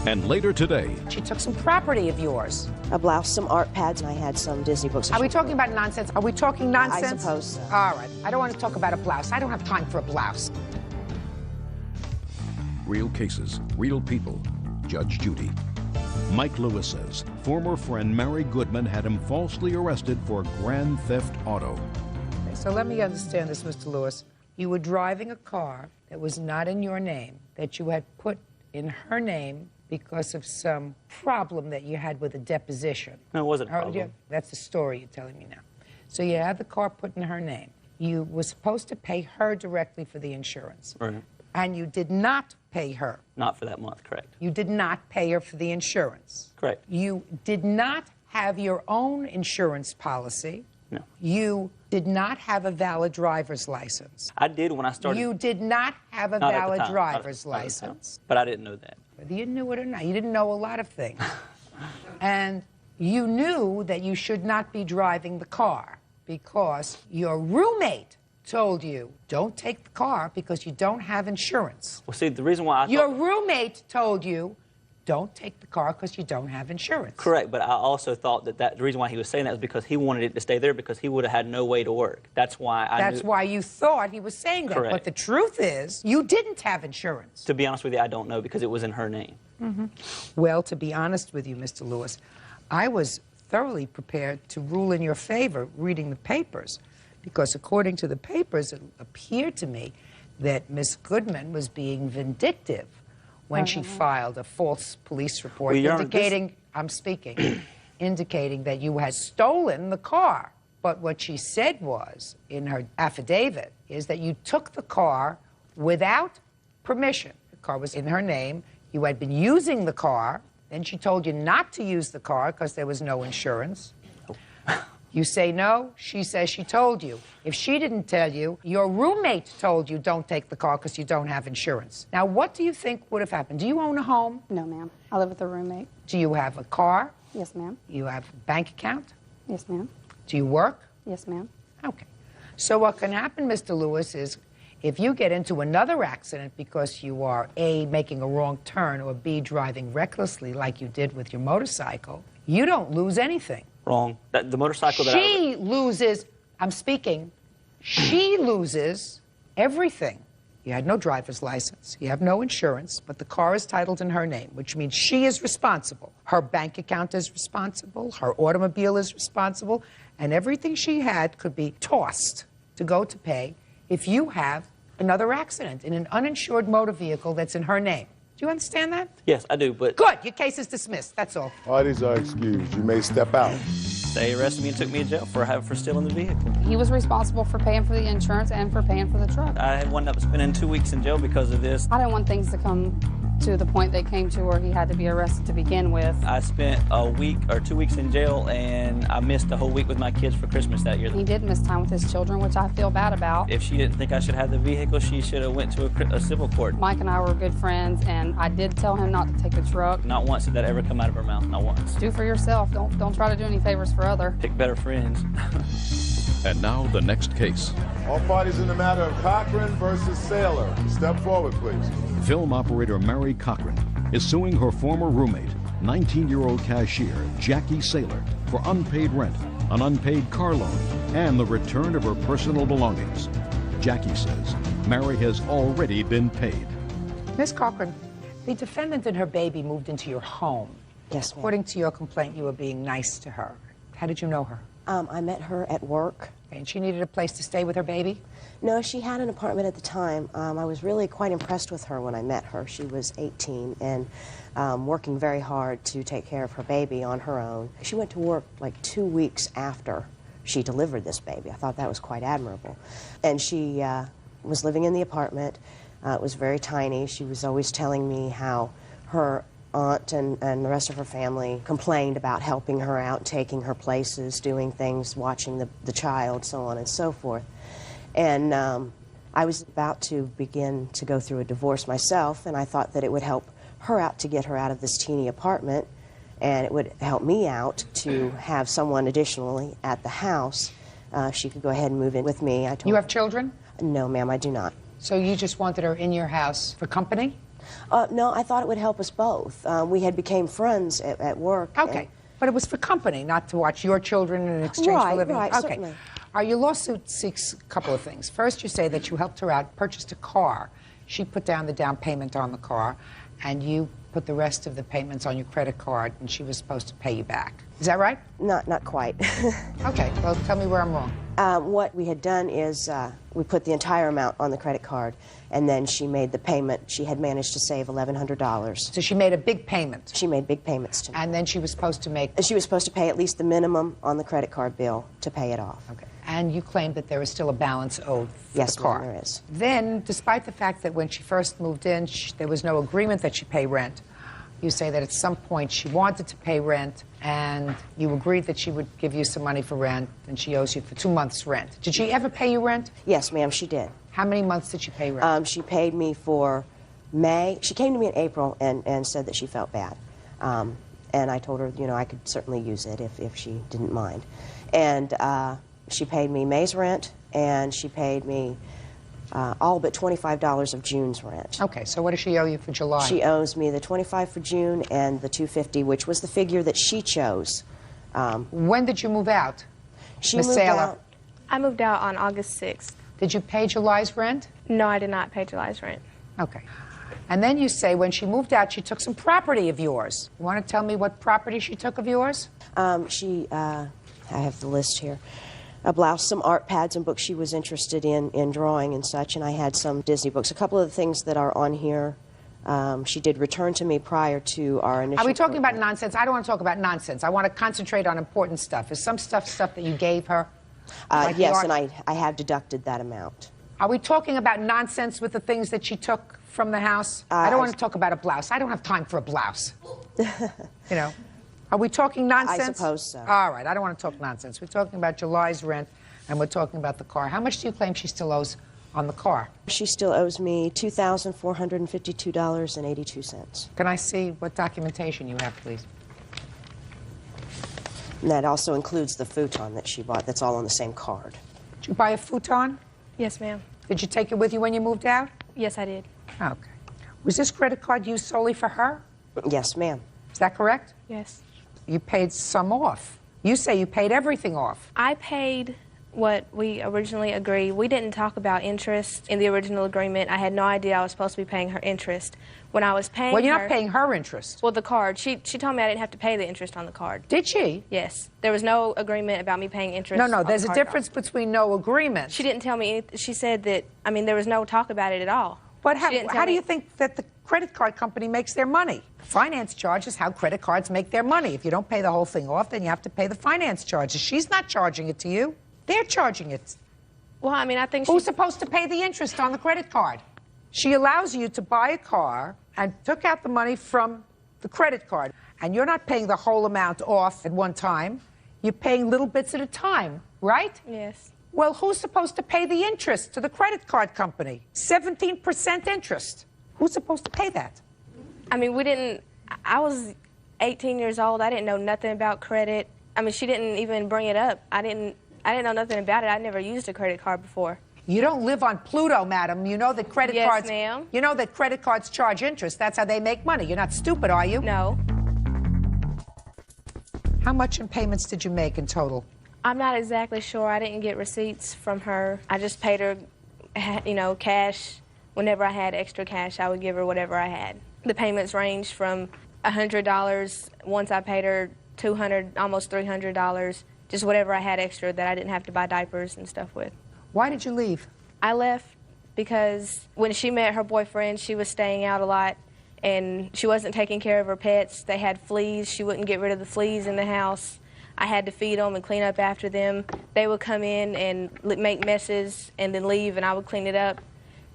And later today, She took some property of yours. A blouse, some art pads, and I had some Disney books. Are we talking about nonsense? Are we talking nonsense? I suppose so. All right. I don't want to talk about a blouse. I don't have time for a blouse. real cases, real people. Judge Judy. Mike Lewis says former friend Mary Goodman had him falsely arrested for grand theft auto. Okay, so let me understand this, Mr. Lewis. You were driving a car that was not in your name, that you had put in her name because of some problem that you had with a deposition. No, it wasn't a problem. Yeah, that's the story you're telling me now. So you had the car put in her name. You were supposed to pay her directly for the insurance. Right. And you did not pay her. Not for that month, correct. You did not pay her for the insurance. Correct. You did not have your own insurance policy. No. You did not have a valid driver's license. I did when I started. You did not have a Not at the valid time. driver's Not at the time. license. But I didn't know that. Whether you knew it or not, you didn't know a lot of things. And you knew that you should not be driving the car because your roommate told you, don't take the car because you don't have insurance. Well, see, the reason why I Your roommate told you, don't take the car because you don't have insurance. Correct, but I also thought that the reason why he was saying that was because he wanted it to stay there because he would have had no way to work. That's why I That's knew. why you thought he was saying that. Correct. But the truth is, you didn't have insurance. To be honest with you, I don't know because it was in her name. Well, to be honest with you, Mr. Lewis, I was thoroughly prepared to rule in your favor reading the papers, because according to the papers, it appeared to me that Miss Goodman was being vindictive when she filed a false police report Well, Your Honor, indicating, I'm speaking, indicating that you had stolen the car. But what she said was, in her affidavit, is that you took the car without permission. The car was in her name. You had been using the car. Then she told you not to use the car because there was no insurance. You say no, she says she told you. If she didn't tell you, your roommate told you don't take the car because you don't have insurance. Now, what do you think would have happened? Do you own a home? No, ma'am. I live with a roommate. Do you have a car? Yes, ma'am. You have a bank account? Yes, ma'am. Do you work? Yes, ma'am. Okay. So what can happen, Mr. Lewis, is if you get into another accident because you are A, making a wrong turn, or B, driving recklessly like you did with your motorcycle, you don't lose anything. Wrong. The motorcycle that She loses, I'm speaking, she loses everything. You had no driver's license, you have no insurance, but the car is titled in her name, which means she is responsible. Her bank account is responsible, her automobile is responsible, and everything she had could be tossed to go to pay if you have another accident in an uninsured motor vehicle that's in her name. Do you understand that? Yes, I do, but... Good. Your case is dismissed. That's all. Parties are excused. You may step out. They arrested me and took me to jail for stealing the vehicle. He was responsible for paying for the insurance and for paying for the truck. I wound up spending 2 weeks in jail because of this. I didn't want things to come to the point they came to where he had to be arrested to begin with. I spent a week or 2 weeks in jail, and I missed a whole week with my kids for Christmas that year. He did miss time with his children, which I feel bad about. If she didn't think I should have the vehicle, she should have went to a civil court. Mike and I were good friends, and I did tell him not to take the truck. Not once did that ever come out of her mouth, not once. Do for yourself. Don't try to do any favors for other. Pick better friends. And now the next case. All parties in the matter of Cochran versus Saylor. Step forward, please. Film operator Mary Cochran is suing her former roommate, 19-year-old cashier Jackie Saylor, for unpaid rent, an unpaid car loan, and the return of her personal belongings. Jackie says Mary has already been paid. Miss Cochran, the defendant and her baby moved into your home. Yes, ma'am. According to your complaint, you were being nice to her. How did you know her? I met her at work. And she needed a place to stay with her baby? No, she had an apartment at the time. I was really quite impressed with her when I met her. She was 18 and working very hard to take care of her baby on her own. She went to work like 2 weeks after she delivered this baby. I thought that was quite admirable. And she was living in the apartment. It was very tiny. She was always telling me how her aunt and the rest of her family complained about helping her out, taking her places, doing things, watching the child, so on and so forth. And I was about to begin to go through a divorce myself, and I thought that it would help her out to get her out of this teeny apartment, and it would help me out to have someone additionally at the house she could go ahead and move in with me. I told You have children? No, ma'am, I do not. So you just wanted her in your house for company? No, I thought it would help us both. We had became friends at work. Okay, but it was for company, not to watch your children in exchange for living. Right, okay. certainly. Your lawsuit seeks a couple of things. First, you say that you helped her out, purchased a car. She put down the down payment on the car, and you put the rest of the payments on your credit card, and she was supposed to pay you back. Is that right? Not quite. Okay, well, tell me where I'm wrong. What we had done is we put the entire amount on the credit card, and then she made the payment. She had managed to save $1,100. So she made a big payment? She made big payments to me. And then she was supposed to make? She was supposed to pay at least the minimum on the credit card bill to pay it off. Okay. And you claim that there is still a balance owed for yes, the car? Yes, there is. Then, despite the fact that when she first moved in, there was no agreement that she pay rent, you say that at some point she wanted to pay rent, and you agreed that she would give you some money for rent, and she owes you for 2 months' rent. Did she ever pay you rent? Yes, ma'am, she did. How many months did she pay rent? She paid me for May. She came to me in April and said that she felt bad. And I told her, you know, I could certainly use it if she didn't mind. And she paid me May's rent, and she paid me all but $25 of June's rent. Okay, so what does she owe you for July? She owes me the $25 for June and the $250, which was the figure that she chose. When did you move out? She Miss moved Saylor? out. I moved out on August 6th. Did you pay July's rent? No, I did not pay July's rent. Okay. And then you say when she moved out, she took some property of yours. You want to tell me what property she took of yours? I have the list here. A blouse, some art pads and books she was interested in drawing and such, and I had some Disney books. A couple of the things that are on here, she did return to me prior to our initial... Are we talking about nonsense? I don't want to talk about nonsense. I want to concentrate on important stuff. Is some stuff that you gave her? Like yes, and I have deducted that amount. Are we talking about nonsense with the things that she took from the house? I don't want to talk about a blouse. I don't have time for a blouse. You know? Are we talking nonsense? I suppose so. All right, I don't want to talk nonsense. We're talking about July's rent, and we're talking about the car. How much do you claim she still owes on the car? She still owes me $2,452.82. Can I see what documentation you have, please? And that also includes the futon that she bought. That's all on the same card. Did you buy a futon? Yes, ma'am. Did you take it with you when you moved out? Yes, I did. Okay. Was this credit card used solely for her? Yes, ma'am. Is that correct? Yes. You paid some off. You say you paid everything off. I paid what we originally agreed. We didn't talk about interest in the original agreement. I had no idea I was supposed to be paying her interest. When I was paying her... Well, you're not paying her interest. Well, the card. She told me I didn't have to pay the interest on the card. Did she? Yes. There was no agreement about me paying interest. No, there's a difference between no agreement. She didn't tell me anything. She said that, I mean, there was no talk about it at all. But how do you think that the credit card company makes their money? Finance charge is how credit cards make their money. If you don't pay the whole thing off, then you have to pay the finance charges. She's not charging it to you. They're charging it. Well, I mean, I think Who's supposed to pay the interest on the credit card? She allows you to buy a car and took out the money from the credit card. And you're not paying the whole amount off at one time. You're paying little bits at a time, right? Yes. Well, who's supposed to pay the interest to the credit card company? 17% interest. Who's supposed to pay that? I mean, we didn't... I was 18 years old. I didn't know nothing about credit. I mean, she didn't even bring it up. I didn't know nothing about it. I'd never used a credit card before. You don't live on Pluto, madam. You know that credit cards... Yes, ma'am. You know that credit cards charge interest. That's how they make money. You're not stupid, are you? No. How much in payments did you make in total? I'm not exactly sure. I didn't get receipts from her. I just paid her, you know, cash. Whenever I had extra cash, I would give her whatever I had. The payments ranged from $100. Once I paid her $200, almost $300, just whatever I had extra that I didn't have to buy diapers and stuff with. Why did you leave? I left because when she met her boyfriend, she was staying out a lot, and she wasn't taking care of her pets. They had fleas. She wouldn't get rid of the fleas in the house. I had to feed them and clean up after them. They would come in and make messes and then leave, and I would clean it up.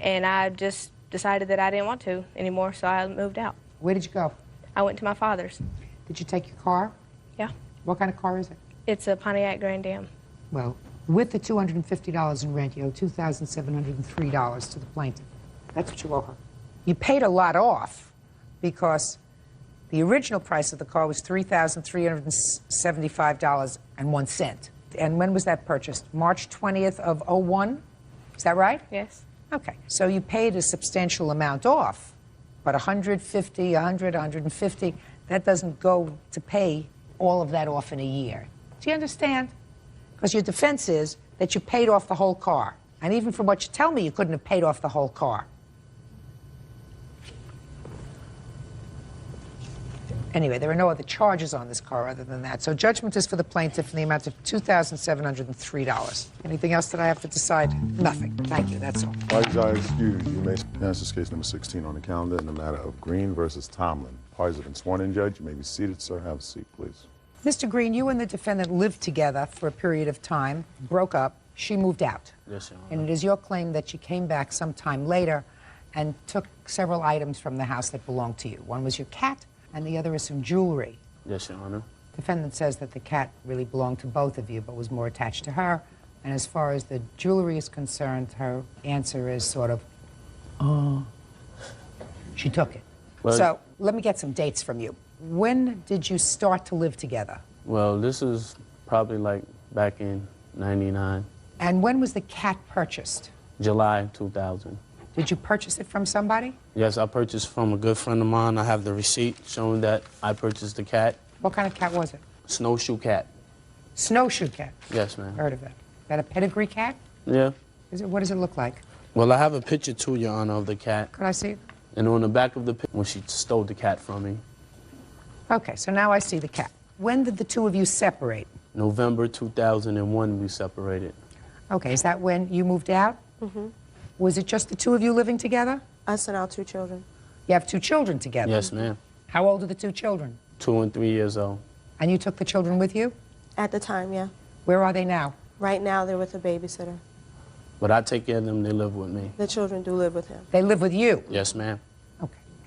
And I just decided that I didn't want to anymore, so I moved out. Where did you go? I went to my father's. Did you take your car? Yeah. What kind of car is it? It's a Pontiac Grand Am. Well, with the $250 in rent, you owe $2,703 to the plaintiff. That's what you owe her. You paid a lot off because the original price of the car was $3,375.01. And when was that purchased? March 20th of '01? Is that right? Yes. Okay. So you paid a substantial amount off, but 150, 100, 150, that doesn't go to pay all of that off in a year. Do you understand? Because your defense is that you paid off the whole car. And even from what you tell me, you couldn't have paid off the whole car. Anyway, there are no other charges on this car other than that. So judgment is for the plaintiff in the amount of $2,703. Anything else that I have to decide? Nothing. Thank you. That's all. Parties are excused. You may. This is case number 16 on the calendar in the matter of Green versus Tomlin. Parties have been sworn in, Judge. You may be seated, sir. Have a seat, please. Mr. Green, you and the defendant lived together for a period of time, broke up. She moved out. Yes, Your Honor. And it is your claim that she came back sometime later and took several items from the house that belonged to you. One was your cat, and the other is some jewelry. Yes, Your Honor. Defendant says that the cat really belonged to both of you, but was more attached to her. And as far as the jewelry is concerned, her answer is sort of, oh, she took it. Well, so let me get some dates from you. When did you start to live together? well, this is probably like back in '99, And when was the cat purchased? July 2000. Did you purchase it from somebody? Yes, I purchased from a good friend of mine. I have the receipt showing that I purchased the cat. What kind of cat was it? Snowshoe cat. Snowshoe cat. Yes, ma'am. Heard of it. Is that a pedigree cat? Yeah. What does it look like? Well, I have a picture too, Your Honor, of the cat. Could I see it? And on the back of the picture, when she stole the cat from me, Okay, so now I see the cat. When did the two of you separate? November 2001, we separated. Okay, is that when you moved out? Mm-hmm. Was it just the two of you living together? Us and our 2 children. You have 2 children together? Yes, ma'am. How old are the 2 children? 2 and 3 years old. And you took the children with you? At the time, yeah. Where are they now? Right now, they're with a babysitter. But I take care of them, they live with me. The children do live with him. They live with you? Yes, ma'am.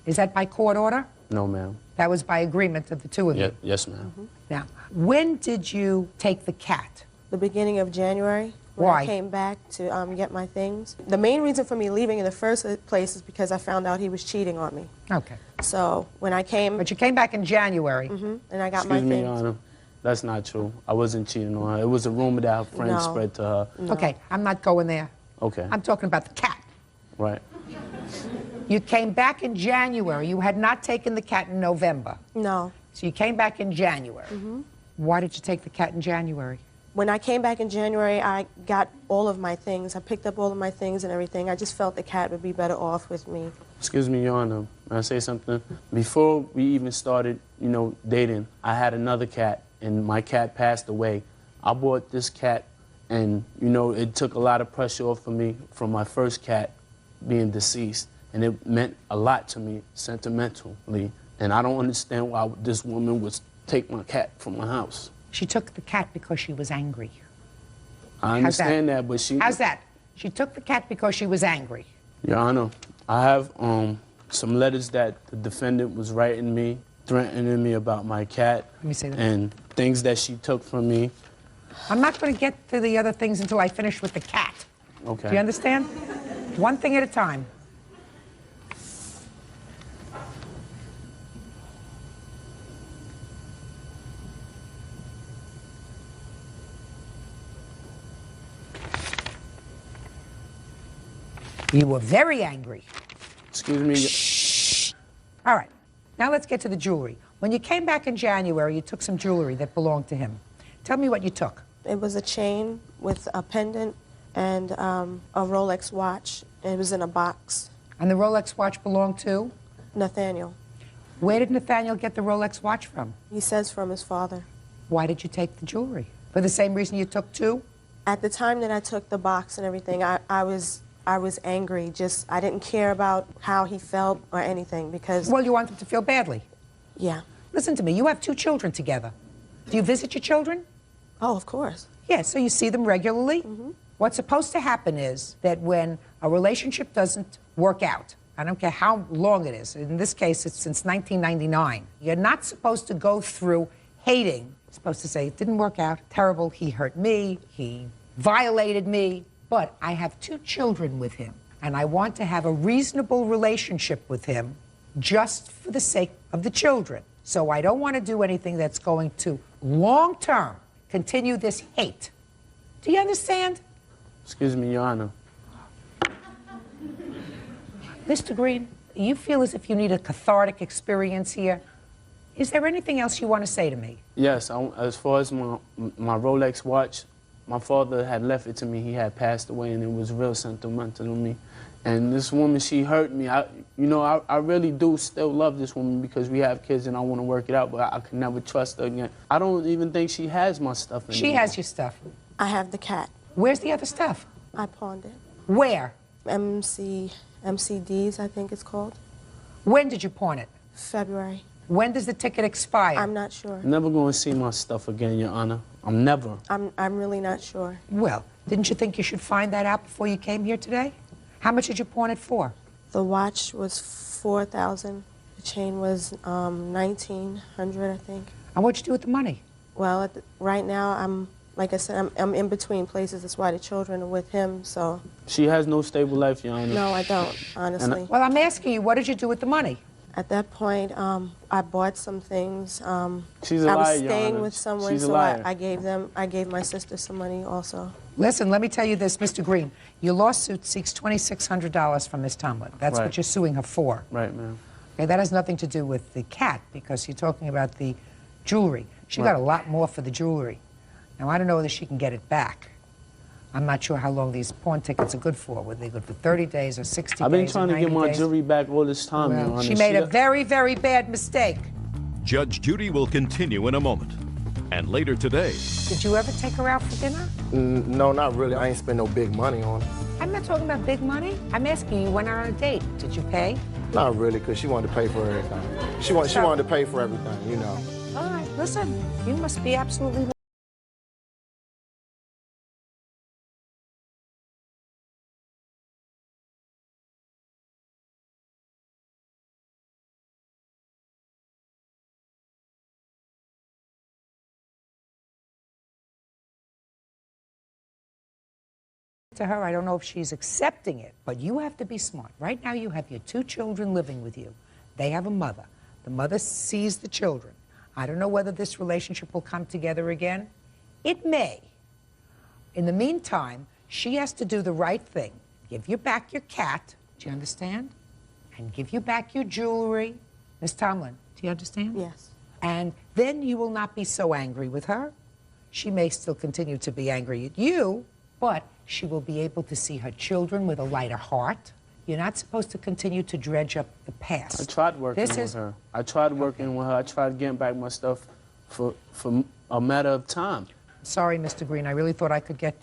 Is that by court order? No, ma'am. That was by agreement of the 2 of you? Yes, ma'am. Now, when did you take the cat? The beginning of January. When Why? I came back to get my things. The main reason for me leaving in the first place is because I found out he was cheating on me. Okay. So when I came... But you came back in January. And I got my Excuse me, things. Your Honor. That's not true. I wasn't cheating on her. It was a rumor that her friend No. spread to her. Okay, I'm not going there. Okay. I'm talking about the cat. Right. You came back in January. You had not taken the cat in November. No. So you came back in January. Why did you take the cat in January? When I came back in January, I got all of my things. I picked up all of my things and everything. I just felt the cat would be better off with me. Excuse me, Your Honor. May I say something? Before we even started, dating, I had another cat, and my cat passed away. I bought this cat, and, it took a lot of pressure off of me from my first cat being deceased, and it meant a lot to me sentimentally, and I don't understand why this woman would take my cat from my house. She took the cat because she was angry. I understand that, but she... How's that? She took the cat because she was angry. Your Honor, I have some letters that the defendant was writing me, threatening me about my cat. Let me see that. And things that she took from me. I'm not going to get to the other things until I finish with the cat. Okay. Do you understand? One thing at a time. You were very angry. Excuse me. All right. Now let's get to the jewelry. When you came back in January, you took some jewelry that belonged to him. Tell me what you took. It was a chain with a pendant and a Rolex watch. It was in a box. And the Rolex watch belonged to? Nathaniel. Where did Nathaniel get the Rolex watch from? He says from his father. Why did you take the jewelry? For the same reason you took 2? At the time that I took the box and everything, I was angry. Just, I didn't care about how he felt or anything because... Well, you want him to feel badly. Yeah. Listen to me. You have 2 children together. Do you visit your children? Oh, of course. Yeah, so you see them regularly? What's supposed to happen is that when a relationship doesn't work out, I don't care how long it is, in this case it's since 1999, you're not supposed to go through hating. You're supposed to say, it didn't work out, terrible, he hurt me, he violated me, but I have 2 children with him, and I want to have a reasonable relationship with him just for the sake of the children. So I don't want to do anything that's going to long-term continue this hate. Do you understand? Excuse me, Your Honor. Mr. Green, you feel as if you need a cathartic experience here. Is there anything else you want to say to me? Yes, as far as my Rolex watch, my father had left it to me. He had passed away, and it was real sentimental to me. And this woman, she hurt me. I really do still love this woman because we have kids and I want to work it out, but I could never trust her again. I don't even think she has my stuff anymore. She has your stuff. I have the cat. Where's the other stuff? I pawned it. Where? MCDs, I think it's called. When did you pawn it? February. When does the ticket expire? I'm not sure. I'm never going to see my stuff again, Your Honor. I'm never. I'm really not sure. Well, didn't you think you should find that out before you came here today? How much did you pawn it for? The watch was $4,000. The chain was $1,900, I think. And what'd you do with the money? Well, right now, like I said, I'm in between places. That's why the children are with him, so. She has no stable life, Your Honor. No, I don't, honestly. Well, I'm asking you, what did you do with the money? At that point, I bought some things. She's a I liar, was Your staying Honor. with someone, She's a so liar. I gave my sister some money also. Listen, let me tell you this, Mr. Green. Your lawsuit seeks $2,600 from Ms. Tomlin. That's Right. what you're suing her for. Right, ma'am. Okay, that has nothing to do with the cat, because you're talking about the jewelry. She Right. got a lot more for the jewelry. Now, I don't know whether she can get it back. I'm not sure how long these pawn tickets are good for. Were they good for 30 days or 60 days I've been or trying to 90 get my days? jewelry back all this time, Your Well, Honor. she made a very, very bad mistake. Judge Judy will continue in a moment. And later today, Did you ever take her out for dinner? No, not really. I ain't spend no big money on her. I'm not talking about big money. I'm asking you, went on a date. Did you pay? Not really, because she wanted to pay for everything. She wanted to pay for everything, you know. All right, listen, you must be absolutely to her. I don't know if she's accepting it, but you have to be smart. Right now you have your two children living with you. They have a mother. The mother sees the children. I don't know whether this relationship will come together again. It may. In the meantime, she has to do the right thing. Give you back your cat, do you understand? And give you back your jewelry. Miss Tomlin, do you understand? Yes. And then you will not be so angry with her. She may still continue to be angry at you, but she will be able to see her children with a lighter heart. You're not supposed to continue to dredge up the past. I tried working with her. I tried working with her. I tried getting back my stuff for a matter of time. Sorry, Mr. Green. I really thought I could get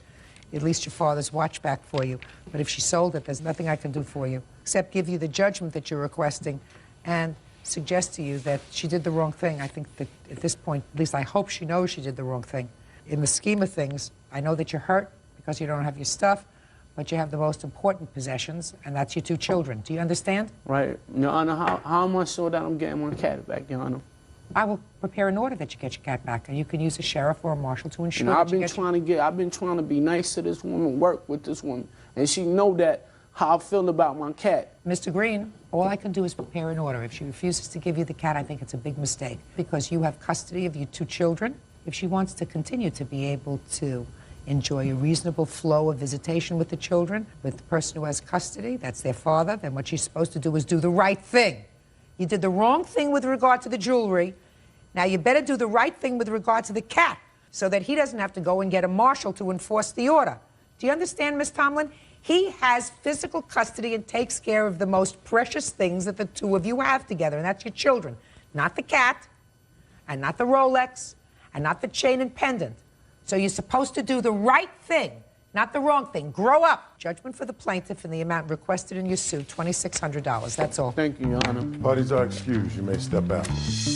at least your father's watch back for you. But if she sold it, there's nothing I can do for you except give you the judgment that you're requesting and suggest to you that she did the wrong thing. I think that at this point, at least I hope she knows she did the wrong thing. In the scheme of things, I know that you're hurt because you don't have your stuff, but you have the most important possessions, and that's your two children. Do you understand? Right. Your Honor, how am I sure that I'm getting my cat back, Your Honor? I will prepare an order that you get your cat back, and you can use a sheriff or a marshal to ensure You know, that I've been trying to be nice to this woman, work with this woman, and she know that how I feel about my cat. Mr. Green, all I can do is prepare an order. If she refuses to give you the cat, I think it's a big mistake because you have custody of your two children. If she wants to continue to be able to enjoy a reasonable flow of visitation with the children, with the person who has custody, that's their father, then what she's supposed to do is do the right thing. You did the wrong thing with regard to the jewelry. Now you better do the right thing with regard to the cat so that he doesn't have to go and get a marshal to enforce the order. Do you understand, Miss Tomlin? He has physical custody and takes care of the most precious things that the two of you have together, and that's your children. Not the cat, and not the Rolex, and not the chain and pendant. So you're supposed to do the right thing, not the wrong thing. Grow up. Judgment for the plaintiff in the amount requested in your suit, $2,600. That's all. Thank you, Your Honor. Parties are excused. You may step out.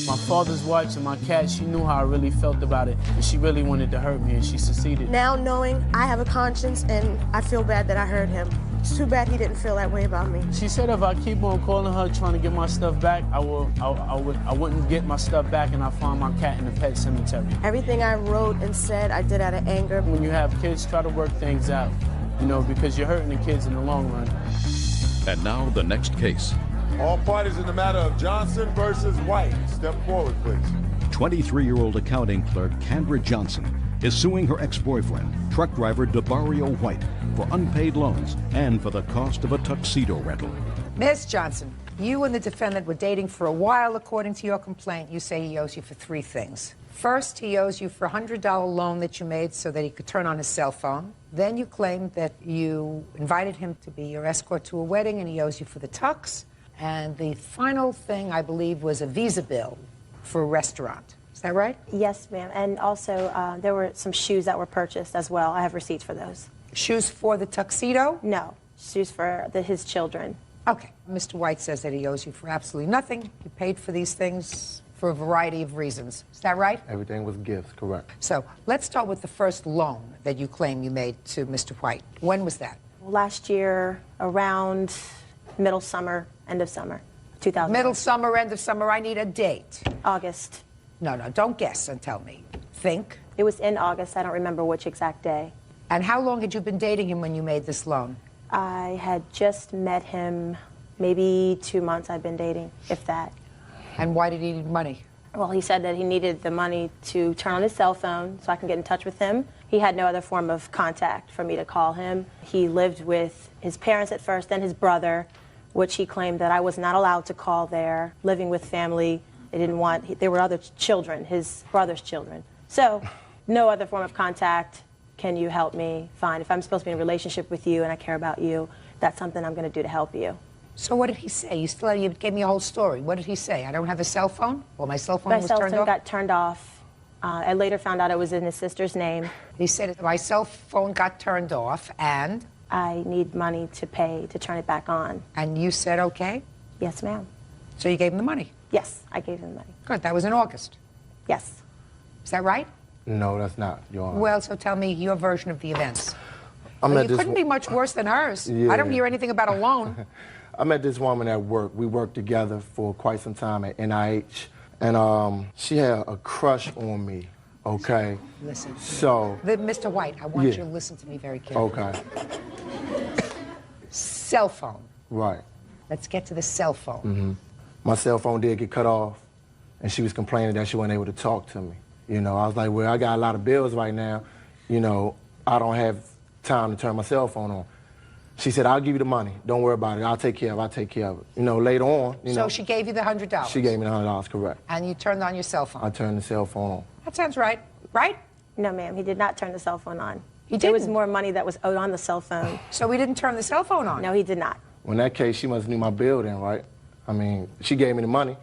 My father's watch and my cat, she knew how I really felt about it, and she really wanted to hurt me, and she succeeded. Now knowing I have a conscience and I feel bad that I hurt him. It's too bad he didn't feel that way about me. She said if I keep on calling her trying to get my stuff back, I wouldn't get my stuff back, and I find my cat in the pet cemetery. Everything I wrote and said, I did out of anger. When you have kids, try to work things out, you know, because you're hurting the kids in the long run. And now the next case. All parties in the matter of Johnson versus White. Step forward, please. 23-year-old accounting clerk Kendra Johnson is suing her ex-boyfriend, truck driver DeBarrio White, for unpaid loans and for the cost of a tuxedo rental. Ms. Johnson, you and the defendant were dating for a while, according to your complaint. You say he owes you for 3 things. First, he owes you for a $100 loan that you made so that he could turn on his cell phone. Then you claimed that you invited him to be your escort to a wedding, and he owes you for the tux. And the final thing, I believe, was a visa bill for a restaurant. Is that right? Yes, ma'am. And also, there were some shoes that were purchased as well. I have receipts for those. Shoes for the tuxedo? No, shoes for his children. Okay. Mr. White says that he owes you for absolutely nothing. You paid for these things for a variety of reasons. Is that right? Everything was gifts, correct. So let's start with the first loan that you claim you made to Mr. White. When was that? Last year, around middle summer, end of summer, 2000. Middle summer, end of summer. I need a date. August. No, don't guess and tell me. Think. It was in August. I don't remember which exact day. And how long had you been dating him when you made this loan? I had just met him, maybe 2 months I've been dating, if that. And why did he need money? Well, he said that he needed the money to turn on his cell phone so I can get in touch with him. He had no other form of contact for me to call him. He lived with his parents at first, then his brother, which he claimed that I was not allowed to call there, living with family. They didn't want, there were other children, his brother's children. So, no other form of contact. Can you help me find, if I'm supposed to be in a relationship with you and I care about you, that's something I'm going to do to help you. So what did he say? You gave me a whole story. What did he say? I don't have a cell phone? Well, my cell phone was turned off? My cell phone got turned off. I later found out it was in his sister's name. He said my cell phone got turned off and? I need money to pay to turn it back on. And you said okay? Yes, ma'am. So you gave him the money? Yes, I gave him the money. Good. That was in August? Yes. Is that right? No, that's not, Your Honor. Well, so tell me your version of the events. I Well, met you this couldn't be much worse than hers. Yeah. I don't hear anything about a loan. I met this woman at work. We worked together for quite some time at NIH, and she had a crush on me, okay? Listen. So. Mr. White, I want Yeah. you to listen to me very carefully. Okay. Cell phone. Right. Let's get to the cell phone. Mm-hmm. My cell phone did get cut off, and she was complaining that she wasn't able to talk to me. You know, I was like, well, I got a lot of bills right now. You know, I don't have time to turn my cell phone on. She said, I'll give you the money. Don't worry about it. I'll take care of it. You know, later on, you know. So she gave you the $100? She gave me the $100, correct. And you turned on your cell phone? I turned the cell phone on. That sounds right. Right? No, ma'am. He did not turn the cell phone on. He There was didn't? more money that was owed on the cell phone. So he didn't turn the cell phone on? No, he did not. Well, in that case, she must have knew my bill then, right? I mean, she gave me the money.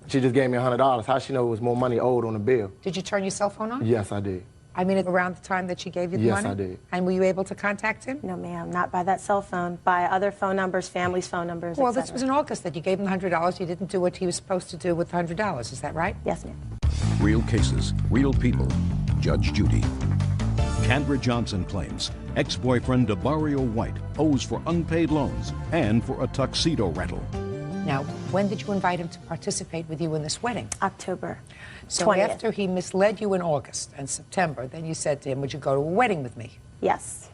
She just gave me $100. How she know it was more money owed on the bill? Did you turn your cell phone on? Yes, I did. I mean, around the time that she gave you the Yes, money? I did. And were you able to contact him? No, ma'am. Not by that cell phone. By other phone numbers, family's phone numbers, Well, etc. this was in August that you gave him the $100. You didn't do what he was supposed to do with the $100. Is that right? Yes, ma'am. Real cases, real people. Judge Judy. Kendra Johnson claims ex-boyfriend DeBarrio White owes for unpaid loans and for a tuxedo rental. Now, when did you invite him to participate with you in this wedding? October 20th. So after he misled you in August and September, then you said to him, would you go to a wedding with me? Yes.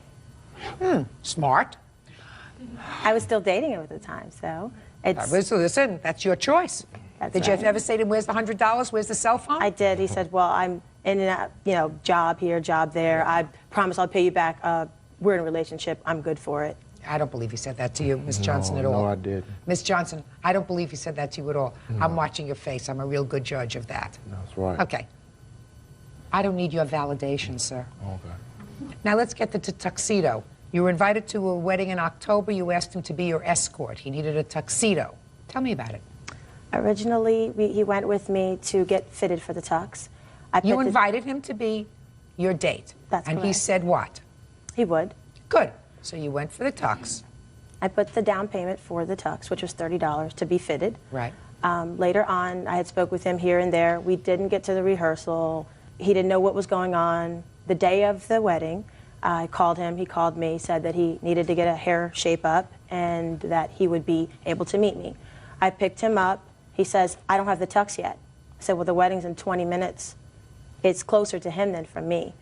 Smart. I was still dating him at the time, so it's... Listen, that's your choice. Did you right. ever say to him, where's the $100? Where's the cell phone? I did. He said, well, I'm in and out, job here, job there. I promise I'll pay you back. We're in a relationship. I'm good for it. I don't believe he said that to you, Miss Johnson, at all. No, I didn't. Miss Johnson, I don't believe he said that to you at all. I'm watching your face. I'm a real good judge of that. That's right. Okay. I don't need your validation, sir. Okay. Now let's get to tuxedo. You were invited to a wedding in October. You asked him to be your escort. He needed a tuxedo. Tell me about it. Originally, he went with me to get fitted for the tux. You invited him to be your date. That's and correct. he said what? He would. Good. So you went for the tux. I put the down payment for the tux, which was $30 to be fitted. Right. Later on, I had spoke with him here and there. We didn't get to the rehearsal. He didn't know what was going on. The day of the wedding, I called him. He called me, said that he needed to get a hair shape up and that he would be able to meet me. I picked him up. He says, I don't have the tux yet. I said, well, the wedding's in 20 minutes. It's closer to him than from me.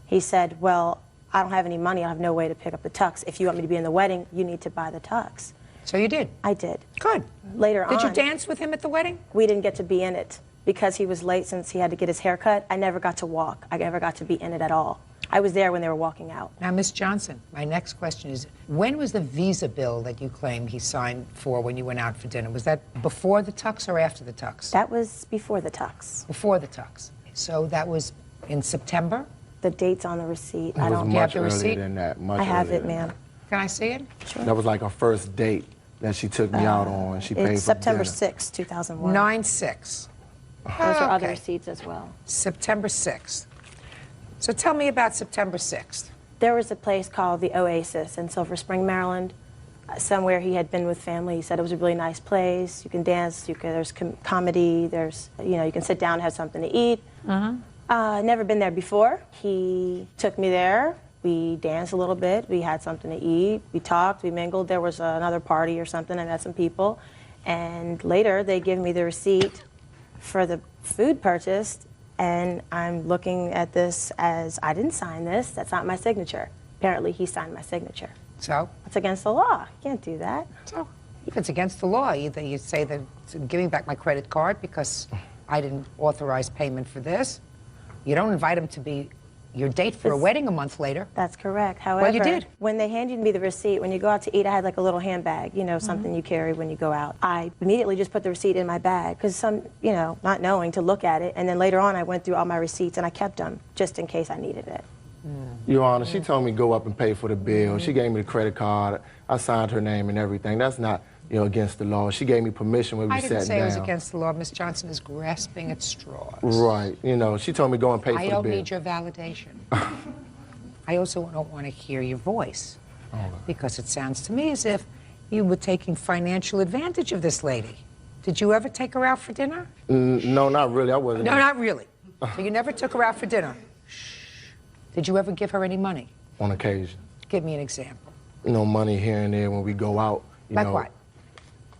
He said, well, I don't have any money. I have no way to pick up the tux. If you want me to be in the wedding, you need to buy the tux. So you did? I did. Good. Later on. Did you dance with him at the wedding? We didn't get to be in it. because he was late since he had to get his hair cut, I never got to walk. I never got to be in it at all. I was there when they were walking out. Now, Ms. Johnson, my next question is, when was the visa bill that you claim he signed for when you went out for dinner? Was that before the tux or after the tux? That was before the tux. Before the tux. So that was in September? The date's on the receipt. It was much earlier than that. I have it, ma'am. Can I see it? Sure. That was like our first date that she took me out on. She paid for September dinner. 6, 2001. 9/6. Those are other Okay. receipts as well. September 6th. So tell me about September 6th. There was a place called the Oasis in Silver Spring, Maryland. Somewhere he had been with family. He said it was a really nice place. You can dance. There's comedy. There's, you can sit down, have something to eat. Never been there before. He took me there. We danced a little bit. We had something to eat. We talked. We mingled. There was another party or something. I met some people. And later, they give me the receipt for the food purchased. And I'm looking at this as, I didn't sign this. That's not my signature. Apparently, he signed my signature. So? It's against the law. You can't do that. So, if it's against the law, either you say that I'm giving back my credit card because I didn't authorize payment for this. You don't invite him to be your date for a wedding a month later. That's correct. However, Well, you did. When they handed me the receipt, when you go out to eat, I had like a little handbag, something you carry when you go out. I immediately just put the receipt in my bag because not knowing to look at it. And then later on, I went through all my receipts and I kept them just in case I needed it. Your Honor, she told me go up and pay for the bill. She gave me the credit card. I signed her name and everything. That's not, against the law. She gave me permission when we I sat didn't say down. it was against the law. Ms. Johnson is grasping at straws. Right. She told me go and pay for I the don't bill. need your validation. I also don't want to hear your voice because it sounds to me as if you were taking financial advantage of this lady. Did you ever take her out for dinner? No, not really. I wasn't. No, not really. So you never took her out for dinner? Did you ever give her any money? On occasion. Give me an example. Money here and there when we go out. Like what?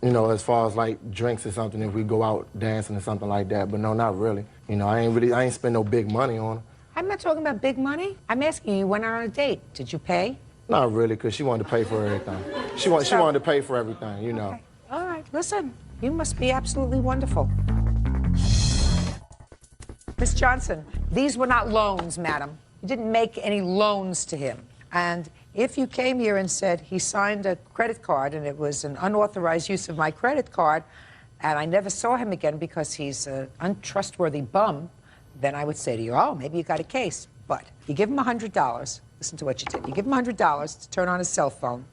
As far as like drinks or something, if we go out dancing or something like that. But no, not really. I ain't spend no big money on her. I'm not talking about big money. I'm asking you, went out on a date. Did you pay? Not really, because she wanted to pay for everything. She wanted to pay for everything, Okay. All right, listen, you must be absolutely wonderful. Miss Johnson, these were not loans, madam. You didn't make any loans to him. And if you came here and said he signed a credit card and it was an unauthorized use of my credit card and I never saw him again because he's an untrustworthy bum, then I would say to you, oh, maybe you got a case. But you give him $100. Listen to what you did. You give him $100 to turn on his cell phone.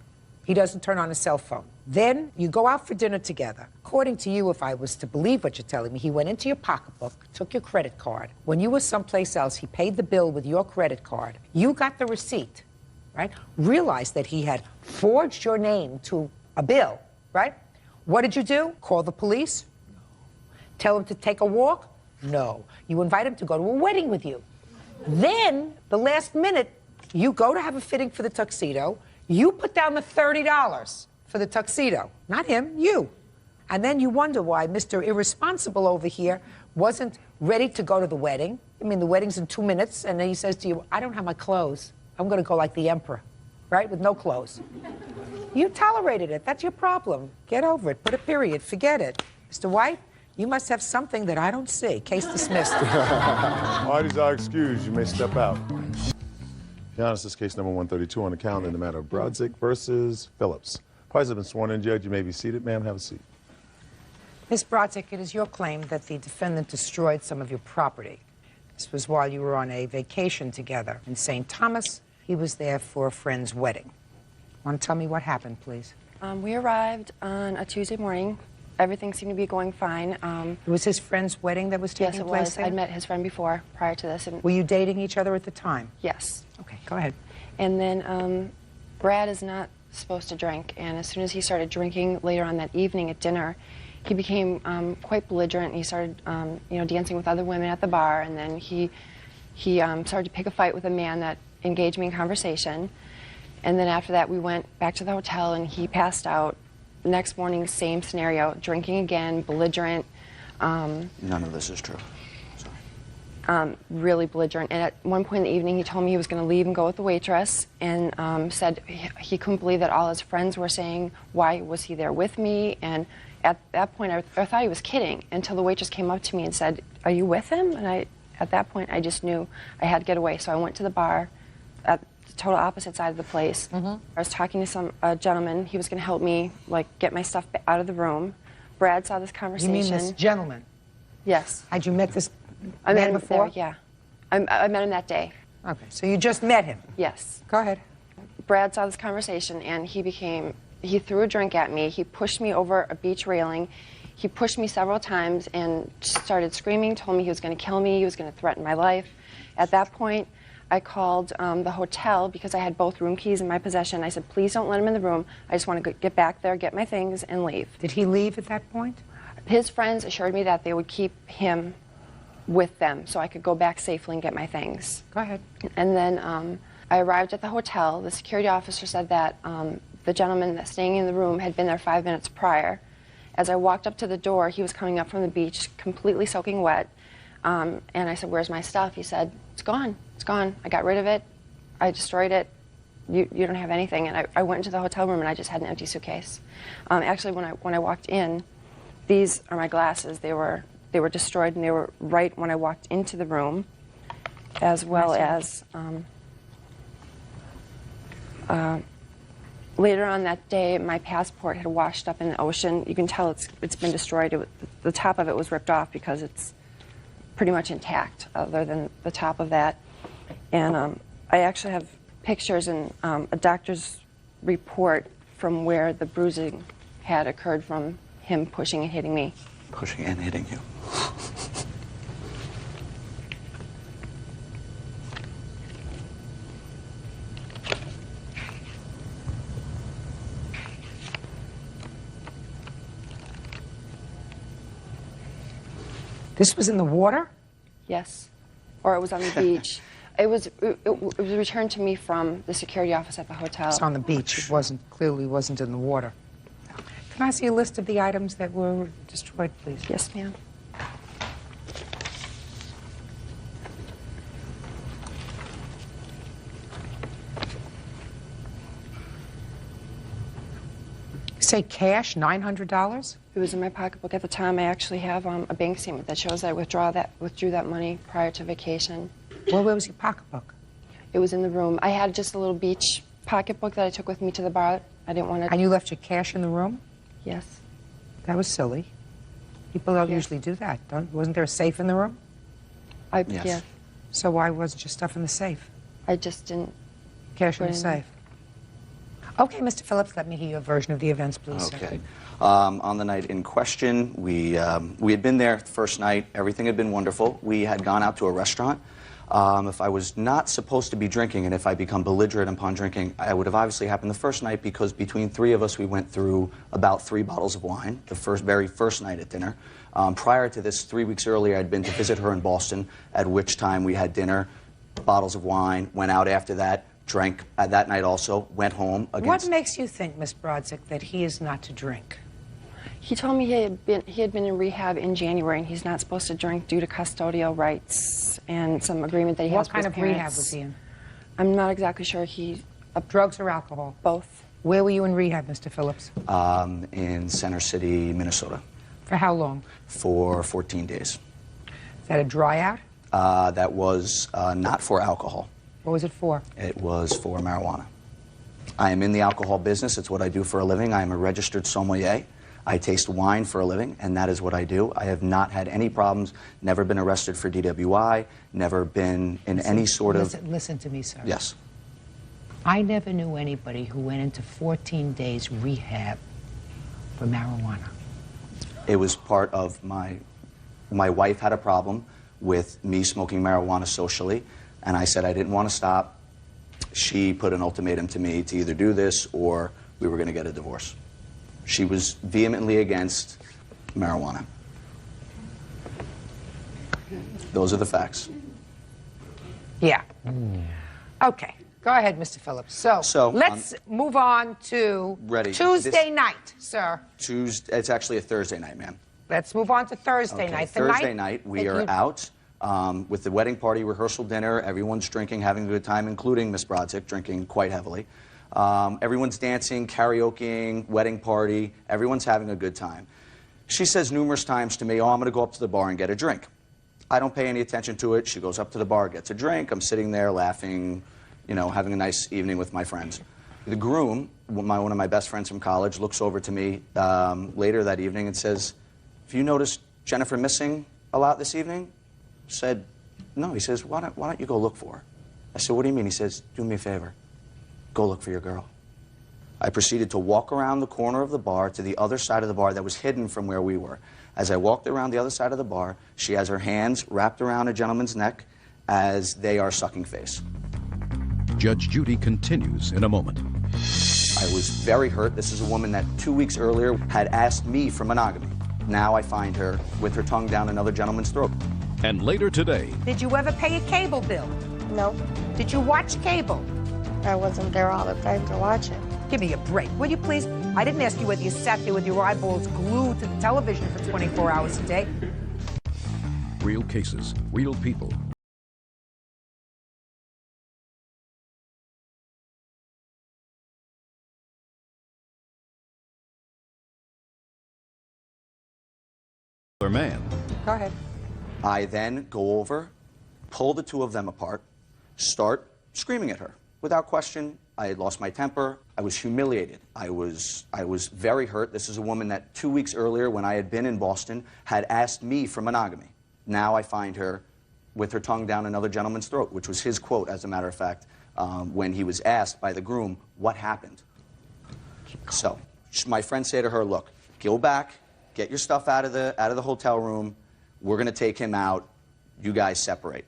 He doesn't turn on his cell phone. Then you go out for dinner together. According to you, if I was to believe what you're telling me, he went into your pocketbook, took your credit card. When you were someplace else, he paid the bill with your credit card. You got the receipt, right? Realized that he had forged your name to a bill, right? What did you do? Call the police? Tell him to take a walk? No. You invite him to go to a wedding with you. Then, the last minute, you go to have a fitting for the tuxedo. You put down the $30 for the tuxedo. Not him, you. And then you wonder why Mr. Irresponsible over here wasn't ready to go to the wedding. I mean, the wedding's in 2 minutes, and then he says to you, I don't have my clothes. I'm going to go like the emperor, right, with no clothes. You tolerated it. That's your problem. Get over it. Put a period. Forget it. Mr. White, you must have something that I don't see. Case dismissed. Parties are excused. You may step out. Your Honor, this is case number 132 on the calendar in the matter of Brodzik versus Phillips. Parties have been sworn in, Judge. You may be seated. Ma'am, have a seat. Ms. Brodzik, it is your claim that the defendant destroyed some of your property. This was while you were on a vacation together in St. Thomas. He was there for a friend's wedding. Want to tell me what happened, please? We arrived on a Tuesday morning. Everything seemed to be going fine. It was his friend's wedding that was taking yes, it place was. there? I'd met his friend before, prior to this. And Were you dating each other at the time? yes. Okay, go ahead. And then Brad is not supposed to drink, and as soon as he started drinking later on that evening at dinner, he became quite belligerent. He started, dancing with other women at the bar, and then he started to pick a fight with a man that engaged me in conversation. And then after that, we went back to the hotel, and he passed out. The next morning, same scenario, drinking again, belligerent. None of this is true. Sorry. really belligerent. And at one point in the evening, he told me he was going to leave and go with the waitress, and said he couldn't believe that all his friends were saying, why was he there with me? And at that point, I thought he was kidding, until the waitress came up to me and said, are you with him? And at that point, I just knew I had to get away. So I went to the bar at the total opposite side of the place. I was talking to a gentleman. He was going to help me, like, get my stuff out of the room. Brad saw this conversation. You mean this gentleman? Yes. Had you met this I met man him before? there, yeah. I met him that day. Okay, so you just met him? Yes. Go ahead. Brad saw this conversation, and he threw a drink at me. He pushed me over a beach railing. He pushed me several times and started screaming, told me he was going to kill me, he was going to threaten my life. At that point, I called the hotel because I had both room keys in my possession. I said, please don't let him in the room. I just want to get back there, get my things, and leave. Did he leave at that point? His friends assured me that they would keep him with them so I could go back safely and get my things. Go ahead. And then I arrived at the hotel. The security officer said that the gentleman that's staying in the room had been there 5 minutes prior. As I walked up to the door, he was coming up from the beach, completely soaking wet. And I said, where's my stuff? He said, it's gone. It's gone. I got rid of it. I destroyed it. You don't have anything. And I went into the hotel room, and I just had an empty suitcase. Actually, when I walked in, these are my glasses. They were destroyed, and they were right when I walked into the room, as well as later on that day, my passport had washed up in the ocean. You can tell it's been destroyed. The top of it was ripped off because it's pretty much intact, other than the top of that. And I actually have pictures and a doctor's report from where the bruising had occurred from him pushing and hitting me. Pushing and hitting you. This was in the water? Yes. Or it was on the beach. It was returned to me from the security office at the hotel. It's on the beach. It clearly wasn't in the water. Can I see a list of the items that were destroyed, please? Yes, ma'am. Say cash, $900? It was in my pocketbook at the time. I actually have a bank statement that shows that I withdrew that money prior to vacation. Well, where was your pocketbook? It was in the room. I had just a little beach pocketbook that I took with me to the bar. I didn't want to... And you left your cash in the room? Yes. That was silly. People don't usually do that. Wasn't there a safe in the room? Yes. Yeah. So why wasn't your stuff in the safe? I just didn't... Cash in the safe. Okay, Mr. Phillips, let me hear your version of the events, please. Okay. On the night in question, we had been there the first night. Everything had been wonderful. We had gone out to a restaurant. If I was not supposed to be drinking, and if I become belligerent upon drinking, it would have obviously happened the first night, because between three of us, we went through about 3 bottles of wine, the very first night at dinner. Prior to this, 3 weeks earlier, I'd been to visit her in Boston, at which time we had dinner, bottles of wine, went out after that, drank that night also, went home. What makes you think, Miss Brodzik, that he is not to drink? He told me he had been in rehab in January, and he's not supposed to drink due to custodial rights and some agreement that he has with his parents. What kind of rehab was he in? I'm not exactly sure. Drugs or alcohol? Both. Where were you in rehab, Mr. Phillips? In Center City, Minnesota. For how long? For 14 days. Is that a dry out? That was not for alcohol. What was it for? It was for marijuana. I am in the alcohol business. It's what I do for a living. I am a registered sommelier. I taste wine for a living, and that is what I do. I have not had any problems, never been arrested for DWI, never been in any sort of... Listen to me, sir. Yes. I never knew anybody who went into 14 days rehab for marijuana. It was part of my wife had a problem with me smoking marijuana socially, and I said I didn't want to stop. She put an ultimatum to me to either do this or we were going to get a divorce. She was vehemently against marijuana. Those are the facts. Yeah. Okay. Go ahead, Mr. Phillips. So let's move on to Tuesday night, sir. It's actually a Thursday night, ma'am. Let's move on to Thursday night. Thursday night, we are out. with the wedding party, rehearsal dinner, everyone's drinking, having a good time, including Miss Brodzik, drinking quite heavily. Everyone's dancing, karaokeing, wedding party, everyone's having a good time. She says numerous times to me, oh, I'm going to go up to the bar and get a drink. I don't pay any attention to it. She goes up to the bar, gets a drink. I'm sitting there laughing, you know, having a nice evening with my friends. The groom, one of my best friends from college, looks over to me later that evening and says, have you noticed Jennifer missing a lot this evening? I said, no. He says, why don't you go look for her? I said, what do you mean? He says, do me a favor. Go look for your girl. I proceeded to walk around the corner of the bar to the other side of the bar that was hidden from where we were. As I walked around the other side of the bar, she has her hands wrapped around a gentleman's neck as they are sucking face. Judge Judy continues in a moment. I was very hurt. This is a woman that 2 weeks earlier had asked me for monogamy. Now I find her with her tongue down another gentleman's throat. And later today... Did you ever pay a cable bill? No. Did you watch cable? I wasn't there all the time to watch it. Give me a break, will you please? I didn't ask you whether you sat there with your eyeballs glued to the television for 24 hours a day. Real cases, real people. Man. Go ahead. I then go over, pull the two of them apart, start screaming at her. Without question, I had lost my temper. I was humiliated. I was very hurt. This is a woman that 2 weeks earlier, when I had been in Boston, had asked me for monogamy. Now I find her with her tongue down another gentleman's throat, which was his quote, as a matter of fact, when he was asked by the groom what happened. So my friends say to her, look, go back, get your stuff out of the hotel room. We're going to take him out. You guys separate.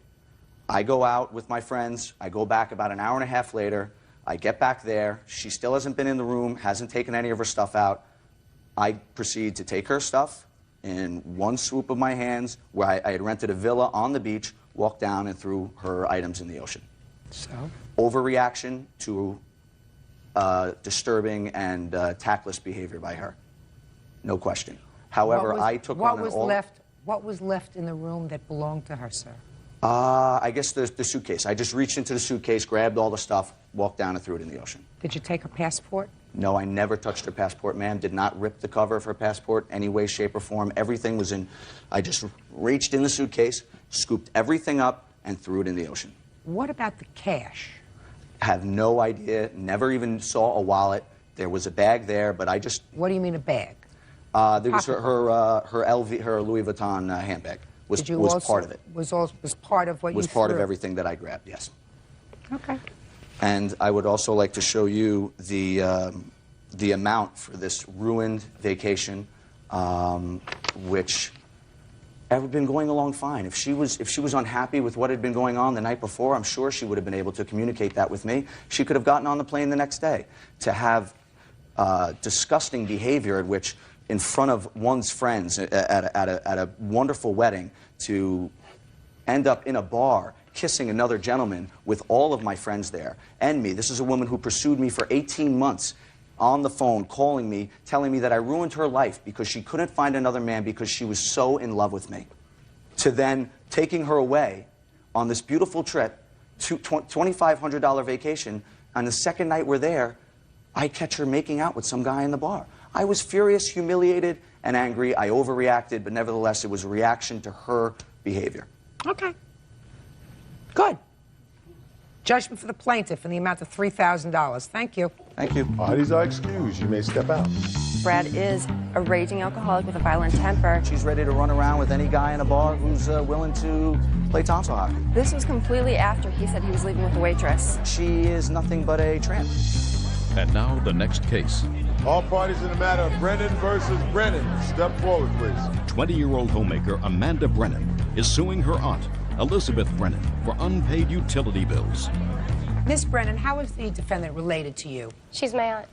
I go out with my friends. I go back about an hour and a half later. I get back there. She still hasn't been in the room, hasn't taken any of her stuff out. I proceed to take her stuff in one swoop of my hands, where I had rented a villa on the beach, walked down and threw her items in the ocean. So? Overreaction to disturbing and tactless behavior by her. No question. However, I took on an all... What was left in the room that belonged to her, sir? I guess the suitcase. I just reached into the suitcase, grabbed all the stuff, walked down and threw it in the ocean. Did you take her passport? No, I never touched her passport, ma'am. Did not rip the cover of her passport any way, shape, or form. Everything was in... I just reached in the suitcase, scooped everything up, and threw it in the ocean. What about the cash? Have no idea. Never even saw a wallet. There was a bag there, but I just... What do you mean a bag? There was her LV, her Louis Vuitton handbag was part of it. Was part of what you was part threw? of everything that I grabbed, yes. Okay. And I would also like to show you the amount for this ruined vacation, which had been going along fine. If she was unhappy with what had been going on the night before, I'm sure she would have been able to communicate that with me. She could have gotten on the plane the next day. To have disgusting behavior at which, in front of one's friends at a wonderful wedding, to end up in a bar kissing another gentleman with all of my friends there and me. This is a woman who pursued me for 18 months on the phone, calling me, telling me that I ruined her life because she couldn't find another man because she was so in love with me. To then taking her away on this beautiful trip, $2,500 vacation, on the second night we're there, I catch her making out with some guy in the bar. I was furious, humiliated, and angry. I overreacted, but nevertheless, it was a reaction to her behavior. Okay. Good. Judgment for the plaintiff in the amount of $3,000. Thank you. Thank you. Parties are excused. You may step out. Brad is a raging alcoholic with a violent temper. She's ready to run around with any guy in a bar who's willing to play tonsil hockey. This was completely after he said he was leaving with the waitress. She is nothing but a tramp. And now the next case. All parties in the matter of Brennan versus Brennan. Step forward, please. 20-year-old homemaker Amanda Brennan is suing her aunt, Elizabeth Brennan, for unpaid utility bills. Miss Brennan, how is the defendant related to you? She's my aunt.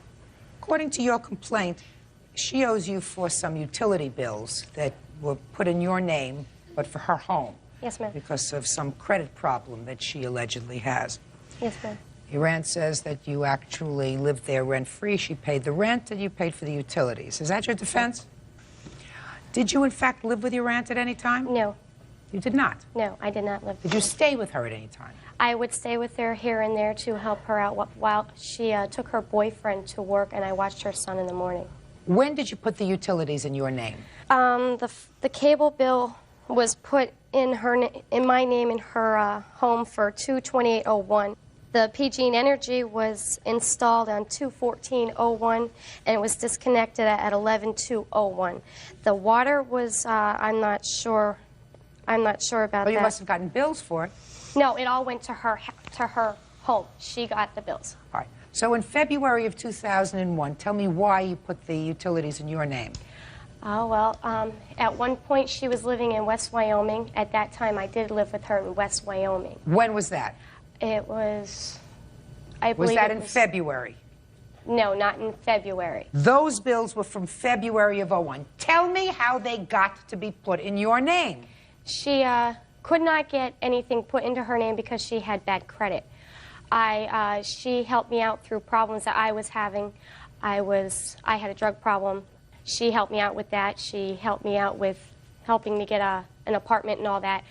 According to your complaint, she owes you for some utility bills that were put in your name, but for her home. Yes, ma'am. Because of some credit problem that she allegedly has. Yes, ma'am. Your aunt says that you actually lived there rent-free. She paid the rent and you paid for the utilities. Is that your defense? Did you, in fact, live with your aunt at any time? No. You did not? No, I did not live with Did her. you stay with her at any time? I would stay with her here and there to help her out while she took her boyfriend to work, and I watched her son in the morning. When did you put the utilities in your name? The cable bill was put in my name in her home for 2/28/01. The PG&E Energy was installed on 2/14/01, and it was disconnected at 11/2/01. The water was I'm not sure about that. Well, you must have gotten bills for it. No, it all went to her home. She got the bills. All right. So in February of 2001, tell me why you put the utilities in your name. Oh, well, at one point she was living in West Wyoming. At that time, I did live with her in West Wyoming. When was that? It was, I believe Was that it in was- February? No, not in February. Those bills were from February of 01. Tell me how they got to be put in your name. She could not get anything put into her name because she had bad credit. She helped me out through problems that I was having. I had a drug problem. She helped me out with that. She helped me out with helping me get an apartment and all that.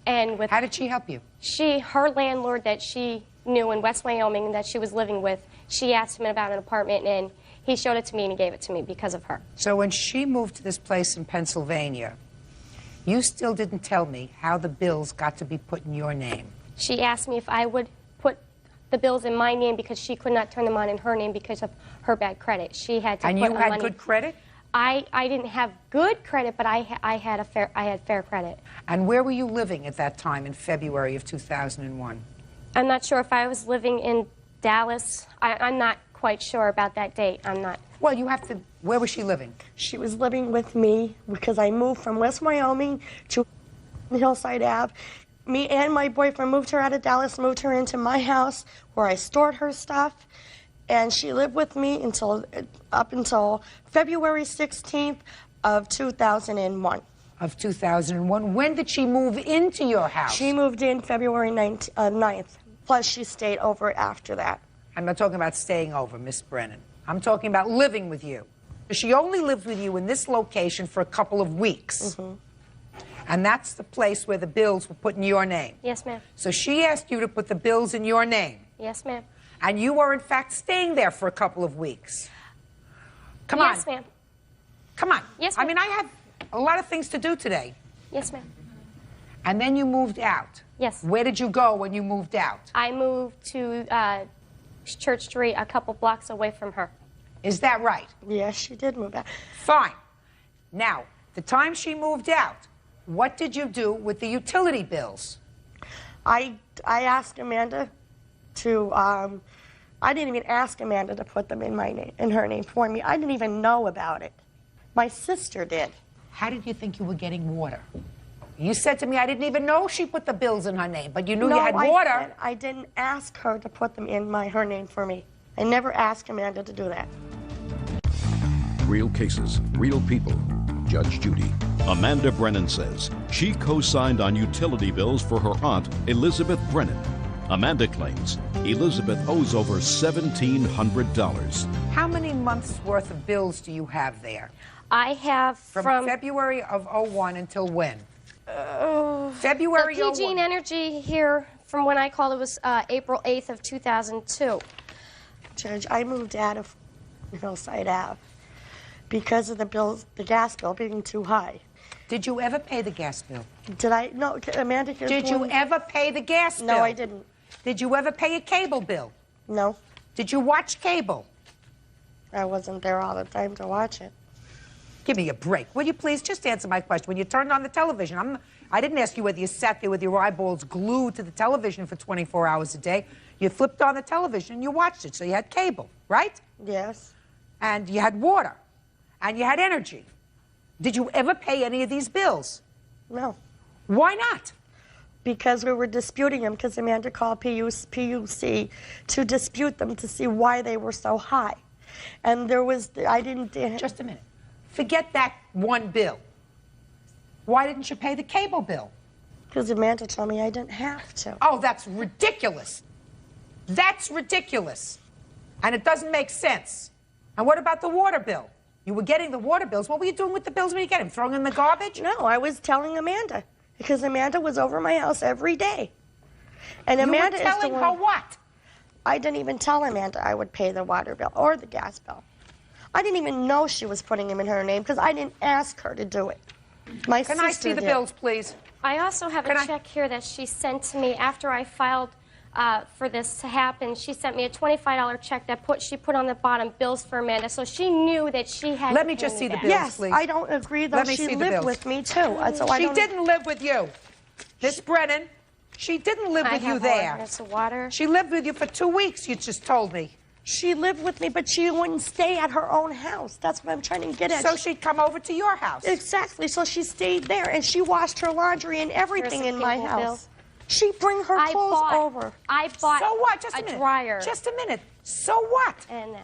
And with how did she help you? Her landlord that she knew in West Wyoming that she was living with, she asked him about an apartment, and he showed it to me and he gave it to me because of her. So when she moved to this place in Pennsylvania, you still didn't tell me how the bills got to be put in your name. She asked me if I would put the bills in my name because she could not turn them on in her name because of her bad credit. She had to And put you her had money. good credit? I didn't have good credit, but I had fair credit. And where were you living at that time in February of 2001? I'm not sure if I was living in Dallas. I'm not quite sure about that date. I'm not. Well, you have to. Where was she living? She was living with me because I moved from West Wyoming to Hillside Ave. Me and my boyfriend moved her out of Dallas, moved her into my house where I stored her stuff. And she lived with me up until February 16th of 2001. Of 2001. When did she move into your house? She moved in February 9th. Plus, she stayed over after that. I'm not talking about staying over, Miss Brennan. I'm talking about living with you. She only lived with you in this location for a couple of weeks. Mm-hmm. And that's the place where the bills were put in your name. Yes, ma'am. So she asked you to put the bills in your name. Yes, ma'am. And you were, in fact, staying there for a couple of weeks. Come on. Yes, ma'am. Come on. Yes, I mean, I have a lot of things to do today. Yes, ma'am. And then you moved out. Yes. Where did you go when you moved out? I moved to Church Street, a couple blocks away from her. Is that right? Yes, she did move out. Fine. Now, the time she moved out, what did you do with the utility bills? I asked Amanda to, I didn't even ask Amanda to put them in my name, in her name for me. I didn't even know about it. My sister did. How did you think you were getting water? You said to me, I didn't even know she put the bills in her name, but you knew you had water. I didn't ask her to put them in her name for me. I never asked Amanda to do that. Real cases, real people. Judge Judy. Amanda Brennan says she co-signed on utility bills for her aunt, Elizabeth Brennan. Amanda claims Elizabeth owes over $1,700. How many months' worth of bills do you have there? I have from February of 01 until when? February the PG&E Energy here, from when I called, it was April 8th of 2002. Judge, I moved out of Hillside Ave because of the gas bill being too high. Did you ever pay the gas bill? Did I? No, Amanda. Did you ever pay the gas bill? No, I didn't. Did you ever pay a cable bill? No. Did you watch cable? I wasn't there all the time to watch it. Give me a break. Will you please just answer my question? When you turned on the television, I didn't ask you whether you sat there with your eyeballs glued to the television for 24 hours a day. You flipped on the television and you watched it, so you had cable, right? Yes. And you had water. And you had energy. Did you ever pay any of these bills? No. Why not? Because we were disputing them, because Amanda called PUC to dispute them to see why they were so high. And there was, I didn't... Just a minute. Forget that one bill. Why didn't you pay the cable bill? Because Amanda told me I didn't have to. Oh, that's ridiculous. That's ridiculous. And it doesn't make sense. And what about the water bill? You were getting the water bills. What were you doing with the bills when you get them? Throwing them in the garbage? No, I was telling Amanda because Amanda was over my house every day. And You Amanda were telling is the her one, what? I didn't even tell Amanda I would pay the water bill or the gas bill. I didn't even know she was putting them in her name because I didn't ask her to do it. My Can I sister see the did. bills, please? I also have a check here that she sent to me after I filed for this to happen. She sent me a $25 check that she put on the bottom bills for Amanda, so she knew that she had Let to me pay just me see the back. bills, Yes, please. I don't agree though. Let me She see the lived bills. with me too. So I She don't- didn't live with you. Miss Brennan, she didn't live I with you have all of there. this water. She lived with you for 2 weeks, you just told me. She lived with me, but she wouldn't stay at her own house. That's what I'm trying to get at. So she'd come over to your house. Exactly. So she stayed there, and she washed her laundry and everything Here's in the my cable house. bill. She'd bring her clothes over. I bought So what? Just a a minute. dryer. Just a minute. So what? And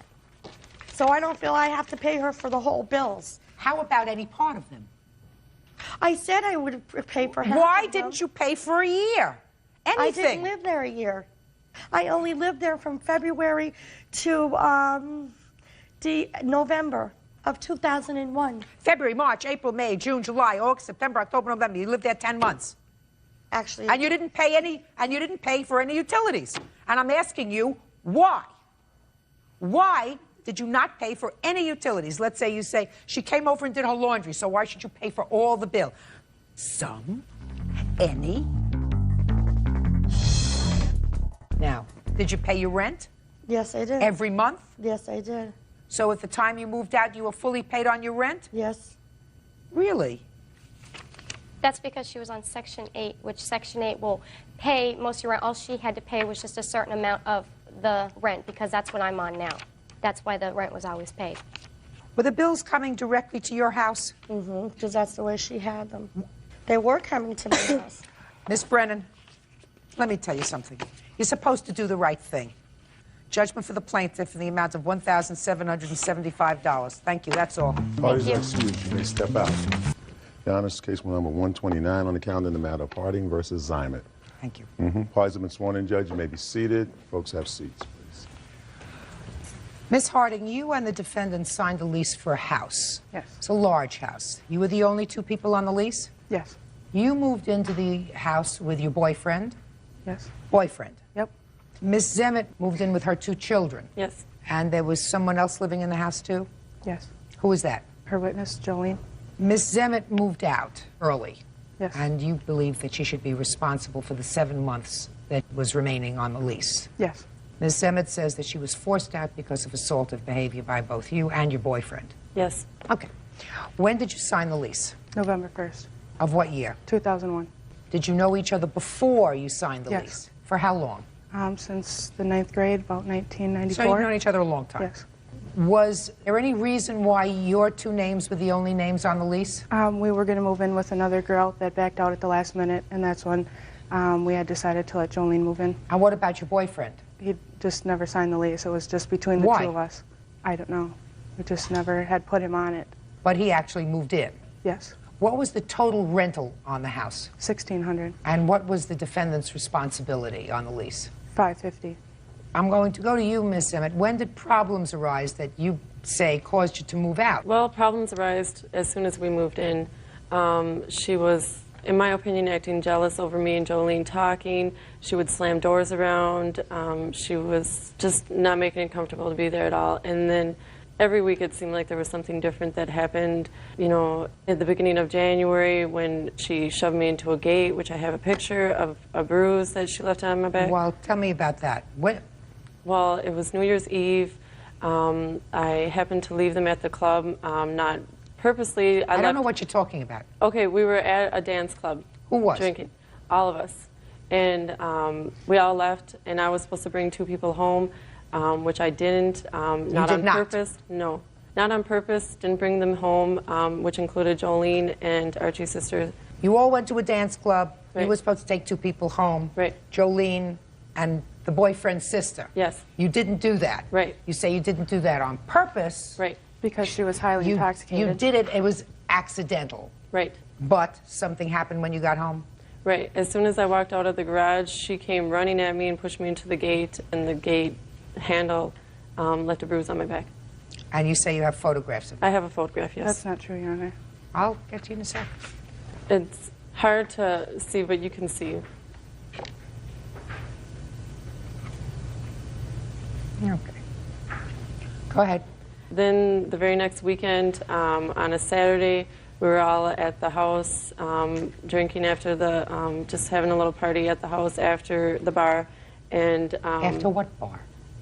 So I don't feel I have to pay her for the whole bills. How about any part of them? I said I would pay for half Why of them. didn't you pay for a year? I Anything? didn't live there a year. I only lived there from February to November of 2001. February, March, April, May, June, July, August, September, October, November. You lived there 10 months. Actually. And you didn't pay for any utilities. And I'm asking you, why? Why did you not pay for any utilities? Let's say you say she came over and did her laundry, so why should you pay for all the bill? Some? Any? Now, did you pay your rent? Yes, I did. Every month? Yes, I did. So at the time you moved out, you were fully paid on your rent? Yes. Really? that's because she was on Section 8, which Section 8 will pay most of your rent. All she had to pay was just a certain amount of the rent, because that's what I'm on now. That's why the rent was always paid. Were the bills coming directly to your house? Mm-hmm, because that's the way she had them. They were coming to my house. Miss Brennan, let me tell you something. You're supposed to do the right thing. Judgment for the plaintiff in the amount of $1,775. Thank you, that's all. Parties are excused. You may step out. Your Honor, case number 129 on the calendar in the matter of Harding versus Zymet. Thank you. Parties have been sworn in, Judge. You may be seated. Folks have seats, please. Miss Harding, you and the defendant signed a lease for a house. Yes. It's a large house. You were the only two people on the lease? Yes. You moved into the house with your boyfriend? Yes. Boyfriend? Yep. Miss Zemet moved in with her 2 children? Yes. And there was someone else living in the house, too? Yes. Who was that? Her witness, Jolene. Miss Zemet moved out early. Yes. And you believe that she should be responsible for the 7 months that was remaining on the lease? Yes. Ms. Zemet says that she was forced out because of assaultive behavior by both you and your boyfriend. Yes. Okay. When did you sign the lease? November 1st. Of what year? 2001. Did you know each other before you signed the Yes. lease? For how long? Since the 9th grade, about 1994. So you've known each other a long time? Yes. Was there any reason why your 2 names were the only names on the lease? We were going to move in with another girl that backed out at the last minute, and that's when we had decided to let Jolene move in. And what about your boyfriend? He just never signed the lease. It was just between the Why? 2 of us. I don't know. We just never had put him on it. But he actually moved in? Yes. What was the total rental on the house? $1,600. And what was the defendant's responsibility on the lease? $550. I'm going to go to you, Miss Emmett. When did problems arise that you say caused you to move out? Well, problems arose as soon as we moved in. She was, in my opinion, acting jealous over me and Jolene talking. She would slam doors around. She was just not making it comfortable to be there at all. And then every week it seemed like there was something different that happened. You know, at the beginning of January when she shoved me into a gate, which I have a picture of a bruise that she left on my back. Well, tell me about that. What? Well, it was New Year's Eve. I happened to leave them at the club, not purposely. I don't know what you're talking about. Okay, we were at a dance club. Who was? Drinking. All of us. And we all left, and I was supposed to bring 2 people home, which I didn't. Not did on not? purpose. No. Not on purpose. Didn't bring them home, which included Jolene and Archie's sister. You all went to a dance club. Right. You were supposed to take 2 people home. Right. Jolene and the boyfriend's sister. Yes. You didn't do that. Right. You say you didn't do that on purpose. Right. Because she was highly intoxicated. You did it. It was accidental. Right. But something happened when you got home? Right. As soon as I walked out of the garage, she came running at me and pushed me into the gate, and the gate handle left a bruise on my back. And you say you have photographs of it? I have a photograph, yes. That's not true, Your Honor. I'll get to you in a sec. It's Hard to see, but you can see. Okay. Go ahead. Then the very next weekend, on a Saturday, we were all at the house drinking after the, just having a little party at the house after the bar. And After what bar?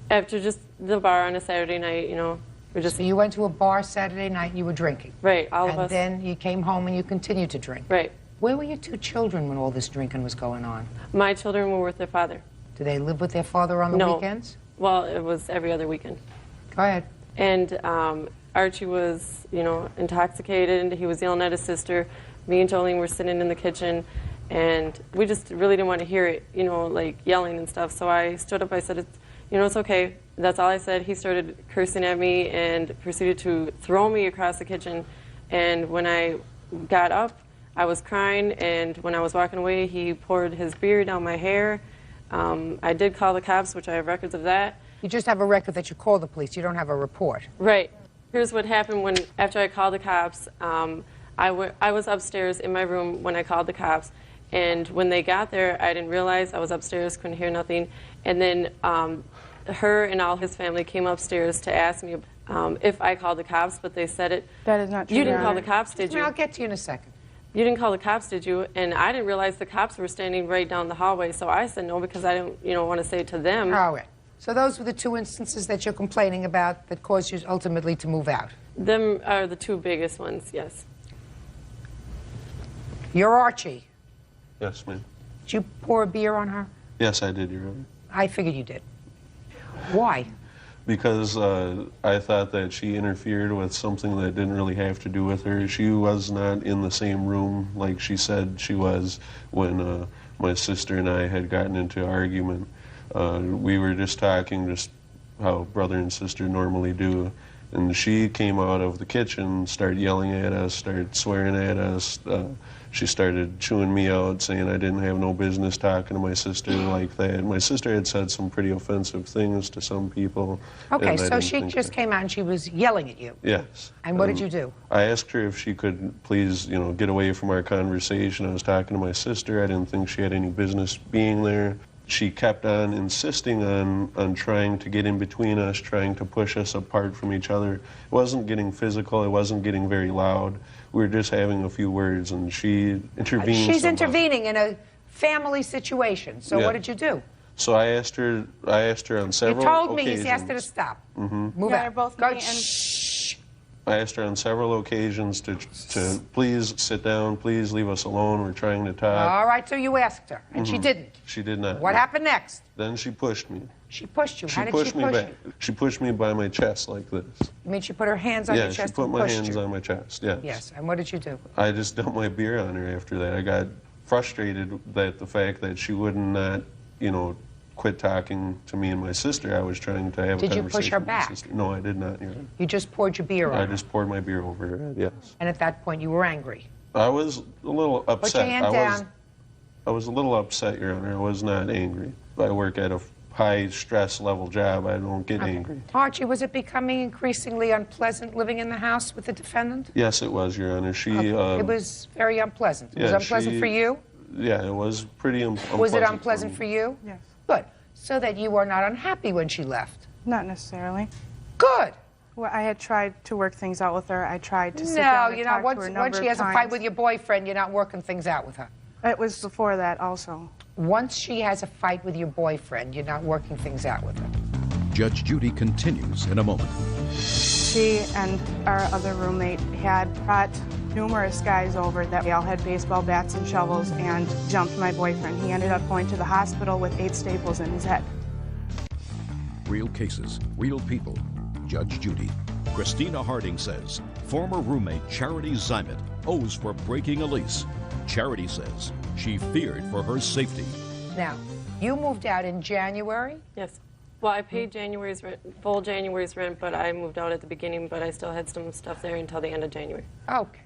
After just the bar on a Saturday night, you know. We just, So you went to a bar Saturday night and you were drinking? Right, all of us. And then you came home and you continued to drink? Right. Where were your two children when all this drinking was going on? My children were with their father. Do they live with their father on the No. weekends? Well, it was every other weekend. Go ahead. And Archie was, you know, intoxicated. He was yelling at his sister. Me and Jolene were sitting in the kitchen, and we just really didn't want to hear it, you know, like yelling and stuff. So I stood up. I said, it's okay. That's all I said. He started cursing at me and proceeded to throw me across the kitchen. And when I got up, I was crying. And when I was walking away, he poured his beer down my hair. I did call the cops, which I have records of that. You just have a record that you called the police. You don't have a report. Right. Here's what happened after I called the cops. I was upstairs in my room when I called the cops. And when they got there, I didn't realize I was upstairs, couldn't hear nothing. And then her and all his family came upstairs to ask me if I called the cops, but they said it. That is not true. You didn't call the cops, did you? I'll get to you in a second. You didn't call the cops, did you? And I didn't realize the cops were standing right down the hallway, so I said no because I didn't, want to say it to them. All right. So those were the two instances that you're complaining about that caused you ultimately to move out. Them are the two biggest ones, yes. You're Archie. Yes, ma'am. Did you pour a beer on her? Yes, I did, Your Honor. I figured you did. Why? Because I thought that she interfered with something that didn't really have to do with her. She was not in the same room like she said she was when my sister and I had gotten into an argument. We were just talking, just how brother and sister normally do. And she came out of the kitchen, started yelling at us, started swearing at us. She started chewing me out, saying I didn't have no business talking to my sister like that. My sister had said some pretty offensive things to some people. Okay, so she just came out and she was yelling at you. Yes. And what did you do? I asked her if she could please, get away from our conversation. I was talking to my sister. I didn't think she had any business being there. She kept on insisting on trying to get in between us, trying to push us apart from each other. It wasn't getting physical. It wasn't getting very loud. We were just having a few words, and she intervened. She's somehow. intervening in a family situation. So Yeah. what did you do? So I asked her on several You told me occasions. you asked her to stop. Mm-hmm. Move Yeah, out. both Go. me and Shh. I asked her on several occasions to please sit down, please leave us alone. We're trying to talk. All right, so you asked her, and she Mhm. didn't. She did not. What happened next? Then she pushed me. She pushed you. She How did pushed she me push back. you? She pushed me by my chest like this. You mean she put her hands on Yeah, your chest she put and my pushed hands you? on my chest. Yes. Yes, and what did you do? I just dumped my beer on her after that. I got frustrated that the fact that she would not, quit talking to me and my sister. I was trying to have Did a you conversation push her with my back? sister. No, I did not. Your Honor. You just poured your beer on I her. just poured my beer over her head, yes. And at that point, you were angry. I was a little upset. Put your hand down. I was a little upset, Your Honor. I was not angry. I work at a high stress level job. I don't get angry. Archie, was it becoming increasingly unpleasant living in the house with the defendant? Yes, it was, Your Honor. She. It was very unpleasant. It was yeah, unpleasant for you? Yeah, it was pretty unpleasant. Was it unpleasant for you? Yes. Good. So that you were not unhappy when she left? Not necessarily. Good. Well, I had tried to work things out with her. I tried to sit No, down and you're talk not. to her a Once number she of has a fight times. with your boyfriend, you're not working things out with her. It was before that also. Once she has a fight with your boyfriend, you're not working things out with her. Judge Judy continues in a moment. She and our other roommate had brought numerous guys over that all had baseball bats and shovels and jumped my boyfriend. He ended up going to the hospital with 8 staples in his head. Real cases, real people. Judge Judy. Christina Harding says former roommate Charity Zymet owes for breaking a lease. Charity says she feared for her safety. Now, you moved out in January? Yes. Well, I paid January's rent, full January's rent, but I moved out at the beginning, but I still had some stuff there until the end of January. Okay.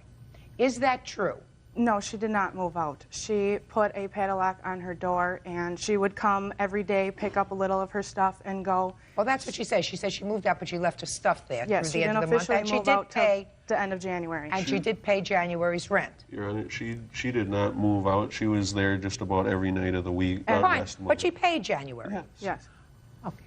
Is that true? No, she did not move out. She put a padlock on her door, and she would come every day, pick up a little of her stuff, and go. Well, that's what she says. She says she moved out, but she left her stuff there Yes, through she the end didn't of the month. officially And she move did out till pay the end of January. And she did pay January's rent. Your Honor, she did not move out. She was there just about every night of the week. Fine, last month. but she paid January. Yes. Okay.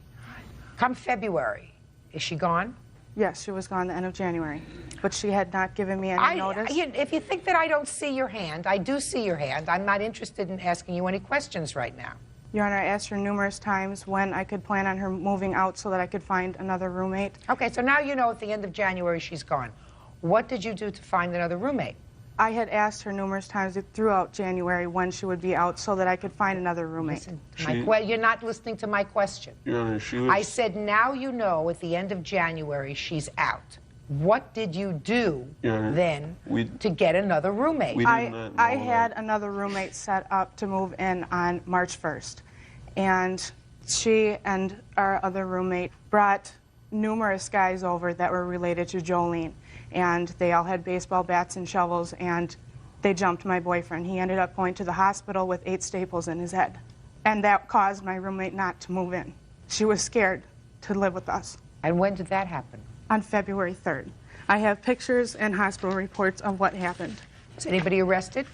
Come February, is she gone? Yes, she was gone the end of January, but she had not given me any notice. If you think that I don't see your hand, I do see your hand. I'm not interested in asking you any questions right now. Your Honor, I asked her numerous times when I could plan on her moving out so that I could find another roommate. Okay, so now you know at the end of January she's gone. What did you do to find another roommate? I had asked her numerous times throughout January when she would be out so that I could find another roommate. You're not listening to my question. Your Honor, she was... I said now you know at the end of January she's out. What did you do then to get another roommate? I had another roommate set up to move in on March 1st. And she and our other roommate brought numerous guys over that were related to Jolene. And they all had baseball bats and shovels, and they jumped my boyfriend. He ended up going to the hospital with 8 staples in his head. And that caused my roommate not to move in. She was scared to live with us. And when did that happen? On February 3rd. I have pictures and hospital reports of what happened. Is anybody arrested?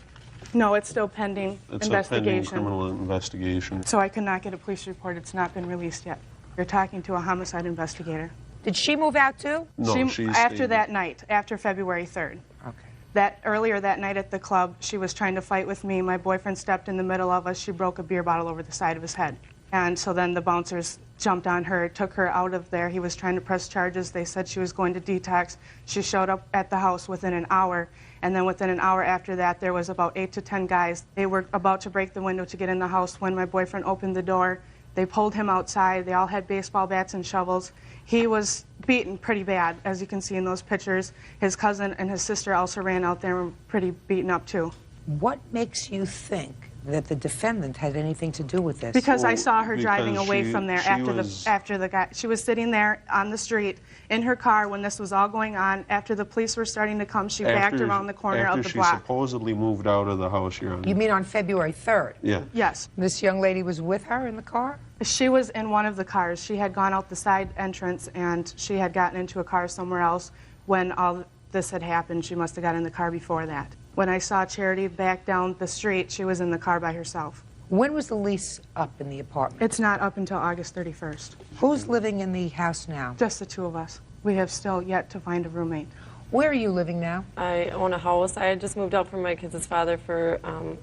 No, it's still pending investigation. It's a pending criminal investigation. So I could not get a police report. It's not been released yet. You're talking to a homicide investigator. Did she move out too? No, after that night, after February 3rd. Okay. Earlier that night at the club, she was trying to fight with me. My boyfriend stepped in the middle of us. She broke a beer bottle over the side of his head. And so then the bouncers jumped on her, took her out of there. He was trying to press charges. They said she was going to detox. She showed up at the house within an hour. And then within an hour after that, there was about 8 to 10 guys. They were about to break the window to get in the house when my boyfriend opened the door. They pulled him outside. They all had baseball bats and shovels. He was beaten pretty bad, as you can see in those pictures. His cousin and his sister also ran out there and were pretty beaten up, too. What makes you think that the defendant had anything to do with this? Because I saw her driving away from there after the guy. She was sitting there on the street in her car when this was all going on. After the police were starting to come, she backed around the corner of the block. After she supposedly moved out of the house, Your Honor. You mean on February 3rd? Yeah. Yes. This young lady was with her in the car? She was in one of the cars. She had gone out the side entrance, and she had gotten into a car somewhere else when all this had happened. She must have got in the car before that. When I saw Charity back down the street, she was in the car by herself. When was the lease up in the apartment? It's not up until August 31st. Who's living in the house now? Just the 2 of us. We have still yet to find a roommate. Where are you living now? I own a house. I had just moved out from my kids' father for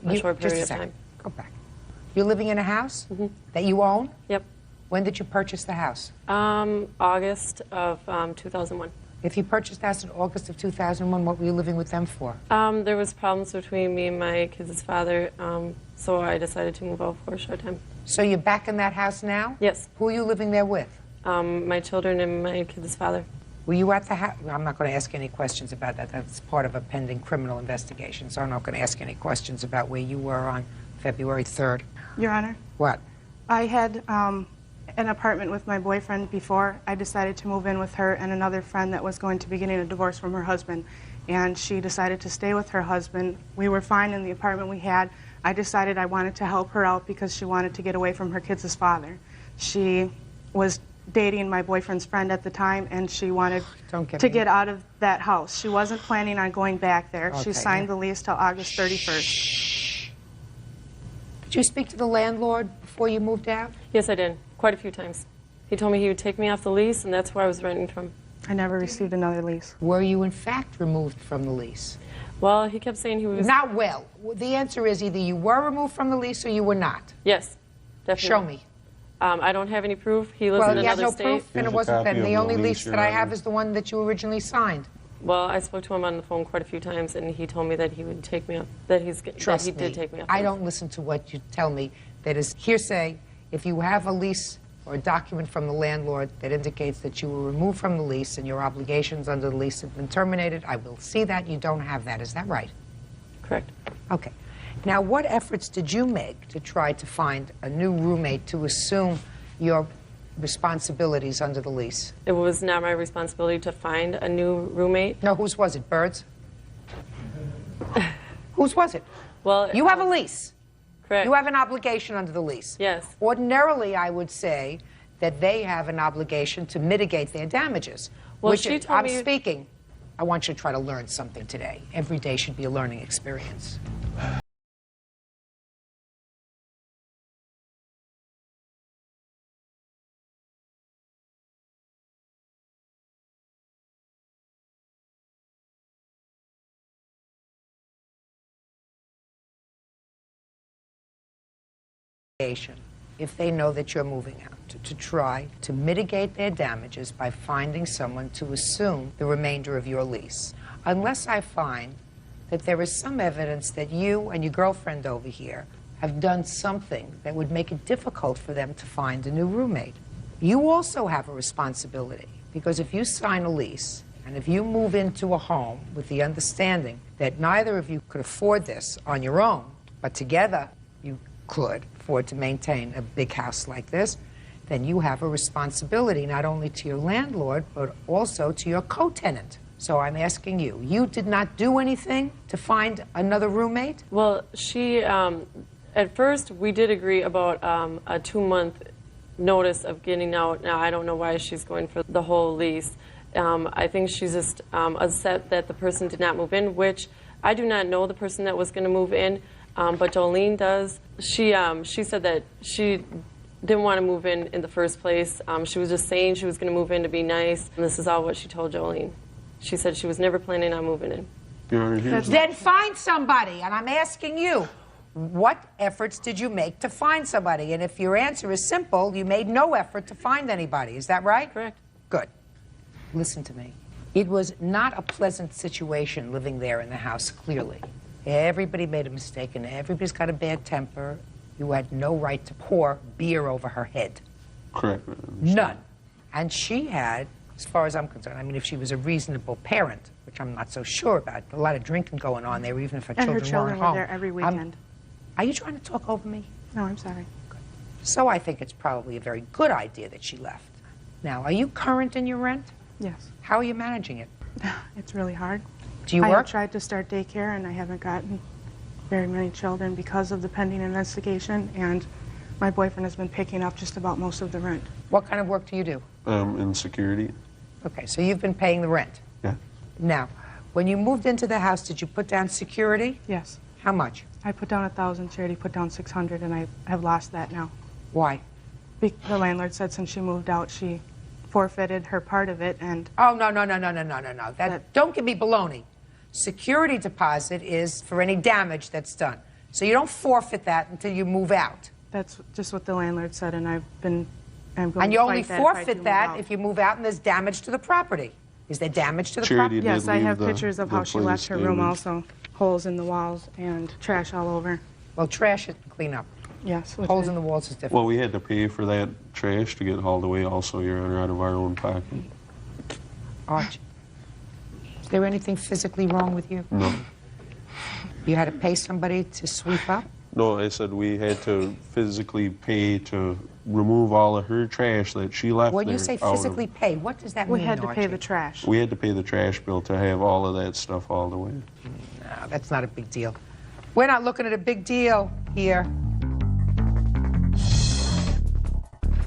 a short period of time. Go back. You're living in a house that you own? Yep. When did you purchase the house? August of 2001. If you purchased the house in August of 2001, what were you living with them for? There was problems between me and my kids' father, so I decided to move out for a short time. So you're back in that house now? Yes. Who are you living there with? My children and my kids' father. Were you at the house? I'm not going to ask any questions about that. That's part of a pending criminal investigation, so I'm not going to ask any questions about where you were on February 3rd. Your Honor? What? I had an apartment with my boyfriend before. I decided to move in with her and another friend that was going to be getting a divorce from her husband. And she decided to stay with her husband. We were fine in the apartment we had. I decided I wanted to help her out because she wanted to get away from her kids' father. She was dating my boyfriend's friend at the time, and she wanted to get out of that house. She wasn't planning on going back there. She signed the lease till August 31st. Did you speak to the landlord before you moved out? Yes, I did. Quite a few times. He told me he would take me off the lease, and that's where I was renting from. I never received another lease. Were you, in fact, removed from the lease? Well, he kept saying he was... Not well. The answer is either you were removed from the lease or you were not. Yes, definitely. Show me. I don't have any proof. He lives in another state. Well, you have no proof, and it wasn't then. The only lease that I have is the one that you originally signed. Well, I spoke to him on the phone quite a few times, and he told me that he would take me up, that he did take me up. I don't listen to what you tell me. That is hearsay. If you have a lease or a document from the landlord that indicates that you were removed from the lease and your obligations under the lease have been terminated, I will see that. You don't have that. Is that right? Correct. Okay. Now, what efforts did you make to try to find a new roommate to assume your responsibilities under the lease? It was not my responsibility to find a new roommate. No, whose was it? Bird's? Whose was it? Well, you have a lease. Correct. You have an obligation under the lease. Yes. Ordinarily, I would say that they have an obligation to mitigate their damages. Well, which she told I'm me... speaking. I want you to try to learn something today. Every day should be a learning experience. If they know that you're moving out, to try to mitigate their damages by finding someone to assume the remainder of your lease. Unless I find that there is some evidence that you and your girlfriend over here have done something that would make it difficult for them to find a new roommate. You also have a responsibility, because if you sign a lease and if you move into a home with the understanding that neither of you could afford this on your own, but together you could afford to maintain a big house like this, then you have a responsibility not only to your landlord, but also to your co-tenant. So I'm asking you, you did not do anything to find another roommate? Well, she, at first, we did agree about a 2-month notice of getting out. Now, I don't know why she's going for the whole lease. I think she's just upset that the person did not move in, which I do not know the person that was going to move in. But Jolene does. She said that she didn't want to move in the first place. She was just saying she was going to move in to be nice. And this is all what she told Jolene. She said she was never planning on moving in. Then find somebody. And I'm asking you, what efforts did you make to find somebody? And if your answer is simple, you made no effort to find anybody. Is that right? Correct. Good. Listen to me. It was not a pleasant situation living there in the house, clearly. Everybody made a mistake, and everybody's got a bad temper. You had no right to pour beer over her head. Correct. None. And she had, as far as I'm concerned, I mean, if she was a reasonable parent, which I'm not so sure about, a lot of drinking going on there, even if her children weren't home. And her children were there every weekend. Are you trying to talk over me? No, I'm sorry. Good. So I think it's probably a very good idea that she left. Now, are you current in your rent? Yes. How are you managing it? It's really hard. Do you I work? have tried to start daycare, and I haven't gotten very many children because of the pending investigation, and my boyfriend has been picking up just about most of the rent. What kind of work do you do? In security. Okay, so you've been paying the rent. Yeah. Now, when you moved into the house, did you put down security? Yes. How much? I put down 1,000, Charity put down 600, and I have lost that now. Why? The landlord said since she moved out, she forfeited her part of it, and... Oh, no. Don't give me baloney. Security deposit is for any damage that's done. So you don't forfeit that until you move out. That's just what the landlord said, and I'm going and you to only fight that forfeit that if you move out and there's damage to the property. Is there damage to the Charity property? Yes, I have pictures of how she place left her room damaged. also. Holes in the walls and trash all over. Well, trash it and clean up. Yes. Holes in the walls is different. Well, we had to pay for that trash to get hauled away also, Your Honor, out of our own pocket. Arch, is there anything physically wrong with you? No. You had to pay somebody to sweep up? No, I said we had to physically pay to remove all of her trash that she left When there. you say out of- physically pay, what does that We mean, had to pay Archie? the trash. We had to pay the trash bill to have all of that stuff hauled away. No, that's not a big deal. We're not looking at a big deal here.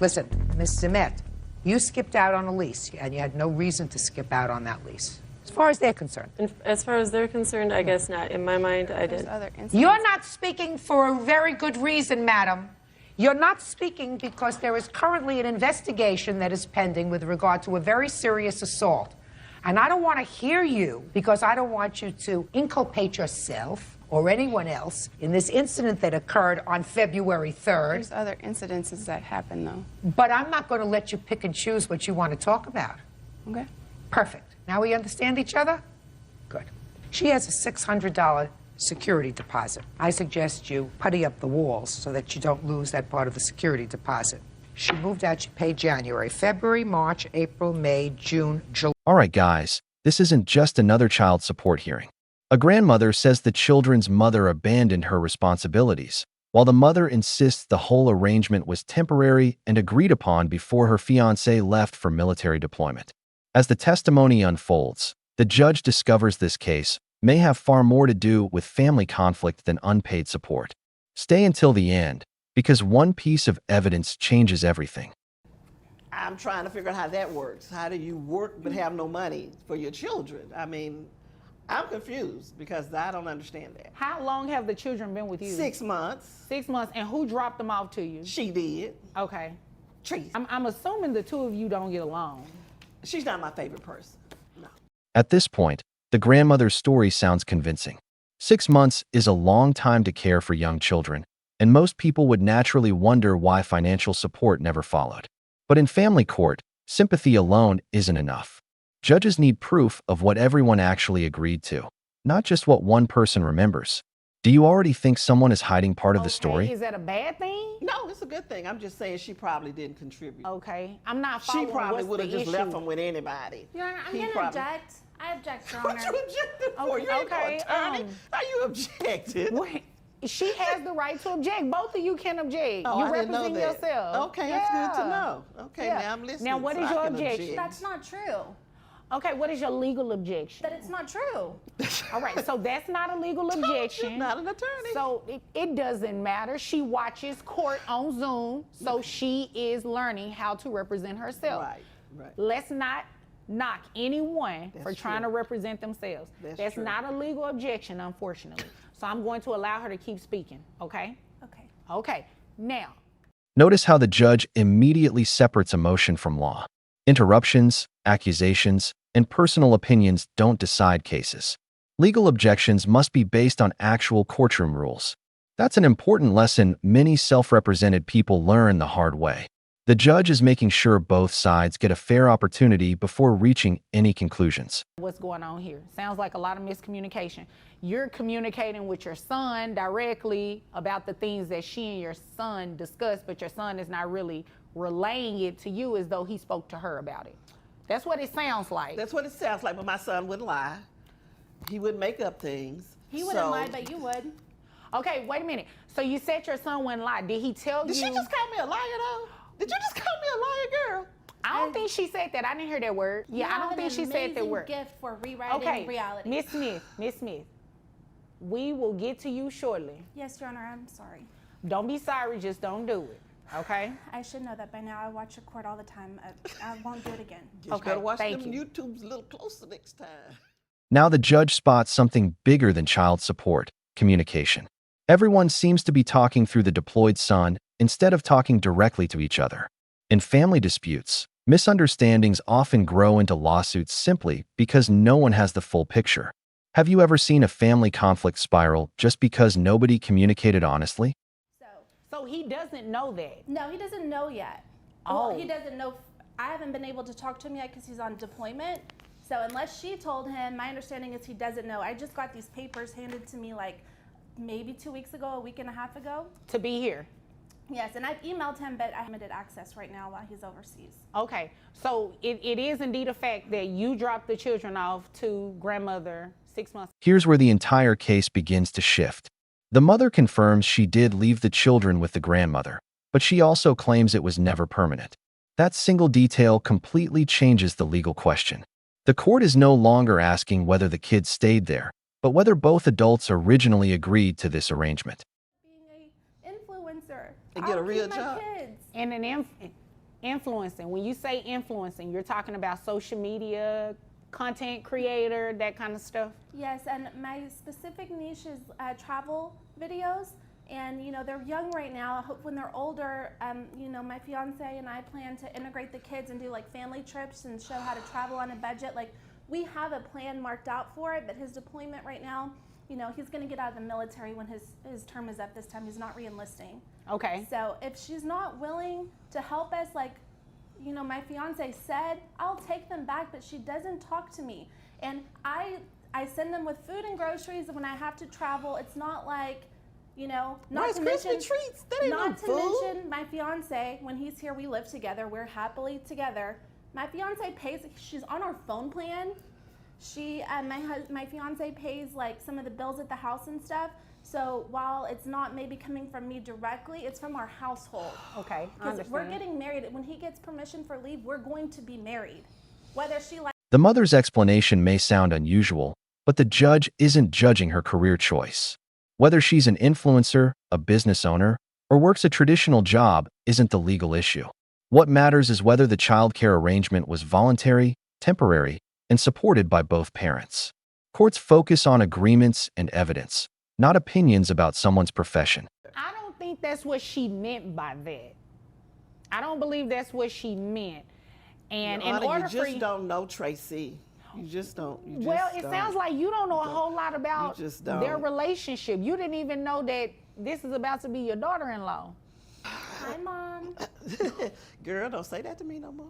Listen, Miss Zimet, you skipped out on a lease, and you had no reason to skip out on that lease, as far as they're concerned. And as far as they're concerned, I guess not. In my mind, I did. You're not speaking for a very good reason, madam. You're not speaking because there is currently an investigation that is pending with regard to a very serious assault. And I don't want to hear you because I don't want you to inculpate yourself or anyone else in this incident that occurred on February 3rd. There's other incidences that happen, though. But I'm not going to let you pick and choose what you want to talk about. Okay. Perfect. Now we understand each other? Good. She has a $600 security deposit. I suggest you putty up the walls so that you don't lose that part of the security deposit. She moved out, she paid January, February, March, April, May, June, July. All right, guys, this isn't just another child support hearing. A grandmother says the children's mother abandoned her responsibilities, while the mother insists the whole arrangement was temporary and agreed upon before her fiancé left for military deployment. As the testimony unfolds, the judge discovers this case may have far more to do with family conflict than unpaid support. Stay until the end, because one piece of evidence changes everything. I'm trying to figure out how that works. How do you work but have no money for your children? I mean, I'm confused because I don't understand that. How long have the children been with you? 6 months. 6 months. And who dropped them off to you? She did. Okay. Tracy. I'm assuming the two of you don't get along. She's not my favorite person. No. At this point, the grandmother's story sounds convincing. 6 months is a long time to care for young children, and most people would naturally wonder why financial support never followed. But in family court, sympathy alone isn't enough. Judges need proof of what everyone actually agreed to, not just what one person remembers. Do you already think someone is hiding part of the story? Is that a bad thing? No, it's a good thing. I'm just saying she probably didn't contribute. Okay. I'm not She following probably what's would have the just issue. left him with anybody. Your Honor, I'm He going to probably- object. I object, Your Honor. What you objected for? You ain't no attorney. How you objected? Wait, she has the right to object. Both of you can object. Oh, you I didn't know represent that. yourself. Okay, that's good to Yeah. know. Okay, Yeah. now I'm listening. Now, what so is I your can objection? object. That's not true. Okay, what is your legal objection? That it's not true. All right, so that's not a legal objection. Not an attorney. So it doesn't matter. She watches court on Zoom, so she is learning how to represent herself. Right, right. Let's not knock anyone for That's trying true. to represent themselves. That's true. not a legal objection, unfortunately. So I'm going to allow her to keep speaking, okay? Okay. Okay, now. Notice how the judge immediately separates emotion from law. Interruptions, accusations, and personal opinions don't decide cases. Legal objections must be based on actual courtroom rules. That's an important lesson many self-represented people learn the hard way. The judge is making sure both sides get a fair opportunity before reaching any conclusions. What's going on here? Sounds like a lot of miscommunication. You're communicating with your son directly about the things that she and your son discussed, but your son is not really relaying it to you as though he spoke to her about it. That's what it sounds like. That's what it sounds like, but my son wouldn't lie. He wouldn't make up things. He wouldn't lie, but you would. Okay, wait a minute. So you said your son wouldn't lie. Did he tell you? Did she just call me a liar, though? Did you just call me a liar, girl? I don't think she said that. I didn't hear that word. You Yeah, I have don't an think she said that word. gift for rewriting Okay, reality. Miss Smith, we will get to you shortly. Yes, Your Honor, I'm sorry. Don't be sorry, just don't do it, okay? I should know that by now. I watch the court all the time. I won't do it again. You better watch thank them you. YouTubes a little closer next time. Now the judge spots something bigger than child support: communication. Everyone seems to be talking through the deployed son instead of talking directly to each other. In family disputes, misunderstandings often grow into lawsuits simply because no one has the full picture. Have you ever seen a family conflict spiral just because nobody communicated honestly? So he doesn't know that. No, he doesn't know yet. Oh. Well, he doesn't know. I haven't been able to talk to him yet because he's on deployment. So unless she told him, my understanding is he doesn't know. I just got these papers handed to me like maybe 2 weeks ago, a week and a half ago. To be here. Yes, and I've emailed him, but I have limited access right now while he's overseas. Okay, so it is indeed a fact that you dropped the children off to grandmother 6 months. Here's where the entire case begins to shift. The mother confirms she did leave the children with the grandmother, but she also claims it was never permanent. That single detail completely changes the legal question. The court is no longer asking whether the kids stayed there, but whether both adults originally agreed to this arrangement. Influencer. And get a I'll real keep my job. kids. And an influencing. When you say influencing, you're talking about social media, content creator, that kind of stuff? Yes, and my specific niche is travel videos. And, you know, they're young right now. I hope when they're older, you know, my fiance and I plan to integrate the kids and do like family trips and show how to travel on a budget. Like, we have a plan marked out for it, but his deployment right now, you know, he's going to get out of the military when his term is up this time. He's not re-enlisting. Okay. So if she's not willing to help us, like, you know, my fiance said, I'll take them back, but she doesn't talk to me. And I send them with food and groceries when I have to travel. It's not like, you know, not Rice to Krispie mention treats. That ain't no not to food. mention my fiance, when he's here, we live together. We're happily together. My fiance pays. She's on our phone plan. She, my fiance pays like some of the bills at the house and stuff. So while it's not maybe coming from me directly, it's from our household. Okay, I Because understand. we're getting married. When he gets permission for leave, we're going to be married. Whether she likes. The mother's explanation may sound unusual, But the judge isn't judging her career choice. Whether she's an influencer, a business owner, or works a traditional job isn't the legal issue. What matters is whether the child care arrangement was voluntary, temporary, and supported by both parents. Courts focus on agreements and evidence, not opinions about someone's profession. I don't think that's what she meant by that. I don't believe that's what she meant. And in order you just don't know, Tracy. You just don't. Well, it sounds like you don't know a whole lot about just their don't. relationship. You didn't even know that this is about to be your daughter-in-law. Hi, Mom. Girl, don't say that to me no more.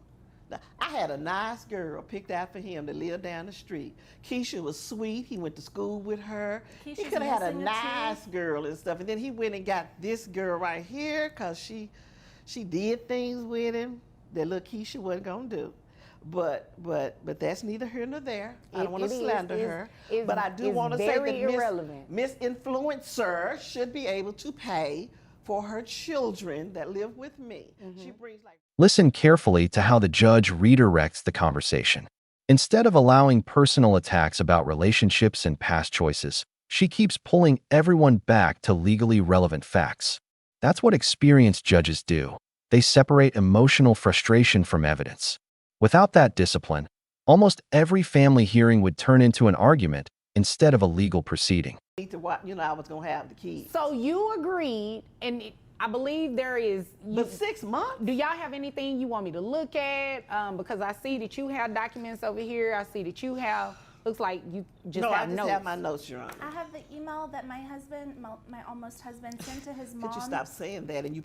Now, I had a nice girl picked out for him to live down the street. Keisha was sweet. He went to school with her. He Keisha's could have had a missing a nice tooth. girl and stuff. And then he went and got this girl right here because she did things with him that little Keisha wasn't going to do. But that's neither here nor there. I don't want to slander her. But I do want to say that Miss Influencer should be able to pay for her children that live with me. She brings like... Listen carefully to how the judge redirects the conversation. Instead of allowing personal attacks about relationships and past choices, she keeps pulling everyone back to legally relevant facts. That's what experienced judges do. They separate emotional frustration from evidence. Without that discipline, almost every family hearing would turn into an argument instead of a legal proceeding. I was going to have the kids. So you agreed, and I believe there is... But 6 months? Do y'all have anything you want me to look at? Because I see that you have documents over here. I see that you have... Looks like you just have notes. No, I just have my notes, Your Honor. I have the email that my husband, my almost husband, sent to his mom. Could you stop saying that? And you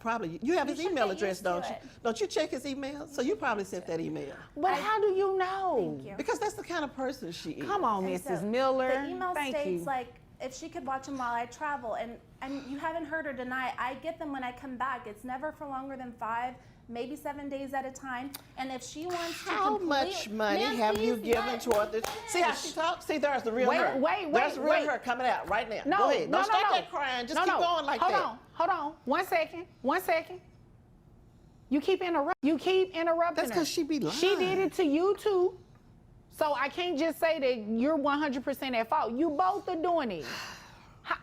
have his email address, don't you? Don't you check his email? So you probably sent that email. But how do you know? Thank you. Because that's the kind of person she is. Come on, And Mrs. so Miller. The email Thank states you. like if she could watch them while I travel, and you haven't heard her deny. I get them when I come back. It's never for longer than 5, maybe 7 days at a time. And if she wants to How much money have you given toward this? See how she talks? See, there's the real her. There's the real her coming out right now. No, Go ahead. Don't start no. that crying. Just keep going like that. Hold on. 1 second. 1 second. You keep interrupting That's because she be lying. She did it to you too. So I can't just say that you're 100% at fault. You both are doing it.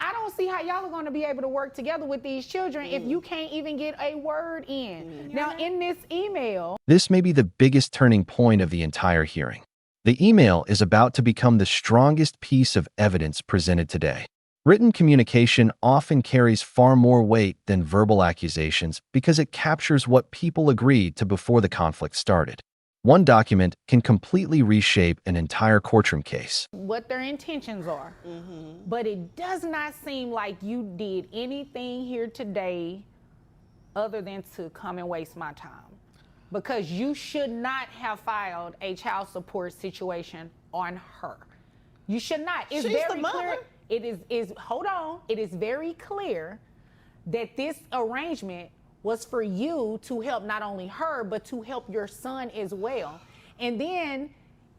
I don't see how y'all are going to be able to work together with these children if you can't even get a word in. Now, in this email... This may be the biggest turning point of the entire hearing. The email is about to become the strongest piece of evidence presented today. Written communication often carries far more weight than verbal accusations because it captures what people agreed to before the conflict started. One document can completely reshape an entire courtroom case. What their intentions are. But it does not seem like you did anything here today other than to come and waste my time. Because you should not have filed a child support situation on her. You should not. It's She's very the mother. clear. Hold on. It is very clear that this arrangement was for you to help not only her, but to help your son as well. And then,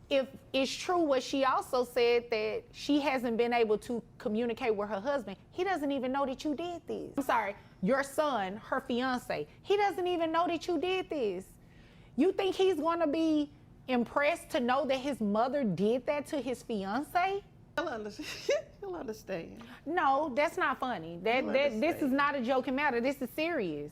if it's true what she also said, that she hasn't been able to communicate with her husband, he doesn't even know that you did this. I'm sorry, your son, her fiance, he doesn't even know that you did this. You think he's gonna be impressed to know that his mother did that to his fiance? He'll understand. No, that's not funny. This is not a joking matter. This is serious.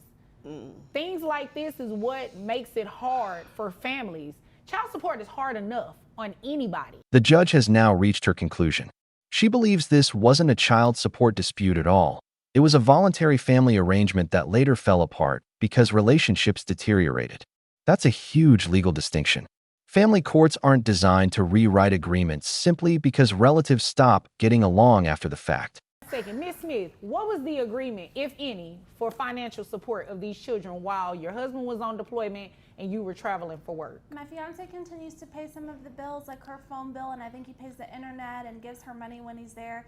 Things like this is what makes it hard for families. Child support is hard enough on anybody. The judge has now reached her conclusion. She believes this wasn't a child support dispute at all. It was a voluntary family arrangement that later fell apart because relationships deteriorated. That's a huge legal distinction. Family courts aren't designed to rewrite agreements simply because relatives stop getting along after the fact. Second, Ms. Smith, what was the agreement, if any, for financial support of these children while your husband was on deployment and you were traveling for work? My fiance continues to pay some of the bills, like her phone bill, and I think he pays the internet and gives her money when he's there.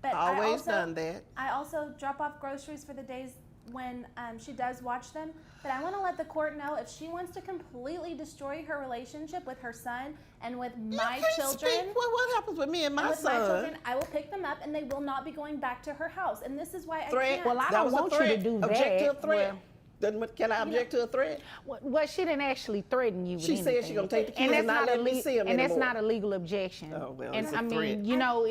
But Always done that. I also drop off groceries for the days when she does watch them. But I want to let the court know if she wants to completely destroy her relationship with her son and with my children. What happens with me and my son? My children, I will pick them up and they will not be going back to her house. And this is why I can't. Well, I don't want you to do that. Object to a threat. Can I object to a threat? Well, she didn't actually threaten you with She said she's going to take the kids and not let me see them and anymore. that's not a legal objection. Oh, well, and it's a I threat. mean, you know,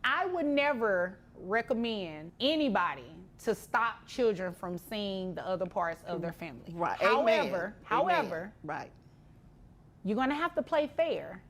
I would never recommend anybody to stop children from seeing the other parts of their family. Right. However, Amen. Right. you're going to have to play fair.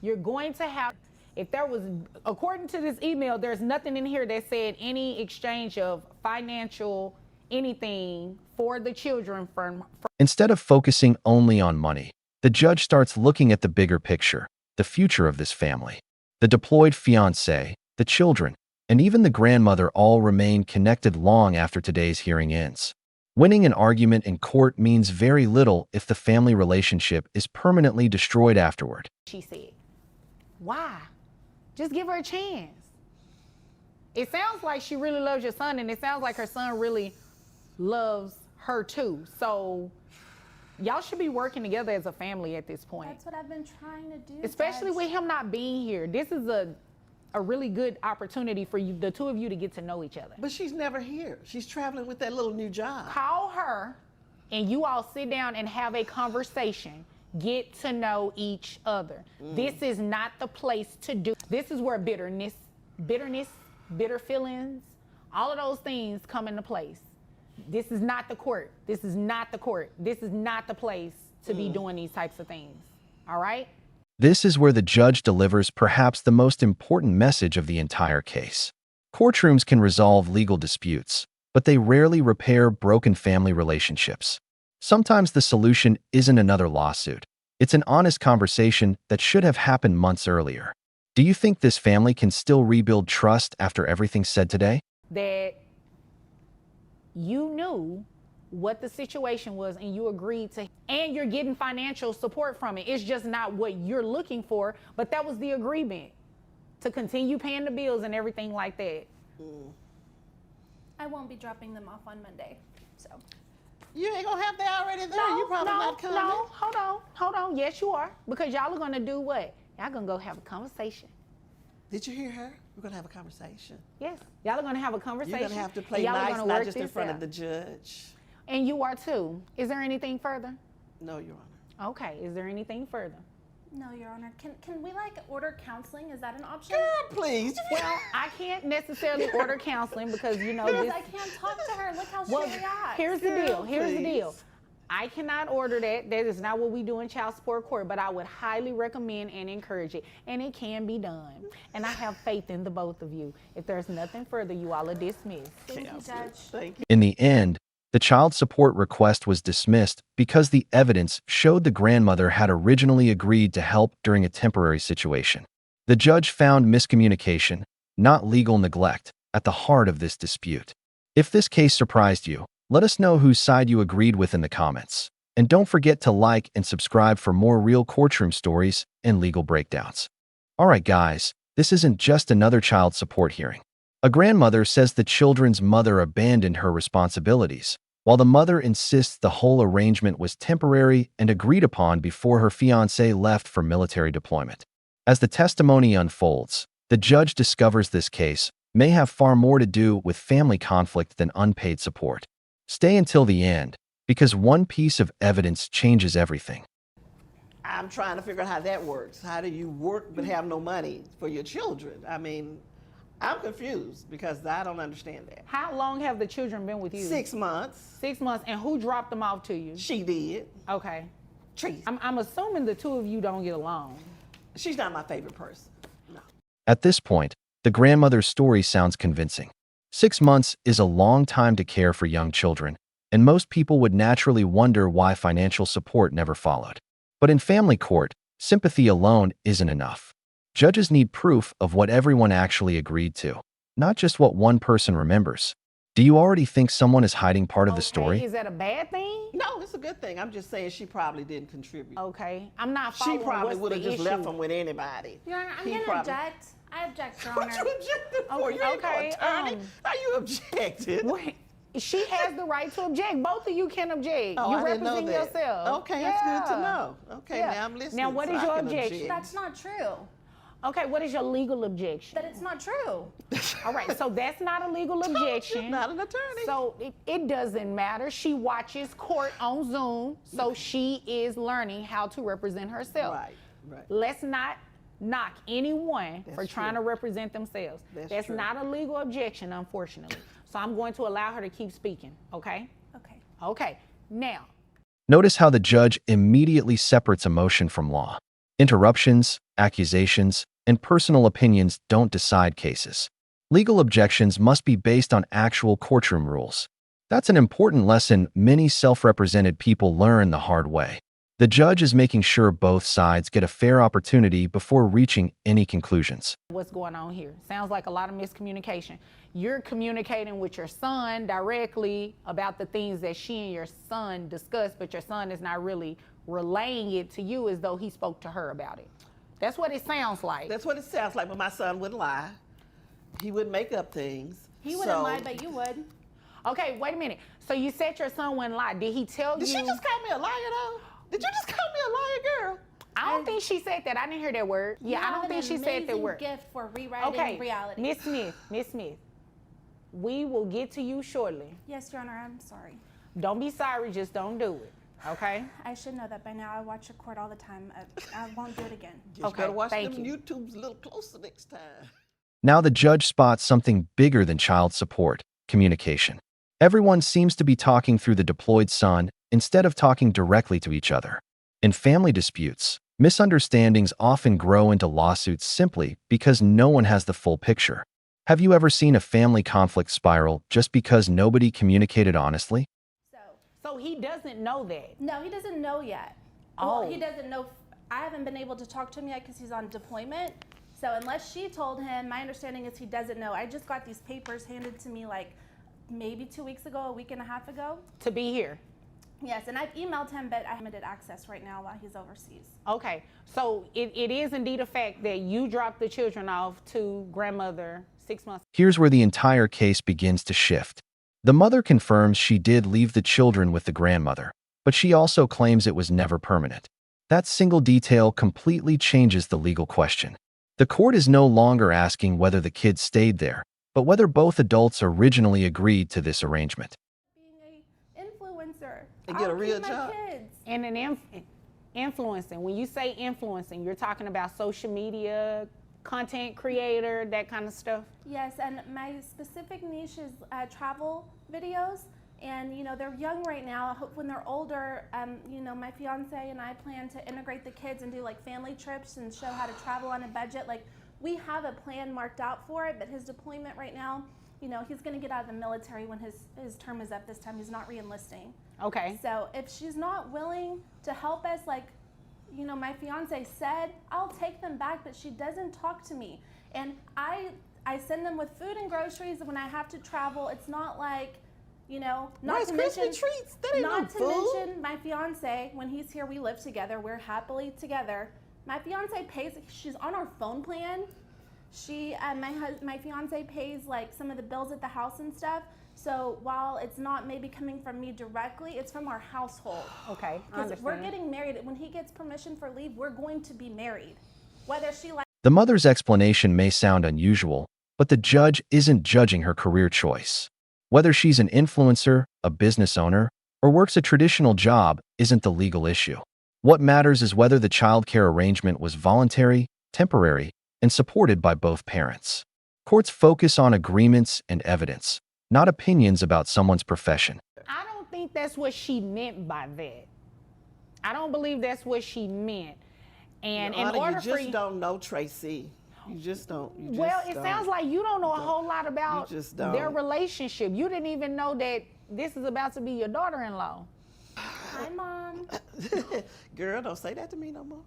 You're going to have, if there was, according to this email, there's nothing in here that said any exchange of financial anything for the children from. Instead of focusing only on money, the judge starts looking at the bigger picture, the future of this family. The deployed fiancé, the children, and even the grandmother all remain connected long after today's hearing ends. Winning an argument in court means very little if the family relationship is permanently destroyed afterward. She said, why? Just give her a chance. It sounds like she really loves your son, and it sounds like her son really loves her too. So y'all should be working together as a family at this point. That's what I've been trying to do. Especially Judge. with him not being here. This is a really good opportunity for you, the two of you, to get to know each other. But she's never here. She's traveling with that little new job. Call her and you all sit down and have a conversation. Get to know each other. This is not the place to do. This is where bitter feelings, all of those things come into place. This is not the court. This is not the court. This is not the place to be doing these types of things. All right? This is where the judge delivers perhaps the most important message of the entire case. Courtrooms can resolve legal disputes, but they rarely repair broken family relationships. Sometimes the solution isn't another lawsuit. It's an honest conversation that should have happened months earlier. Do you think this family can still rebuild trust after everything said today? That you knew what the situation was and you agreed to, and you're getting financial support from it. It's just not what you're looking for, but that was the agreement, to continue paying the bills and everything like that. I won't be dropping them off on Monday, so. You ain't gonna have that already there. You probably not coming. No, hold on. Yes, you are, because y'all are gonna do what? Y'all gonna go have a conversation. Did you hear her? We're gonna have a conversation. Yes, y'all are gonna have a conversation. You're gonna have to play nice, not just in front of the judge. And you are too. Is there anything further? No, Your Honor. Okay, is there anything further? No, Your Honor. Can we like order counseling? Is that an option? Girl, please. Well, I can't necessarily order counseling because, you know, Because this. I can't talk to her. Look how Well, she reacts. here's the deal. Here's the deal. I cannot order that. That is not what we do in child support court, but I would highly recommend and encourage it. And it can be done. And I have faith in the both of you. If there's nothing further, you all are dismissed. Thank you, Judge. Thank you. In the end, the child support request was dismissed because the evidence showed the grandmother had originally agreed to help during a temporary situation. The judge found miscommunication, not legal neglect, at the heart of this dispute. If this case surprised you, let us know whose side you agreed with in the comments. And don't forget to like and subscribe for more real courtroom stories and legal breakdowns. Alright guys, this isn't just another child support hearing. A grandmother says the children's mother abandoned her responsibilities, while the mother insists the whole arrangement was temporary and agreed upon before her fiancé left for military deployment. As the testimony unfolds, the judge discovers this case may have far more to do with family conflict than unpaid support. Stay until the end, because one piece of evidence changes everything. I'm trying to figure out how that works. How do you work but have no money for your children? I mean, I'm confused because I don't understand that. How long have the children been with you? 6 months. 6 months. And who dropped them off to you? She did. Okay. Trees. I'm assuming the two of you don't get along. She's not my favorite person. No. At this point, the grandmother's story sounds convincing. 6 months is a long time to care for young children, and most people would naturally wonder why financial support never followed. But in family court, sympathy alone isn't enough. Judges need proof of what everyone actually agreed to, not just what one person remembers. Do you already think someone is hiding part of the story? Is that a bad thing? No, it's a good thing. I'm just saying she probably didn't contribute. Okay. I'm not following She probably what's would have the just issue. left him with anybody. Your Honor, I'm He going to probably- object. I object, Your What Honor. you objecting for? You ain't no attorney. How you objected? Wait, she has the right to object. Both of you can object. Oh, you I didn't know represent that. yourself. Okay, that's good to know. Okay, Yeah. now I'm listening. Now, what so is I your can objection? object. That's not true. Okay, what is your legal objection? That it's not true. All right, so that's not a legal objection. Not an attorney. So it doesn't matter. She watches court on Zoom, so she is learning how to represent herself. Right. Let's not knock anyone for That's trying true. to represent themselves. That's true. not a legal objection, unfortunately. So I'm going to allow her to keep speaking, okay? Okay, now. Notice how the judge immediately separates emotion from law. Interruptions, accusations, and personal opinions don't decide cases. Legal objections must be based on actual courtroom rules. That's an important lesson many self-represented people learn the hard way. The judge is making sure both sides get a fair opportunity before reaching any conclusions. What's going on here? Sounds like a lot of miscommunication. You're communicating with your son directly about the things that she and your son discussed, but your son is not really relaying it to you as though he spoke to her about it. That's what it sounds like. That's what it sounds like, but my son wouldn't lie. He wouldn't make up things. He wouldn't lie, but you would. Okay, wait a minute. So you said your son wouldn't lie. Did he tell you? Did she just call me a liar, though? Did you just call me a liar, girl? I don't think she said that. I didn't hear that word. Yeah, I don't think she said that word. Gift for rewriting reality. Miss Smith, we will get to you shortly. Yes, Your Honor, I'm sorry. Don't be sorry, just don't do it, okay? I should know that by now. I watch your court all the time. I won't do it again. You better watch them YouTubes a little closer next time. Now the judge spots something bigger than child support: communication. Everyone seems to be talking through the deployed son instead of talking directly to each other. In family disputes, misunderstandings often grow into lawsuits simply because no one has the full picture. Have you ever seen a family conflict spiral just because nobody communicated honestly? So he doesn't know that? No, he doesn't know yet. Oh. Well, he doesn't know. I haven't been able to talk to him yet because he's on deployment. So unless she told him, my understanding is he doesn't know. I just got these papers handed to me like maybe 2 weeks ago, a week and a half ago. To be here? Yes, and I've emailed him, but I have limited access right now while he's overseas. Okay, so it is indeed a fact that you dropped the children off to grandmother 6 months. Here's where the entire case begins to shift. The mother confirms she did leave the children with the grandmother, but she also claims it was never permanent. That single detail completely changes the legal question. The court is no longer asking whether the kids stayed there, but whether both adults originally agreed to this arrangement. Being an influencer. And get a real keep job. My kids. And an influencing. When you say influencing, you're talking about social media, content creator, that kind of stuff? Yes, and my specific niche is travel videos. And, you know, they're young right now. I hope when they're older, you know, my fiance and I plan to integrate the kids and do like family trips and show how to travel on a budget. Like, we have a plan marked out for it, but his deployment right now, you know, he's going to get out of the military when his term is up this time. He's not re-enlisting. Okay. So if she's not willing to help us, like, you know, my fiance said, I'll take them back, but she doesn't talk to me. And I send them with food and groceries when I have to travel. It's not like, you know, not to mention treats. That ain't not no to food. mention my fiance, when he's here, we live together. We're happily together. My fiance pays, she's on our phone plan. She, my fiance pays like some of the bills at the house and stuff. So while it's not maybe coming from me directly, it's from our household. Okay, I Because understand. we're getting married. When he gets permission for leave, we're going to be married. Whether she likes. The mother's explanation may sound unusual, but the judge isn't judging her career choice. Whether she's an influencer, a business owner, or works a traditional job isn't the legal issue. What matters is whether the childcare arrangement was voluntary, temporary, and supported by both parents. Courts focus on agreements and evidence, not opinions about someone's profession. I don't think that's what she meant by that. I don't believe that's what she meant. And Your in Honor, order you for just don't know Tracy. You just don't. You well, just it don't. sounds like you don't know a whole lot about You just don't. their relationship. You didn't even know that this is about to be your daughter-in-law. Hi, Mom. Girl, don't say that to me no more.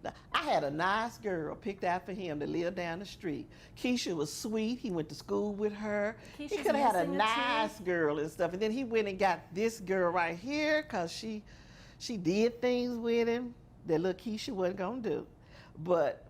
Now, I had a nice girl picked out for him to live down the street. Keisha was sweet. He went to school with her. He Keisha's could have had a missing a nice girl and stuff. And then he went and got this girl right here because she did things with him that little Keisha wasn't going to do. But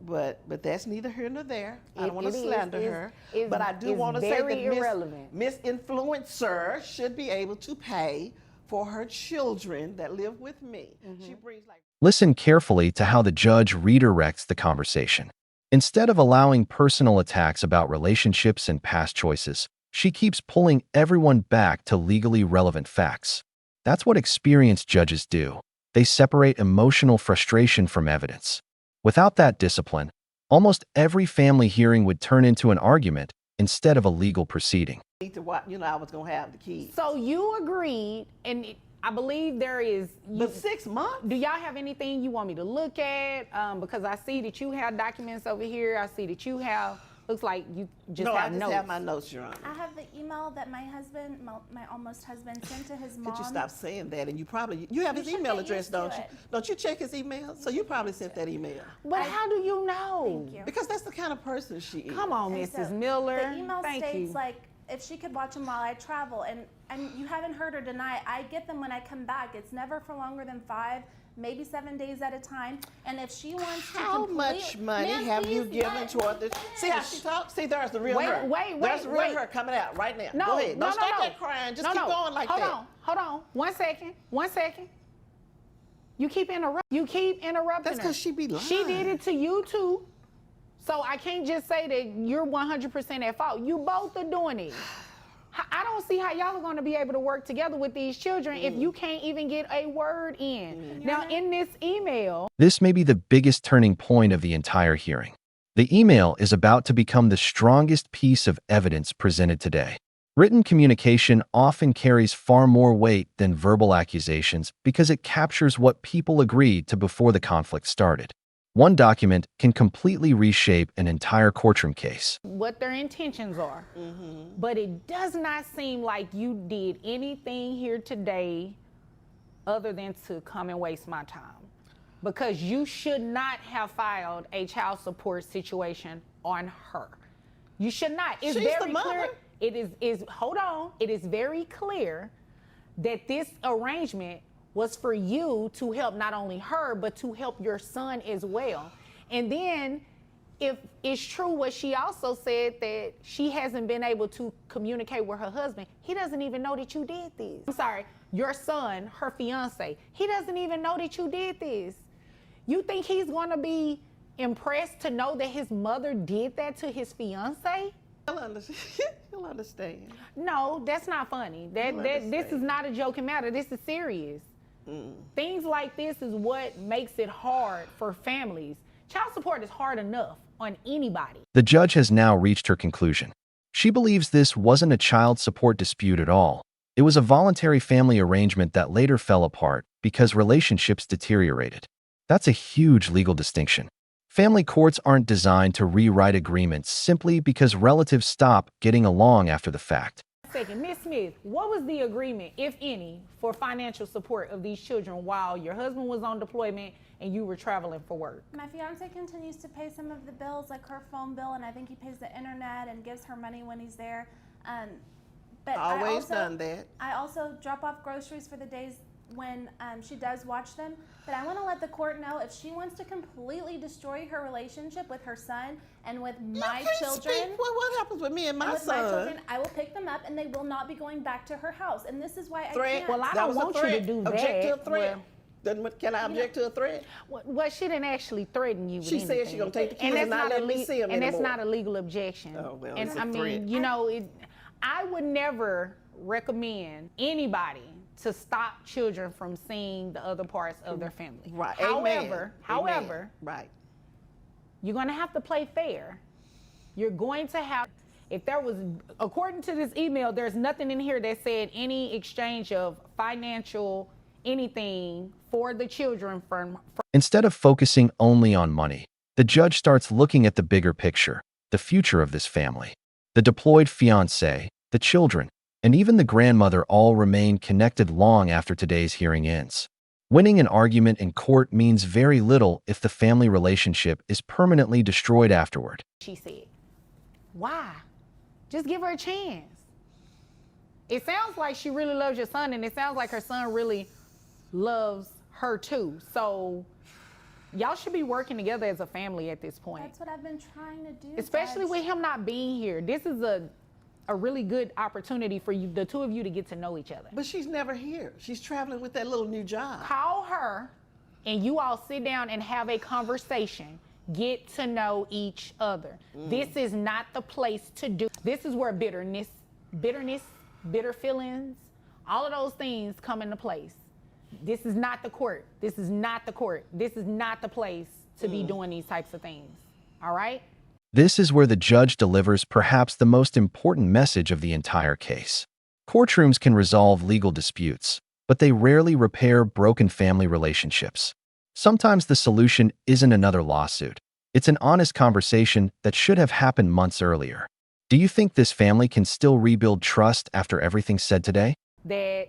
that's neither here nor there. I don't want to slander her. But I do want to say that Miss Influencer should be able to pay for her children that live with me. She brings like. Listen carefully to how the judge redirects the conversation. Instead of allowing personal attacks about relationships and past choices, she keeps pulling everyone back to legally relevant facts. That's what experienced judges do. They separate emotional frustration from evidence. Without that discipline, almost every family hearing would turn into an argument instead of a legal proceeding. You know, I was going to have the kids. So you agreed, and I believe there is... But 6 months? Do y'all have anything you want me to look at? Because I see that you have documents over here. I see that you have... Looks like you just have notes. No, I just have my notes, Your Honor. I have the email that my husband, my almost husband, sent to his mom. Could you stop saying that? And you have his email address, don't you? Don't you check his email? So you probably sent that email. But how do you know? Thank you. Because that's the kind of person she is. Come on, Mrs. Miller. The email states like if she could watch them while I travel, and you haven't heard her deny it. I get them when I come back. It's never for longer than 5, maybe 7 days at a time. And if she wants to How much money have you given toward this? See how she talks? See, there's the real her. There's the real her coming out right now. No, go ahead. Don't start no. that crying. Just keep going like that. Hold on. 1 second. 1 second. You keep interrupting. That's because she be lying. She did it to you too. So I can't just say that you're 100% at fault. You both are doing it. I don't see how y'all are going to be able to work together with these children if you can't even get a word in. Now, in this email... This may be the biggest turning point of the entire hearing. The email is about to become the strongest piece of evidence presented today. Written communication often carries far more weight than verbal accusations because it captures what people agreed to before the conflict started. One document can completely reshape an entire courtroom case. What their intentions are. But it does not seem like you did anything here today other than to come and waste my time. Because you should not have filed a child support situation on her. You should not. It's She's very the mother. clear. Hold on. It is very clear that this arrangement was for you to help not only her, but to help your son as well. And then, if it's true what she also said, that she hasn't been able to communicate with her husband, he doesn't even know that you did this. I'm sorry, your son, her fiance, he doesn't even know that you did this. You think he's gonna be impressed to know that his mother did that to his fiance? He'll understand. No, that's not funny. This is not a joking matter. This is serious. Things like this is what makes it hard for families. Child support is hard enough on anybody. The judge has now reached her conclusion. She believes this wasn't a child support dispute at all. It was a voluntary family arrangement that later fell apart because relationships deteriorated. That's a huge legal distinction. Family courts aren't designed to rewrite agreements simply because relatives stop getting along after the fact. Second, Ms. Smith, what was the agreement, if any, for financial support of these children while your husband was on deployment and you were traveling for work? My fiance continues to pay some of the bills, like her phone bill, and I think he pays the internet and gives her money when he's there. But Always done that. I also drop off groceries for the days when she does watch them. But I want to let the court know if she wants to completely destroy her relationship with her son and with my children. What happens with me and my son? My children, I will pick them up and they will not be going back to her house. And this is why I can't. Well, I don't want you to do that. Object to a threat. Can I object to a threat? Well, she didn't actually threaten you with anything. She said she's going to take the kids and not let me see them anymore. And that's not a legal objection. Oh, well, and it's a I mean, threat. you know, I would never recommend anybody to stop children from seeing the other parts of their family. Right. However, right. You're going to have to play fair. You're going to have, if there was, according to this email, there's nothing in here that said any exchange of financial anything for the children from. Instead of focusing only on money, the judge starts looking at the bigger picture, the future of this family. The deployed fiancé, the children, and even the grandmother all remain connected long after today's hearing ends. Winning an argument in court means very little if the family relationship is permanently destroyed afterward. She said, why? Just give her a chance. It sounds like she really loves your son, and it sounds like her son really loves her too. So y'all should be working together as a family at this point. That's what I've been trying to do. Especially with him not being here. This is a really good opportunity for you, the two of you, to get to know each other. But she's never here. She's traveling with that little new job. Call her and you all sit down and have a conversation Get to know each other. This is not the place to do. This is where bitter feelings, all of those things come into place. This is not the court. This is not the court. This is not the place to be doing these types of things. All right? This is where the judge delivers perhaps the most important message of the entire case. Courtrooms can resolve legal disputes, but they rarely repair broken family relationships. Sometimes the solution isn't another lawsuit. It's an honest conversation that should have happened months earlier. Do you think this family can still rebuild trust after everything said today? That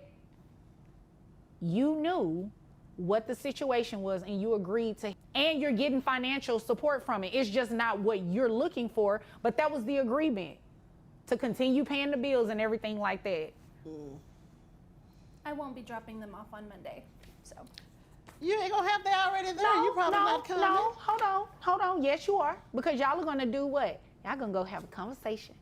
you knew what the situation was and you agreed to, and you're getting financial support from it. It's just not what you're looking for, but that was the agreement to continue paying the bills and everything like that. I won't be dropping them off on Monday, so. You ain't gonna have that already there. You probably not coming. No, hold on. Yes, you are, because y'all are gonna do what? Y'all gonna go have a conversation.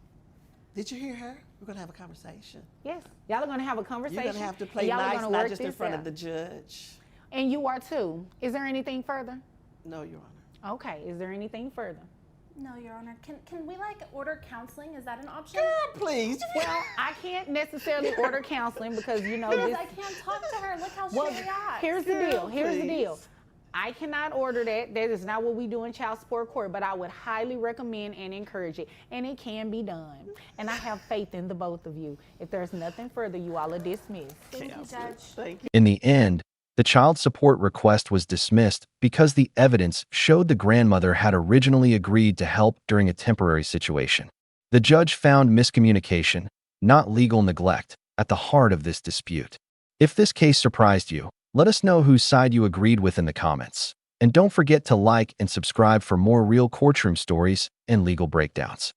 Did you hear her? We're gonna have a conversation. Yes, y'all are gonna have a conversation. You're gonna have to play y'all nice, are gonna not work just in this front out. of the judge. And you are too. Is there anything further? No, Your Honor. Okay, is there anything further? No, Your Honor. Can we like order counseling? Is that an option? Girl, please. Well, I can't necessarily order counseling because you know Because this. I can't talk to her. Look how she Well, reacts. here's the deal. Here's the please. deal. I cannot order that. That is not what we do in child support court, but I would highly recommend and encourage it. And it can be done. And I have faith in the both of you. If there's nothing further, you all are dismissed. Thank you, Judge. Thank you. In the end, the child support request was dismissed because the evidence showed the grandmother had originally agreed to help during a temporary situation. The judge found miscommunication, not legal neglect, at the heart of this dispute. If this case surprised you, let us know whose side you agreed with in the comments. And don't forget to like and subscribe for more real courtroom stories and legal breakdowns.